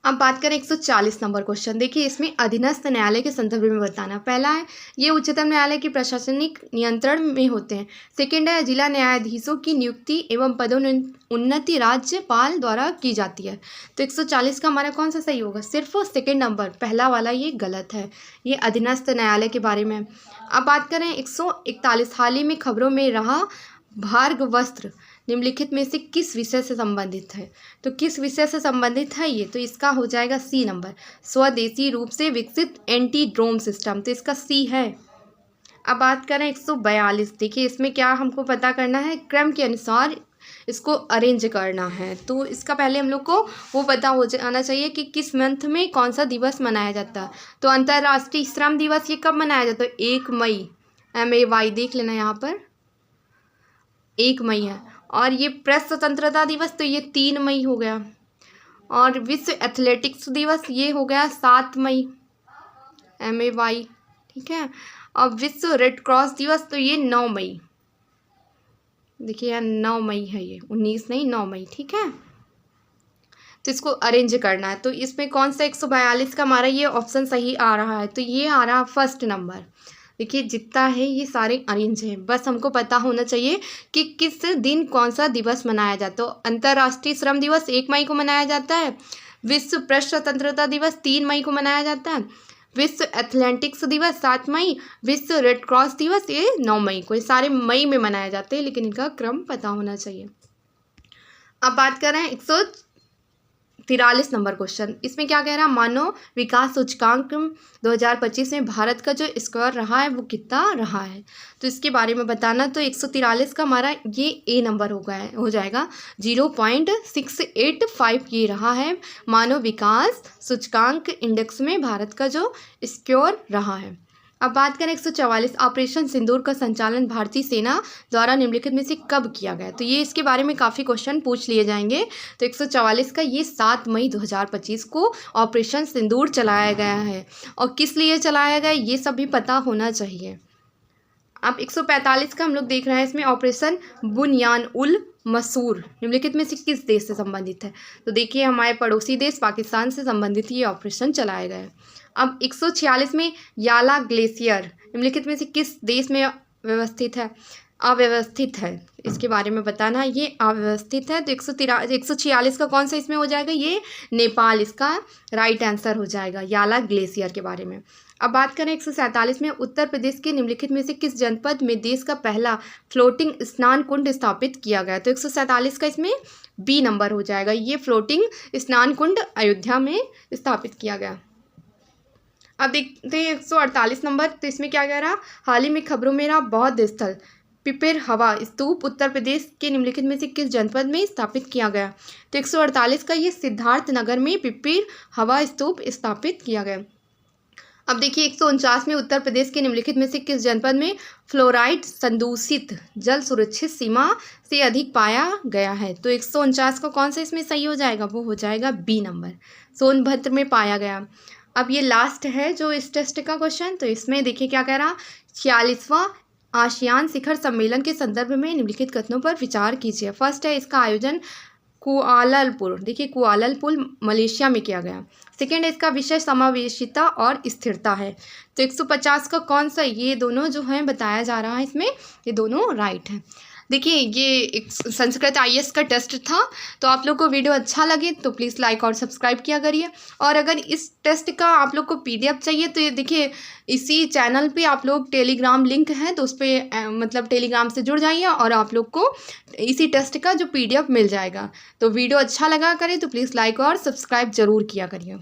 अब बात करें 140 नंबर क्वेश्चन। देखिए इसमें अधीनस्थ न्यायालय के संदर्भ में बताना। पहला है ये उच्चतम न्यायालय के प्रशासनिक नियंत्रण में होते हैं। सेकंड है जिला न्यायाधीशों की नियुक्ति एवं पदोन्नति राज्यपाल द्वारा की जाती है। तो 140 का हमारा कौन सा सही होगा, सिर्फ सेकंड नंबर पहला वाला ये गलत है, ये अधीनस्थ न्यायालय के बारे में। अब बात करें 141, हाल ही में खबरों में रहा भार्ग वस्त्र निम्नलिखित में से किस विषय से संबंधित है। तो किस विषय से संबंधित है ये, तो इसका हो जाएगा सी नंबर, स्वदेशी रूप से विकसित एंटी ड्रोन सिस्टम। तो इसका सी है। अब बात करें 142। देखिए इसमें क्या हमको पता करना है, क्रम के अनुसार इसको अरेंज करना है। तो इसका पहले हम लोग को वो पता हो जाना चाहिए कि किस मंथ में कौन सा दिवस मनाया जाता है। तो अंतर्राष्ट्रीय श्रम दिवस ये कब मनाया जाता है, 1 मई, MAY देख लेना यहाँ पर 1 मई है। और ये प्रेस स्वतंत्रता दिवस तो ये 3 मई हो गया। और विश्व एथलेटिक्स दिवस ये हो गया 7 मई, MAY, ठीक है। और विश्व रेड क्रॉस दिवस तो ये 9 मई, देखिए यहाँ 9 मई है, ये 19 नहीं 9 मई, ठीक है। तो इसको अरेंज करना है। तो इसमें कौन सा 142 का हमारा ये ऑप्शन सही आ रहा है, तो ये आ रहा है फर्स्ट नंबर। देखिए जितना है ये सारे अरेंज हैं, बस हमको पता होना चाहिए कि किस दिन कौन सा दिवस मनाया जाता है। तो अंतर्राष्ट्रीय श्रम दिवस 1 मई को मनाया जाता है, विश्व प्रेस स्वतंत्रता दिवस 3 मई को मनाया जाता है, विश्व एथलेटिक्स दिवस 7 मई, विश्व रेड क्रॉस दिवस ये 9 मई को, ये सारे मई में मनाए जाते हैं, लेकिन इनका क्रम पता होना चाहिए। अब बात कर रहे हैं 143 नंबर क्वेश्चन। इसमें क्या कह रहा है, मानव विकास सूचकांक 2025 में भारत का जो स्कोर रहा है वो कितना रहा है। तो इसके बारे में बताना। तो 143 का हमारा ये ए नंबर हो जाएगा, 0.685 ये रहा है मानव विकास सूचकांक इंडेक्स में भारत का जो स्कोर रहा है। अब बात करें 144, ऑपरेशन सिंदूर का संचालन भारतीय सेना द्वारा निम्नलिखित में से कब किया गया। तो ये इसके बारे में काफ़ी क्वेश्चन पूछ लिए जाएंगे। तो 144 का ये 7 मई 2025 को ऑपरेशन सिंदूर चलाया गया है, और किस लिए चलाया गया ये सब भी पता होना चाहिए। अब 145 का हम लोग देख रहे हैं, इसमें ऑपरेशन बुनियान उल मसूर निम्नलिखित में से किस देश से संबंधित है। तो देखिए हमारे पड़ोसी देश पाकिस्तान से संबंधित ये ऑपरेशन चलाया गया है। अब 146 में याला ग्लेशियर निम्नलिखित में से किस देश में अव्यवस्थित है, इसके बारे में बताना। ये अव्यवस्थित है। तो 146 का कौन सा इसमें हो जाएगा, ये नेपाल इसका राइट आंसर हो जाएगा, याला ग्लेशियर के बारे में। अब बात करें 147 में, उत्तर प्रदेश के निम्नलिखित में से किस जनपद में देश का पहला फ्लोटिंग स्नान कुंड स्थापित किया गया। तो 147 का इसमें बी नंबर हो जाएगा, ये फ्लोटिंग स्नान कुंड अयोध्या में स्थापित किया गया। अब देखते हैं 148 नंबर। तो इसमें क्या कह रहा, हाल ही में खबरों में रहा बौद्ध स्थल पिपिर हवा स्तूप उत्तर प्रदेश के निम्नलिखित में से किस जनपद में स्थापित किया गया। तो 148 का ये सिद्धार्थ नगर में पिपिर हवा स्तूप स्थापित किया गया। अब देखिए 149 में, उत्तर प्रदेश के निम्नलिखित में से किस जनपद में फ्लोराइड संदूषित जल सुरक्षित सीमा से अधिक पाया गया है। तो 149 का कौन सा इसमें सही हो जाएगा, वो हो जाएगा बी नंबर, सोनभद्र में पाया गया। अब ये लास्ट है जो इस टेस्ट का क्वेश्चन। तो इसमें देखिए क्या कह रहा, 46वां आसियान शिखर सम्मेलन के संदर्भ में निम्नलिखित कथनों पर विचार कीजिए। फर्स्ट है, इसका आयोजन कुआलालंपुर, देखिए कुआलालंपुर मलेशिया में किया गया। सेकेंड है, इसका विषय समावेशिता और स्थिरता है। तो 150 का कौन सा, ये दोनों जो हैं बताया जा रहा है इसमें, ये दोनों राइट हैं। देखिए ये एक संस्कृत आईएएस का टेस्ट था। तो आप लोग को वीडियो अच्छा लगे तो प्लीज़ लाइक और सब्सक्राइब किया करिए। और अगर इस टेस्ट का आप लोग को पीडीएफ चाहिए तो ये देखिए इसी चैनल पे आप लोग टेलीग्राम लिंक है तो उस पर मतलब टेलीग्राम से जुड़ जाइए और आप लोग को इसी टेस्ट का जो पीडीएफ मिल जाएगा। तो वीडियो अच्छा लगा करे तो प्लीज़ लाइक और सब्सक्राइब ज़रूर किया करिए।